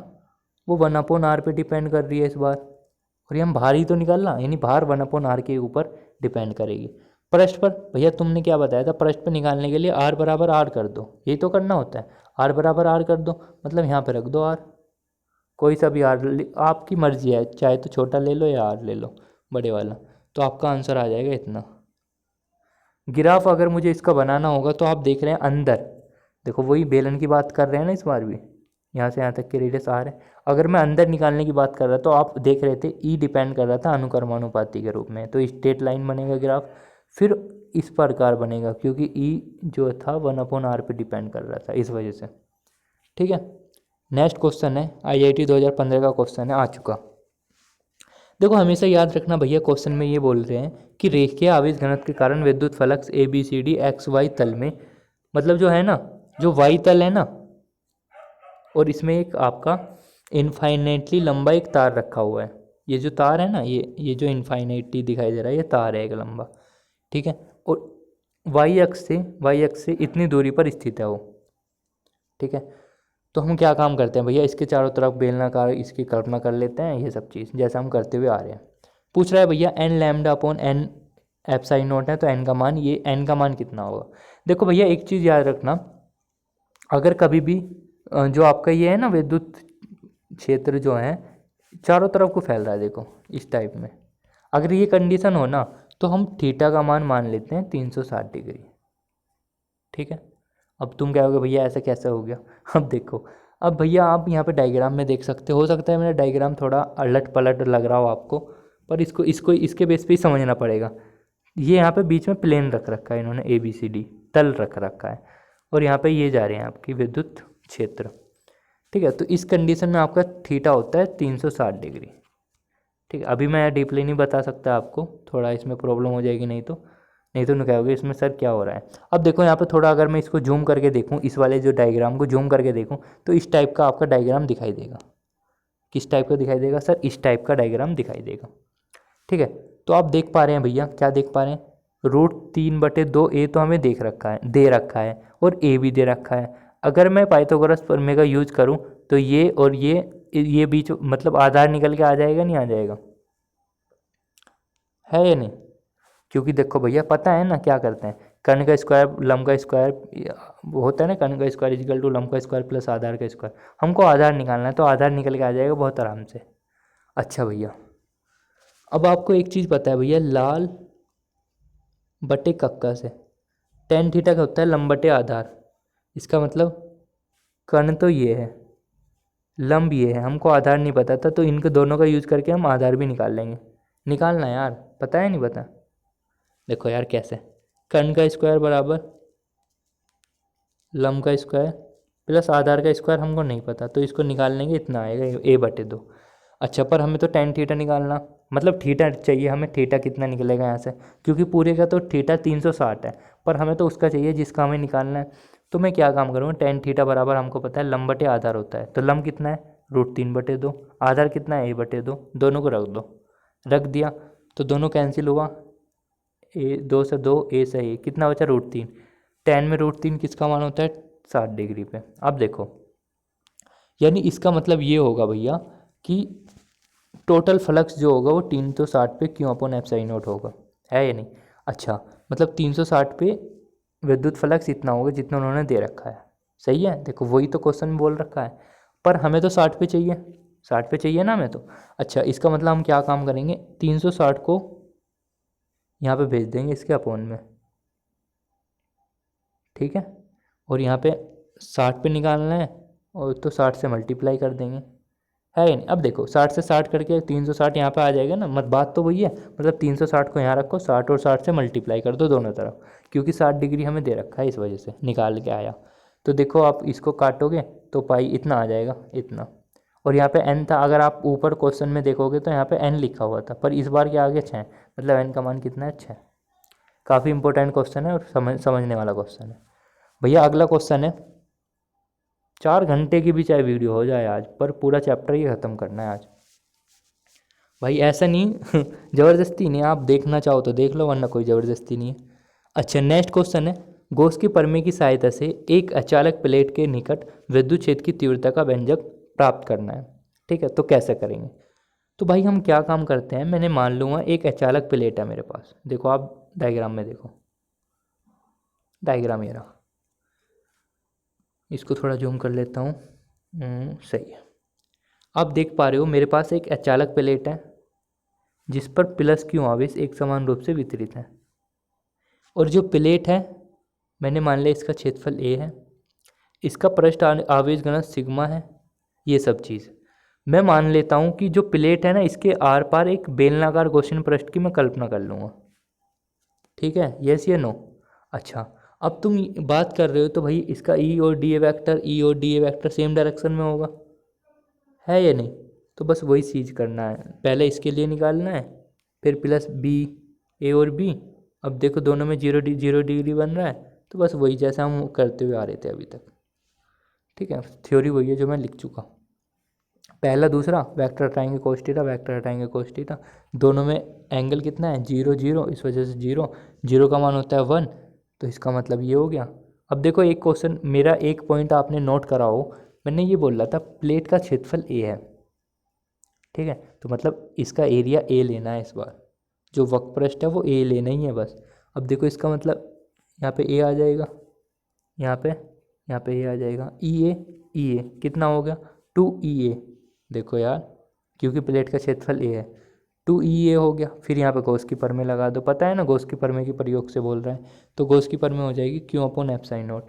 वो 1/r पे डिपेंड कर रही है इस बार, और ये हम बाहर ही तो निकालना, यानी बाहर 1/r के ऊपर डिपेंड करेगी। पृष्ठ पर भैया तुमने क्या बताया था, पृष्ठ पर निकालने के लिए r बराबर r कर दो, यही तो करना होता है, r बराबर r कर दो, मतलब यहाँ पे रख दो r, कोई सा भी r आपकी मर्जी है, चाहे तो छोटा ले लो या r ले लो बड़े वाला, तो आपका आंसर आ जाएगा इतना। ग्राफ अगर मुझे इसका बनाना होगा तो आप देख रहे हैं अंदर, देखो वही बेलन की बात कर रहे हैं ना इस बार भी, यहाँ से यहाँ तक की रेडियस आ रहा है। अगर मैं अंदर निकालने की बात कर रहा तो आप देख रहे थे ई डिपेंड कर रहा था अनुक्रमानुपाती के रूप में, तो स्ट्रेट लाइन बनेगा ग्राफ, फिर इस प्रकार बनेगा क्योंकि ई जो था 1/r पे डिपेंड कर रहा था इस वजह से। ठीक है, नेक्स्ट क्वेश्चन है IIT 2015 का क्वेश्चन है, आ चुका। देखो हमेशा याद रखना भैया, क्वेश्चन में ये बोल रहे हैं कि रेखीय आवेश घनत्व के कारण विद्युत फलक्स ABCD XY तल में, मतलब जो है ना जो वाई तल है ना, और इसमें एक आपका इनफाइनेटली लंबा एक तार रखा हुआ है, ये जो तार है ना ये जो इनफाइनेटली दिखाई दे रहा है ये तार है एक लंबा। ठीक है, और वाई अक्ष से इतनी दूरी पर स्थित है वो। ठीक है, तो हम क्या काम करते हैं भैया, इसके चारों तरफ बेलनाकार इसकी कल्पना कर लेते हैं, ये सब चीज़ जैसा हम करते हुए आ रहे हैं। पूछ रहा है भैया n lambda upon n epsilon naught है, तो एन का मान, ये एन का मान कितना होगा। देखो भैया एक चीज़ याद रखना, अगर कभी भी जो आपका ये है ना विद्युत क्षेत्र जो है चारों तरफ को फैल रहा है, देखो इस टाइप में। अगर ये कंडीशन हो ना तो हम थीटा का मान लेते हैं 360 डिग्री। ठीक है, अब तुम कहोगे भैया ऐसा कैसे हो गया? अब देखो, अब भैया आप यहाँ पे डायग्राम में देख सकते हो सकता है मेरा डायग्राम थोड़ा अलट पलट लग रहा हो आपको, पर इसको इसको इसके बेस पे ही समझना पड़ेगा। ये यहाँ पे बीच में प्लेन रख रखा है इन्होंने, ABCD तल रख रखा है, और यहाँ पे ये जा रहे हैं आपकी विद्युत क्षेत्र। ठीक है, तो इस कंडीशन में आपका थीटा होता है 360 डिग्री। ठीक है, अभी मैं डीपली नहीं बता सकता आपको, थोड़ा इसमें प्रॉब्लम हो जाएगी, नहीं तो कहोगे इसमें सर क्या हो रहा है। अब देखो यहाँ पे थोड़ा अगर मैं इसको जूम करके देखूँ, इस वाले जो डायग्राम को जूम करके देखूँ, तो इस टाइप का आपका डायग्राम दिखाई देगा। किस टाइप का दिखाई देगा सर? इस टाइप का डायग्राम दिखाई देगा। ठीक है, तो आप देख पा रहे हैं भैया, क्या देख पा रहे हैं? √3/2 तो हमें दे रखा है, और ए भी दे रखा है। अगर मैं पाइथागोरस प्रमेय का यूज करूँ तो ये और ये बीच मतलब आधार निकल के आ जाएगा, नहीं आ जाएगा? है या नहीं? क्योंकि देखो भैया पता है ना क्या करते हैं, कर्ण का स्क्वायर लंब का स्क्वायर होता है ना, कर्ण का स्क्वायर इजिकल टू लंब का स्क्वायर प्लस आधार का स्क्वायर। हमको आधार निकालना है तो आधार निकल के आ जाएगा बहुत आराम से। अच्छा भैया, अब आपको एक चीज़ पता है भैया, लाल बटे कक्का से टेन थीटा का होता है लंब बटे आधार। इसका मतलब कर्ण तो ये है, लंब ये है, हमको आधार नहीं पता था, तो इनके दोनों का यूज करके हम आधार भी निकाल लेंगे। निकालना है यार, पता है नहीं पता? देखो यार कैसे, कर्ण का स्क्वायर बराबर लंब का स्क्वायर प्लस आधार का स्क्वायर हमको नहीं पता, तो इसको निकाल लेंगे, इतना आएगा A/2। अच्छा, पर हमें तो टेन थीटा निकालना, मतलब थीटा चाहिए हमें। थीटा कितना निकलेगा यहाँ से, क्योंकि पूरे का तो थीटा 360 है, पर हमें तो उसका चाहिए जिसका हमें निकालना है। तो मैं क्या काम करूँगा, टेन थीटा बराबर हमको पता है लंब बटे आधार होता है, तो लंब कितना है √3/2, आधार कितना है A/2, दोनों को रख दो। रख दिया तो दोनों कैंसिल हुआ, 2 से 2, A से A, कितना बचा √3। टेन में √3 किसका मान होता है? 60 डिग्री पे। अब देखो, यानी इसका मतलब ये होगा भैया कि टोटल फ्लक्स जो होगा वो 360 पे Q/ε0 होगा, है या नहीं? अच्छा, मतलब 360 पे विद्युत फ्लक्स इतना होगा जितना उन्होंने दे रखा है। सही है, देखो वही तो क्वेश्चन में बोल रखा है, पर हमें तो 60 पे चाहिए, 60 पे चाहिए ना हमें तो। अच्छा, इसका मतलब हम क्या काम करेंगे, 360 को यहाँ पे भेज देंगे इसके अपोन में। ठीक है, और यहाँ पे 60 पे निकालना है, और तो 60 से मल्टीप्लाई कर देंगे, है या नहीं? अब देखो 60 से 60 करके 360 यहाँ पे आ जाएगा ना, मत बात तो वही है, मतलब 360 को यहाँ रखो, 60 और 60 से मल्टीप्लाई कर दो दोनों तरफ, क्योंकि 60 डिग्री हमें दे रखा है, इस वजह से निकाल के आया। तो देखो आप इसको काटोगे तो पाई इतना आ जाएगा, इतना। और यहाँ पे n था, अगर आप ऊपर क्वेश्चन में देखोगे तो यहाँ पे n लिखा हुआ था, पर इस बार क्या आ गया 6, मतलब n का मान कितना है 6। काफ़ी इंपॉर्टेंट क्वेश्चन है और समझने वाला क्वेश्चन है। भैया अगला क्वेश्चन है, 4 घंटे की भी चाहे वीडियो हो जाए आज, पर पूरा चैप्टर ही ख़त्म करना है आज। भाई ऐसा नहीं ज़बरदस्ती नहीं, आप देखना चाहो तो देख लो, वरना कोई ज़बरदस्ती नहीं है। अच्छा, नेक्स्ट क्वेश्चन है, गॉस की प्रमेय की सहायता से एक अचालक प्लेट के निकट विद्युत क्षेत्र की तीव्रता का व्यंजक प्राप्त करना है। ठीक है, तो कैसे करेंगे? तो भाई हम क्या काम करते हैं, मैंने मान लूँगा एक अचालक प्लेट है मेरे पास, देखो आप डायग्राम में देखो, डायग्राम ये रहा, इसको थोड़ा जूम कर लेता हूँ। सही है, आप देख पा रहे हो मेरे पास एक अचालक प्लेट है जिस पर प्लस क्यू आवेश एक समान रूप से वितरित है, और जो प्लेट है मैंने मान लिया इसका क्षेत्रफल A है, इसका पृष्ठ आवेश घनत्व सिग्मा है, ये सब चीज़ मैं मान लेता हूँ कि जो प्लेट है ना, इसके आर पार एक बेलनाकार गॉसियन पृष्ठ की मैं कल्पना कर लूँगा। ठीक है, यस या नो? अच्छा, अब तुम बात कर रहे हो तो भाई इसका ई और D A vector same direction में होगा, है या नहीं? तो बस वही चीज़ करना है, पहले इसके लिए निकालना है, फिर प्लस बी, ए और बी। अब देखो दोनों में 0 डिग्री बन रहा है, तो बस वही जैसा हम करते हुए आ रहे थे अभी तक। ठीक है, थ्योरी वही है जो मैं लिख चुका। पहला दूसरा वेक्टर हटाएंगे कोस थीटा, वेक्टर हटाएंगे कोस थीटा, दोनों में एंगल कितना है 0 0, इस वजह से 0 0 का मान होता है 1, तो इसका मतलब ये हो गया। अब देखो एक क्वेश्चन, मेरा एक पॉइंट आपने नोट करा हो, मैंने ये बोल रहा था प्लेट का क्षेत्रफल A है। ठीक है, तो मतलब इसका एरिया A लेना है, इस बार जो वक्रपृष्ठ है वो A लेना ही है बस। अब देखो इसका मतलब यहाँ पे A आ जाएगा, यहाँ पे A आ जाएगा, ई ए कितना हो गया 2EA। देखो यार क्योंकि प्लेट का क्षेत्रफल ए है। 2E हो गया, फिर यहाँ पे गॉस की प्रमेय लगा दो, पता है ना गॉस की प्रमेय के प्रयोग से बोल रहे हैं, तो गॉस की प्रमेय हो जाएगी Q/ε0।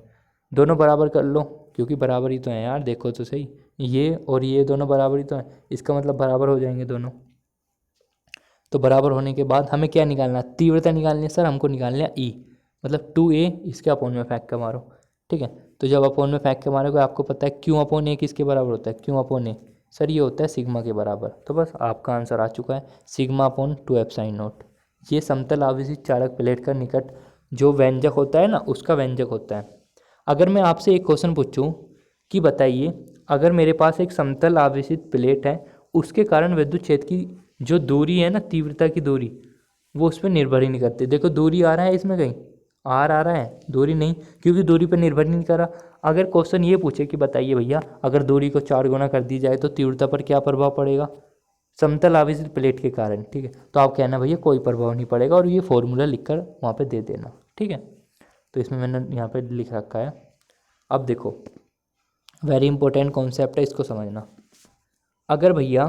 दोनों बराबर कर लो, क्योंकि बराबर ही तो हैं यार, देखो तो सही, ये और ये दोनों बराबर ही तो हैं, इसका मतलब बराबर हो जाएंगे दोनों। तो बराबर होने के बाद हमें क्या निकालना है, तीव्रता निकालनी है सर, हमको निकालना है ई, मतलब 2A इसके अपोन में फेंक के मारो। ठीक है, तो जब अपोन में फेंक के मारोगे आपको पता है Q/A किसके बराबर होता है, Q/A सर ये होता है सिग्मा के बराबर। तो बस आपका आंसर आ चुका है, σ/2ε0। ये समतल आवेशित चालक प्लेट का निकट जो व्यंजक होता है ना, उसका व्यंजक होता है। अगर मैं आपसे एक क्वेश्चन पूछूं कि बताइए, अगर मेरे पास एक समतल आवेशित प्लेट है, उसके कारण विद्युत क्षेत्र की जो दूरी है ना, तीव्रता की दूरी, वो उस पर निर्भर ही नहीं करती। देखो दूरी आ रहा है इसमें कहीं, आर आ रहा है, दूरी नहीं, क्योंकि दूरी पर निर्भर नहीं कर रहा। अगर क्वेश्चन ये पूछे कि बताइए भैया, अगर दूरी को 4 गुना कर दी जाए तो तीव्रता पर क्या प्रभाव पड़ेगा, समतल आवेशित प्लेट के कारण, ठीक है, तो आप कहना भैया कोई प्रभाव नहीं पड़ेगा, और ये फॉर्मूला लिखकर वहाँ पे दे देना। ठीक है, तो इसमें मैंने यहाँ पे लिख रखा है। अब देखो, वेरी इंपॉर्टेंट कॉन्सेप्ट है, इसको समझना। अगर भैया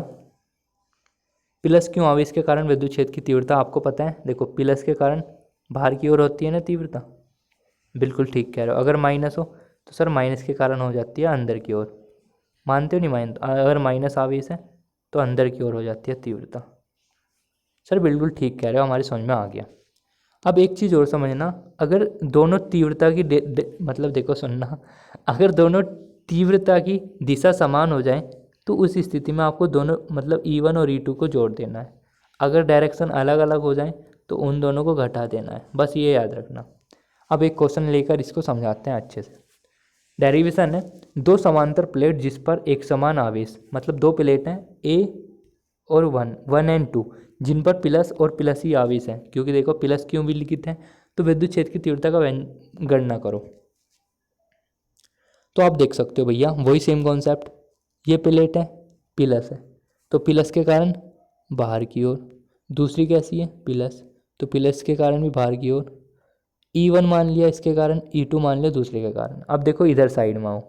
प्लस क्यों आवेश के कारण विद्युत क्षेत्र की तीव्रता आपको पता है, देखो प्लस के कारण बाहर की ओर होती है ना तीव्रता, बिल्कुल ठीक कह रहे हो। अगर माइनस हो तो सर माइनस के कारण हो जाती है अंदर की ओर, मानते हो नहीं मान, अगर माइनस आवेश है तो अंदर की ओर हो जाती है तीव्रता। सर बिल्कुल ठीक कह रहे हो, हमारी समझ में आ गया। अब एक चीज़ और समझना, अगर दोनों तीव्रता की मतलब देखो सुनना, अगर दोनों तीव्रता की दिशा समान हो जाए तो उस स्थिति में आपको दोनों मतलब E1 और E2 को जोड़ देना है। अगर डायरेक्शन अलग अलग हो जाए तो उन दोनों को घटा देना है, बस ये याद रखना। अब एक क्वेश्चन लेकर इसको समझाते हैं अच्छे से। डेरिवेशन है, दो समांतर प्लेट जिस पर एक समान आवेश, मतलब दो प्लेट हैं ए और 1 एंड 2, जिन पर प्लस और प्लस ही आवेश है, क्योंकि देखो प्लस क्यों भी लिखित है, तो विद्युत क्षेत्र की तीव्रता का गणना करो। तो आप देख सकते हो भैया वही सेम कॉन्सेप्ट, ये प्लेट है प्लस है, तो प्लस के कारण बाहर की ओर, दूसरी कैसी है प्लस, तो प्लस के कारण भी बाहर की ओर, E1 मान लिया इसके कारण, E2 मान लिया दूसरे के कारण। अब देखो इधर साइड में आओ,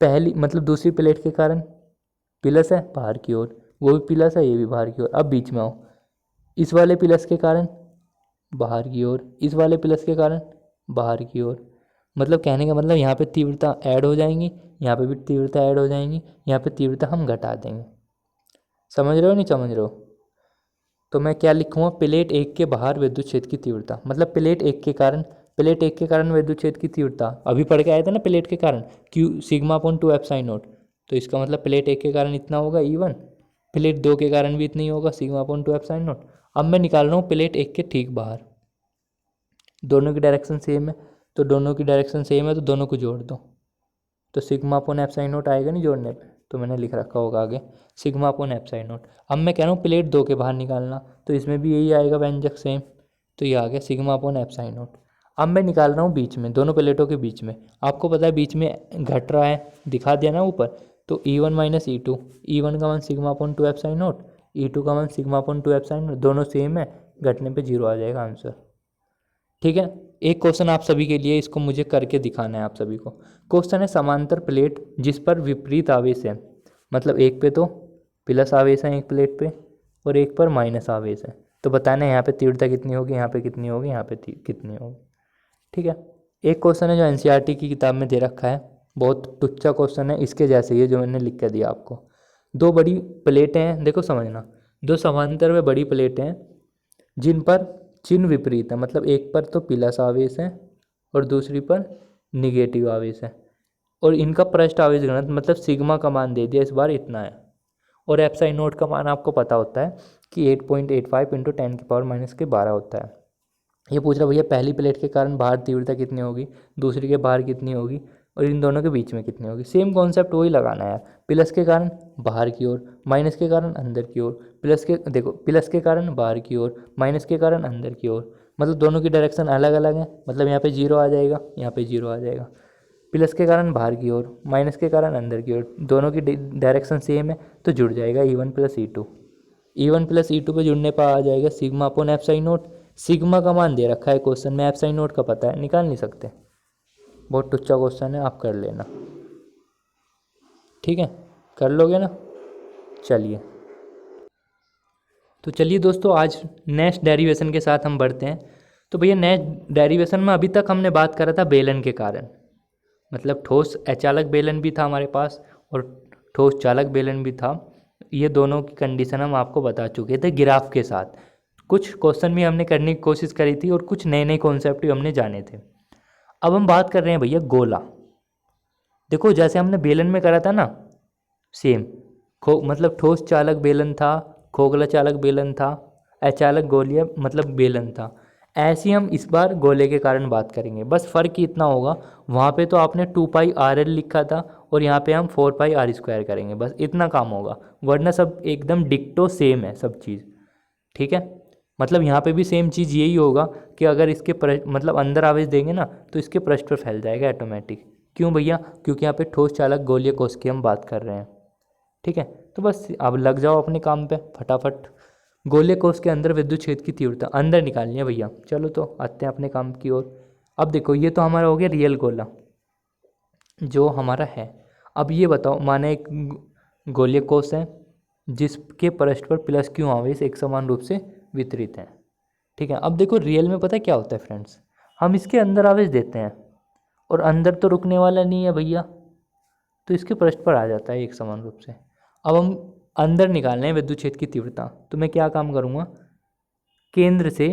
पहली मतलब दूसरी प्लेट के कारण प्लस है बाहर की ओर, वो भी प्लस है, ये भी बाहर की ओर। अब बीच में आओ, इस वाले प्लस के कारण बाहर की ओर, इस वाले प्लस के कारण बाहर की ओर, मतलब कहने का मतलब यहाँ पे तीव्रता ऐड हो जाएंगी, यहाँ पे भी तीव्रता ऐड हो जाएंगी, यहाँ पे तीव्रता हम घटा देंगे। समझ रहे हो नहीं समझ रहे हो? तो मैं क्या लिखूँगा, प्लेट एक के बाहर विद्युत क्षेत्र की तीव्रता, मतलब प्लेट एक के कारण विद्युत क्षेत्र की तीव्रता अभी पढ़ के आया था ना, प्लेट के कारण क्यू σ/2ε0, तो इसका मतलब प्लेट एक के कारण इतना होगा E1, प्लेट दो के कारण भी इतना ही होगा σ/2ε0। अब मैं निकाल रहा हूँ प्लेट एक के ठीक बाहर, दोनों की डायरेक्शन सेम है, तो दोनों की डायरेक्शन सेम है तो दोनों को जोड़ दो, तो σ/ε0 आएगा नहीं जोड़ने पे, तो मैंने लिख रखा होगा आगे σ/ε0। अब मैं कह रहा हूँ प्लेट दो के बाहर निकालना, तो इसमें भी यही आएगा व्यंजक सेम, तो ये आ गया σ/ε0। अब मैं निकाल रहा हूँ बीच में, दोनों प्लेटों के बीच में, आपको पता है बीच में घट रहा है, दिखा दिया ना ऊपर, तो E1 माइनस E2, E1 का मान σ/2ε0, E2 का मान σ/2ε0, दोनों सेम है, घटने पे 0 आ जाएगा आंसर। ठीक है, एक क्वेश्चन आप सभी के लिए, इसको मुझे करके दिखाना है आप सभी को। क्वेश्चन है, समांतर प्लेट जिस पर विपरीत आवेश है, मतलब एक पे तो प्लस आवेश है एक प्लेट पे, और एक पर माइनस आवेश है, तो बताना है यहाँ पे तीव्रता कितनी होगी, यहाँ पे कितनी होगी, यहाँ पे कितनी होगी। ठीक है, एक क्वेश्चन है जो NCERT की किताब में दे रखा है, बहुत टुच्चा क्वेश्चन है, इसके जैसे ही है जो मैंने लिख कर दिया आपको। दो बड़ी प्लेटें हैं, देखो समझना, दो समांतर व बड़ी प्लेटें हैं जिन पर चिन्ह विपरीत है, मतलब एक पर तो प्लस आवेश है और दूसरी पर निगेटिव आवेश है, और इनका पृष्ठ आवेश घनत्व मतलब सिग्मा का मान दे दिया इस बार इतना है, और ε0 का मान आपको पता होता है कि 8.85 × 10⁻⁻12 होता है। ये पूछ रहा भैया पहली प्लेट के कारण बाहर तीव्रता कितनी होगी, दूसरी के बाहर कितनी होगी, और इन दोनों के बीच में कितनी होगी। सेम कॉन्सेप्ट वही लगाना है यार, प्लस के कारण बाहर की ओर, माइनस के कारण अंदर की ओर, प्लस के कारण बाहर की ओर, माइनस के कारण अंदर की ओर, मतलब दोनों की डायरेक्शन अलग अलग है, मतलब यहाँ पे 0 आ जाएगा, यहाँ पे 0 आ जाएगा। प्लस के कारण बाहर की ओर, माइनस के कारण अंदर की ओर, दोनों की डायरेक्शन सेम है तो जुड़ जाएगा E1 + E2। E1 + E2 पे जुड़ने पर आ जाएगा σ/ε0। सिग्मा का मान दे रखा है क्वेश्चन में, ε0 का पता है, निकाल नहीं सकते, बहुत टुच्चा क्वेश्चन है, आप कर लेना। ठीक है, कर लोगे ना? चलिए, तो चलिए दोस्तों, आज नेक्स्ट डेरिवेशन के साथ हम बढ़ते हैं। तो भैया नेक्स्ट डेरिवेशन में अभी तक हमने बात करा था बेलन के कारण, मतलब ठोस अचालक बेलन भी था हमारे पास और ठोस चालक बेलन भी था। ये दोनों की कंडीशन हम आपको बता चुके थे ग्राफ के साथ। कुछ क्वेश्चन भी हमने करने की कोशिश करी थी और कुछ नए नए कॉन्सेप्ट भी हमने जाने थे। अब हम बात कर रहे हैं भैया गोला। देखो जैसे हमने बेलन में करा था ना, सेम मतलब ठोस चालक बेलन था, खोखला चालक बेलन था, अचालक गोलीय मतलब बेलन था। ऐसे ही हम इस बार गोले के कारण बात करेंगे। बस फ़र्क ही इतना होगा, वहाँ पे तो आपने 2πr l लिखा था और यहाँ पे हम 4πr² करेंगे, बस इतना काम होगा। वरना सब एकदम डिक्टो सेम है सब चीज़, ठीक है। मतलब यहाँ पे भी सेम चीज़ यही होगा कि अगर इसके मतलब अंदर आवेश देंगे ना तो इसके पृष्ठ पर फैल जाएगा ऑटोमेटिक। क्यों भैया? क्योंकि यहाँ पे ठोस चालक गोलीय कोष की हम बात कर रहे हैं, ठीक है। तो बस अब लग जाओ अपने काम पे फटाफट। गोलीय कोष के अंदर विद्युत क्षेत्र की तीव्रता अंदर निकालनी है भैया। चलो तो आते हैं अपने काम की ओर। अब देखो ये तो हमारा हो गया रियल गोला जो हमारा है। अब ये बताओ, माने एक गोलीय कोष है जिसके पृष्ठ पर प्लस क्यू आवेश एक समान रूप से वितरित हैं, ठीक है। अब देखो रियल में पता है क्या होता है फ्रेंड्स, हम इसके अंदर आवेश देते हैं और अंदर तो रुकने वाला नहीं है भैया, तो इसके पृष्ठ पर आ जाता है एक समान रूप से। अब हम अंदर निकालना है विद्युत क्षेत्र की तीव्रता, तो मैं क्या काम करूँगा, केंद्र से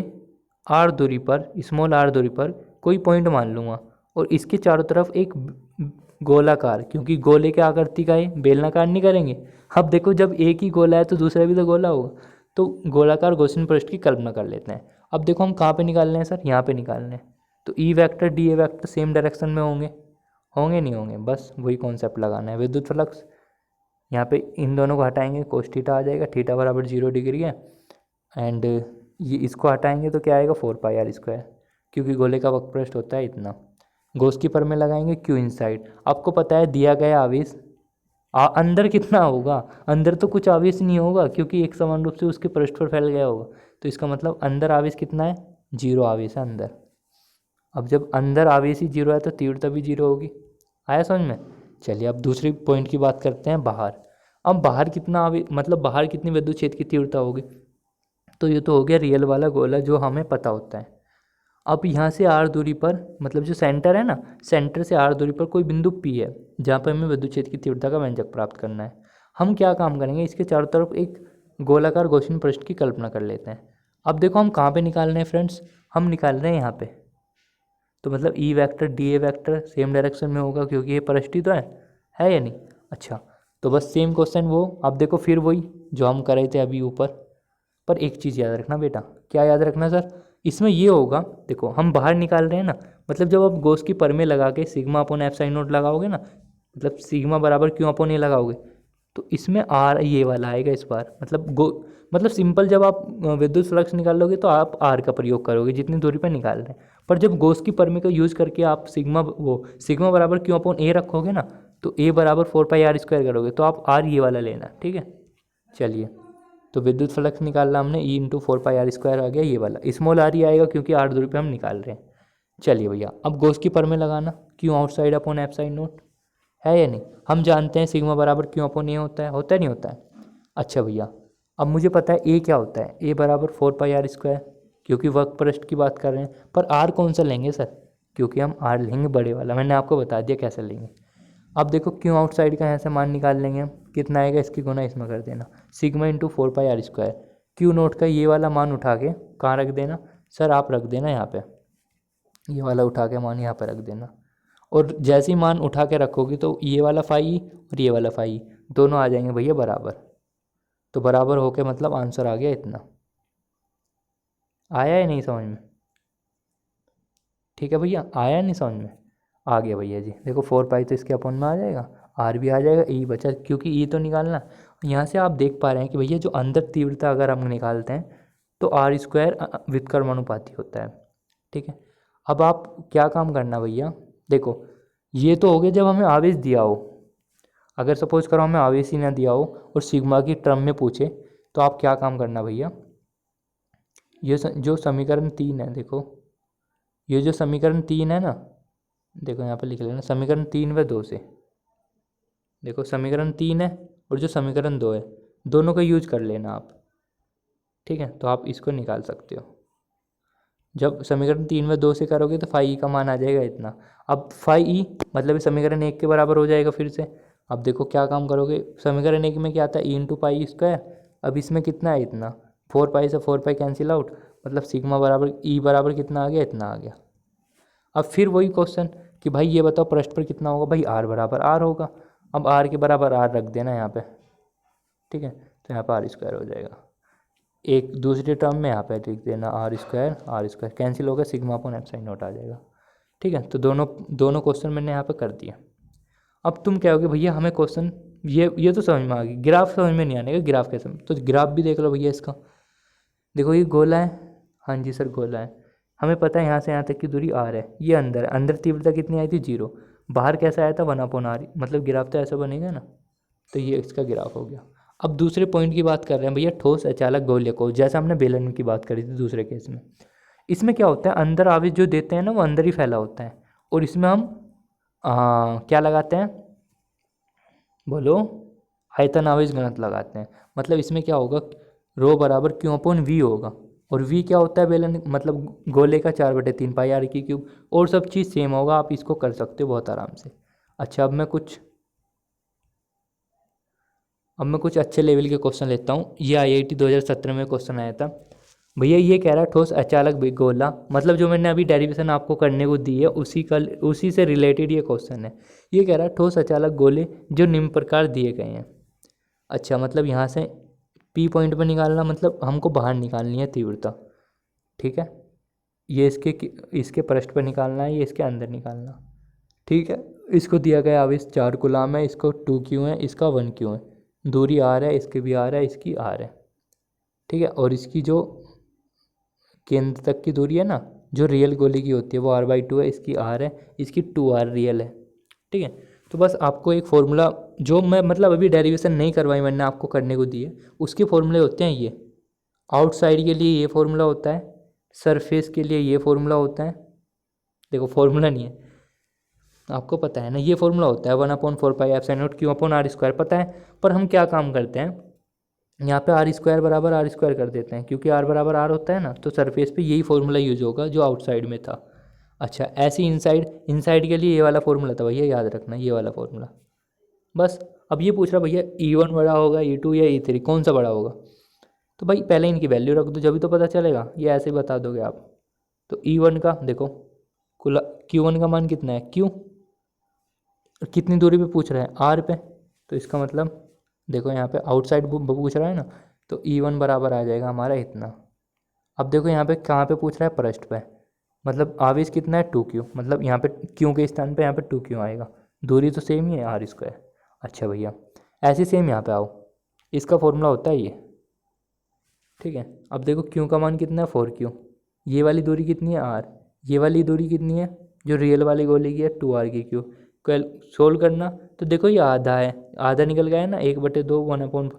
r दूरी पर, स्मॉल r दूरी पर कोई पॉइंट मान लूँगा और इसके चारों तरफ एक गोलाकार, क्योंकि गोले के आकृति का है, बेलनाकार नहीं करेंगे। अब देखो जब एक ही गोला है तो दूसरा भी तो गोला होगा, तो गोलाकार गॉसियन पृष्ठ की कल्पना कर लेते हैं। अब देखो हम कहाँ पे निकालने हैं सर, यहाँ पे निकालने हैं। तो ई vector D A vector same direction में होंगे, होंगे नहीं होंगे, बस वही कॉन्सेप्ट लगाना है। विद्युत फ्लक्स यहाँ पे इन दोनों को हटाएंगे, कोस थीटा आ जाएगा, थीटा बराबर 0 डिग्री है। एंड ये इसको हटाएंगे तो क्या आएगा 4πr², क्योंकि गोले का वक्रपृष्ठ होता है इतना। गॉस की पर में लगाएंगे क्यू इनसाइड। आपको पता है दिया गया आवेश अंदर कितना होगा, अंदर तो कुछ आवेश नहीं होगा क्योंकि एक समान रूप से उसके पृष्ठ पर फैल गया होगा। तो इसका मतलब अंदर आवेश कितना है, 0 आवेश है अंदर। अब जब अंदर आवेश ही 0 है तो तीव्रता भी 0 होगी। आया समझ में? चलिए अब दूसरी पॉइंट की बात करते हैं, बाहर। अब बाहर कितना आवेश, मतलब बाहर कितनी विद्युत क्षेत्र की तीव्रता होगी, तो ये तो हो गया रियल वाला गोला जो हमें पता होता है। अब यहाँ से r दूरी पर, मतलब जो सेंटर है ना, सेंटर से r दूरी पर कोई बिंदु P है जहाँ पर हमें विद्युत क्षेत्र की तीव्रता का व्यंजक प्राप्त करना है। हम क्या काम करेंगे, इसके चारों तरफ एक गोलाकार गॉसियन पृष्ठ की कल्पना कर लेते हैं। अब देखो हम कहाँ पे निकाल रहे हैं फ्रेंड्स, हम निकाल रहे हैं यहाँ पे। तो मतलब ई vector D A vector same direction में होगा क्योंकि ये पृष्ठ ही तो है या नहीं? अच्छा, तो बस सेम क्वेश्चन वो। अब देखो फिर वही जो हम कर रहे थे अभी ऊपर। पर एक चीज़ याद रखना बेटा, क्या याद रखना सर, इसमें ये होगा, देखो हम बाहर निकाल रहे हैं ना, मतलब जब आप गॉस की पर में लगा के sigma upon f sine note लगाओगे ना, मतलब सिग्मा बराबर क्यों अपॉन ए लगाओगे, तो इसमें आर ये वाला आएगा इस बार। मतलब सिंपल जब आप विद्युत फ्लक्स निकालोगे तो आप आर का प्रयोग करोगे जितनी दूरी पर निकाल रहे हैं। पर जब गॉस की परमी का यूज़ करके आप सिग्मा बराबर क्यों अपॉन ए रखोगे ना, तो ए बराबर 4πr² करोगे, तो आप आर ये वाला लेना, ठीक है। चलिए, तो विद्युत फ्लक्स निकालना हमने, ई इंटू 4πr² आ गया ये वाला, स्मॉल आर ही आएगा क्योंकि आर दूरी पे हम निकाल रहे हैं। चलिए भैया, अब गॉस की पर में लगाना, क्यों outside upon f sine note, है या नहीं? हम जानते हैं सिग्मा बराबर क्यों अपॉन ए होता है नहीं होता है? अच्छा भैया, अब मुझे पता है ए क्या होता है, ए बराबर 4πr², क्योंकि वक्र पृष्ठ की बात कर रहे हैं। पर आर कौन सा लेंगे सर, क्योंकि हम आर लेंगे बड़े वाला, मैंने आपको बता दिया कैसे लेंगे। अब देखो क्यों आउटसाइड का यहाँ से मान निकाल लेंगे हम, कितना आएगा, इसकी गुना इसमें कर देना, sigma into 4πr²। Q note का ये वाला मान उठा के कहाँ रख देना सर, आप रख देना यहाँ पे, ये वाला उठा के मान यहाँ पर रख देना। और जैसे ही मान उठा के रखोगे तो ये वाला फाई और ये वाला फाई दोनों आ जाएंगे भैया बराबर। तो बराबर होके मतलब आंसर आ गया इतना। आया है नहीं समझ में? ठीक है भैया, आया नहीं समझ में? आ गया भैया जी। देखो 4π तो इसके अपॉन में आ जाएगा, आर भी आ जाएगा, ई बचा, क्योंकि ई तो निकालना। यहाँ से आप देख पा रहे हैं कि भैया जो अंदर तीव्रता अगर हम निकालते हैं तो r² व्युत्क्रमानुपाती होता है, ठीक है। अब आप क्या काम करना भैया, देखो ये तो हो गया जब हमें आवेश दिया हो। अगर सपोज करो हमें आवेश ही ना दिया हो और सिग्मा की टर्म में पूछे, तो आप क्या काम करना भैया, ये जो समीकरण 3 है, देखो ये जो समीकरण 3 है ना, देखो यहाँ पे लिख लेना, समीकरण 3 व 2 से, देखो समीकरण 3 है और जो समीकरण 2 है, दोनों का यूज कर लेना आप, ठीक है। तो आप इसको निकाल सकते हो। जब समीकरण 3 में 2 से करोगे तो फाई ई का मान आ जाएगा इतना। अब फाई ई मतलब ये समीकरण 1 के बराबर हो जाएगा फिर से। अब देखो क्या काम करोगे, समीकरण 1 में क्या आता है, ई इंटू पाई स्क्वायर। अब इसमें कितना है, इतना। 4 पाई से 4 पाई कैंसिल आउट, मतलब सिग्मा बराबर ई बराबर कितना आ गया, इतना आ गया। अब फिर वही क्वेश्चन कि भाई ये बताओ पृष्ठ पर कितना होगा, भाई आर बराबर आर होगा। अब आर के बराबर आर रख देना यहाँ पे, ठीक है। तो यहाँ पर आर स्क्वायर हो जाएगा। एक दूसरी टर्म में यहाँ पे लिख देना आर स्क्वायर कैंसिल होगा, सिग्मा अपॉन एप्सिलॉन नॉट आ जाएगा, ठीक है। तो दोनों दोनों क्वेश्चन मैंने यहाँ पे कर दिया। अब तुम क्या होगे भैया, हमें क्वेश्चन ये तो समझ में आ गई, ग्राफ समझ में नहीं आने का, ग्राफ कैसे, तो ग्राफ भी देख लो भैया इसका। देखो ये गोला है, हाँ जी सर गोला है। हमें पता है यहाँ से यहाँ तक की दूरी आर है, ये अंदर है, अंदर तीव्रता कितनी आई थी 0, बाहर कैसा आया था 1/r, मतलब ग्राफ तो ऐसा बनेगा ना। तो ये इसका ग्राफ हो गया। अब दूसरे पॉइंट की बात कर रहे हैं भैया, ठोस अचालक गोले को, जैसा हमने बेलन की बात करी थी दूसरे केस में। इसमें क्या होता है, अंदर आवेश जो देते हैं ना वो अंदर ही फैला होता है, और इसमें हम क्या लगाते हैं, बोलो, आयतन आवेश घनत्व लगाते हैं। मतलब इसमें क्या होगा, रो बराबर क्यू अपॉन वी होगा, और वी क्या होता है बेलन मतलब गोले का 4/3 पाई आर की क्यूब, और सब चीज़ सेम होगा, आप इसको कर सकते हो बहुत आराम से। अच्छा अब मैं कुछ अच्छे लेवल के क्वेश्चन लेता हूँ। ये IIT 2017 में क्वेश्चन आया था भैया, ये कह रहा है ठोस अचालक गोला, मतलब जो मैंने अभी डेरिवेशन आपको करने को दी है उसी से रिलेटेड ये क्वेश्चन है। ये कह रहा है ठोस अचालक गोले जो निम्न प्रकार दिए गए हैं। अच्छा, मतलब यहाँ से P पॉइंट पर निकालना, मतलब हमको बाहर निकालनी है तीव्रता, ठीक है। ये इसके पृष्ठ पर निकालना है, ये इसके अंदर निकालना, ठीक है। इसको दिया गया आवेश 4 कूलाम है, इसको 2Q है, इसका 1Q है, दूरी आर है, इसकी भी आर है, इसकी आर है, ठीक है। और इसकी जो केंद्र तक की दूरी है ना, जो रियल गोले की होती है वो r/2 है, इसकी आर है, इसकी 2r रियल है, ठीक है। तो बस आपको एक फॉर्मूला, जो मैं मतलब अभी डेरिवेशन नहीं करवाई मैंने, आपको करने को दी है, उसके फॉर्मूले होते हैं ये। आउटसाइड के लिए ये फॉर्मूला होता है, सरफेस के लिए ये फॉर्मूला होता है। देखो फॉर्मूला नहीं है, आपको पता है ना, ये फॉर्मूला होता है 1/4 pi epsilon naught q upon r square, पता है। पर हम क्या काम करते हैं, यहाँ पे आर स्क्वायर बराबर आर स्क्वायर कर देते हैं, क्योंकि आर बराबर आर होता है ना, तो सरफेस पे यही फॉर्मूला यूज होगा जो आउटसाइड में था। अच्छा, ऐसे इनसाइड के लिए ये वाला फॉर्मूला था भैया, याद रखना ये वाला फॉर्मूला। बस अब ये पूछ रहा भैया E1 बड़ा होगा, E2 या E3, कौन सा बड़ा होगा। तो भाई पहले इनकी वैल्यू रख दो, जभी तो पता चलेगा, ये ऐसे ही बता दोगे आप। तो E1 का देखो, कुल Q1 का मान कितना है, Q, कितनी दूरी पे पूछ रहा है, आर पे, तो इसका मतलब देखो यहाँ पे आउटसाइड पूछ रहा है ना, तो E1 बराबर आ जाएगा हमारा इतना। अब देखो यहाँ पे कहाँ पे पूछ रहा है, पृष्ठ पे, मतलब आवेश कितना है 2Q, मतलब यहाँ पे Q के स्थान पे यहाँ पे 2Q आएगा, दूरी तो सेम ही है आर स्क्वायर। अच्छा भैया ऐसे सेम यहाँ पे आओ, इसका फॉर्मूला होता है ये, ठीक है। अब देखो Q का मान कितना है 4Q, ये वाली दूरी कितनी है R, ये वाली दूरी कितनी है जो रियल वाली गोली की है 2R की Q। कल सोल्व करना, तो देखो ये आधा है, आधा निकल गया है ना, 1/2 1/,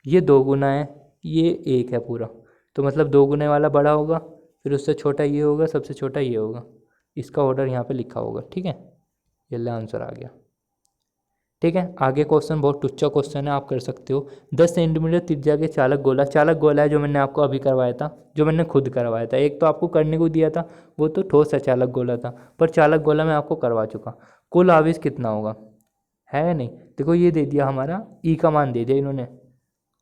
ये 2 गुना है, ये 1 है पूरा, तो मतलब 2 गुने वाला बड़ा होगा, फिर उससे छोटा ये होगा, सबसे छोटा ये होगा, इसका ऑर्डर यहाँ पे लिखा होगा, ठीक है। ये ले आंसर आ गया, ठीक है। आगे क्वेश्चन बहुत टुच्चा क्वेश्चन है, आप कर सकते हो। 10 सेंटीमीटर त्रिज्या के चालक गोला है जो मैंने आपको अभी करवाया था, जो मैंने खुद करवाया था। एक तो आपको करने को दिया था, वो तो ठोस अचालक गोला था, पर चालक गोला मैं आपको करवा चुका। कुल आवेश कितना होगा, है नहीं। देखो ये दे दिया हमारा, ई का मान दे दिया इन्होंने,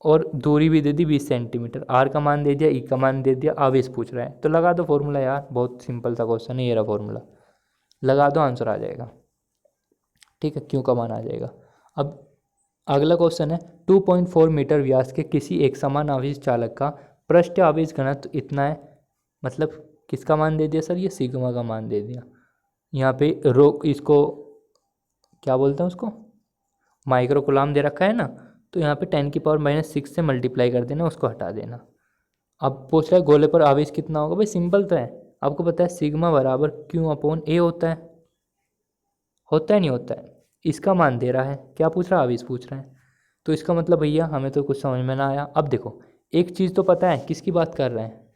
और दूरी भी दे दी 20 सेंटीमीटर, आर का मान दे दिया, ई का मान दे दिया, आवेश पूछ रहा है, तो लगा दो फॉर्मूला यार, बहुत सिंपल सा क्वेश्चन है, ये रहा फॉर्मूला, लगा दो आंसर आ जाएगा, ठीक है। क्यों का मान आ जाएगा। अब अगला क्वेश्चन है 2.4 मीटर व्यास के किसी एक समान आवेश चालक का पृष्ठ आवेश घनत्व इतना है, मतलब किसका मान दे दिया सर, ये सिग्मा का मान दे दिया। यहाँ पे इसको क्या बोलते हैं, उसको माइक्रो कूलाम दे रखा है ना, तो यहाँ पे 10⁻⁻6 से मल्टीप्लाई कर देना, उसको हटा देना। अब पूछ रहा है गोले पर आवेश कितना होगा, भाई सिंपल तो है, आपको पता है सिग्मा बराबर Q अपॉन A होता है नहीं होता है, इसका मान दे रहा है, क्या पूछ रहा है, आवेश पूछ रहा है। तो इसका मतलब भैया हमें तो कुछ समझ में ना आया। अब देखो एक चीज़ तो पता है, किसकी बात कर रहे हैं,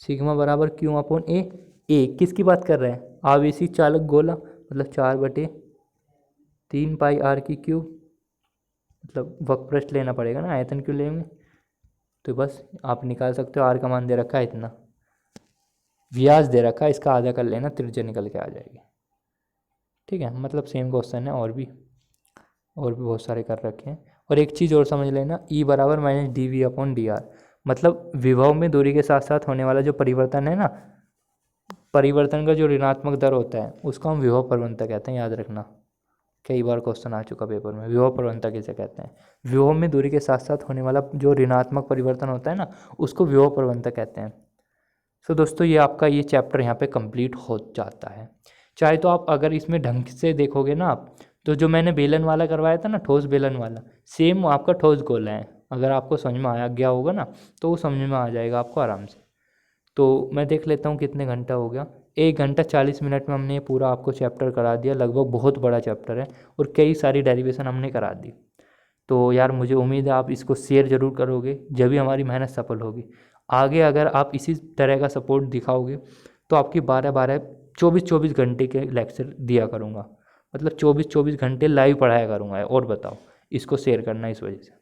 सिग्मा बराबर Q अपॉन ए किसकी बात कर रहे हैं, आवेशी चालक गोला, मतलब 4/3 पाई आर की क्यूब, मतलब वक्रपृष्ठ लेना पड़ेगा ना, आयतन क्यों लेंगे। तो बस आप निकाल सकते हो, आर का मान दे रखा है इतना, व्यास दे रखा है, इसका आधा कर लेना, त्रिज्या निकल के आ जाएगी। ठीक है, मतलब सेम क्वेश्चन है, और भी बहुत सारे कर रखे हैं। और एक चीज़ और समझ लेना, ई बराबर minus d V upon d r, मतलब विभव में दूरी के साथ साथ होने वाला जो परिवर्तन है ना, परिवर्तन का जो ऋणात्मक दर होता है उसको हम विभव प्रवणता कहते हैं, याद रखना। कई बार क्वेश्चन आ चुका पेपर में, विभव प्रवणता किसे कहते हैं। विभव में दूरी के साथ साथ होने वाला जो ऋणात्मक परिवर्तन होता है ना, उसको विभव प्रवणता कहते हैं। सो दोस्तों ये आपका ये चैप्टर यहाँ पे कंप्लीट हो जाता है। चाहे तो आप अगर इसमें ढंग से देखोगे ना आप, तो जो मैंने बेलन वाला करवाया था ना, ठोस बेलन वाला, सेम आपका ठोस गोला है। अगर आपको समझ में आया गया होगा ना, तो वो समझ में आ जाएगा आपको आराम से। तो मैं देख लेता हूँ कितने घंटा हो गया। 1 घंटा 40 मिनट में हमने ये पूरा आपको चैप्टर करा दिया, लगभग बहुत बड़ा चैप्टर है, और कई सारी डेरिवेशन हमने करा दी। तो यार मुझे उम्मीद है आप इसको शेयर ज़रूर करोगे, जब भी हमारी मेहनत सफल होगी। आगे अगर आप इसी तरह का सपोर्ट दिखाओगे तो आपकी 12-12 24-24 घंटे के लेक्चर दिया करूँगा, मतलब 24-24 घंटे लाइव पढ़ाया करूँगा। और बताओ, इसको शेयर करना इस वजह से।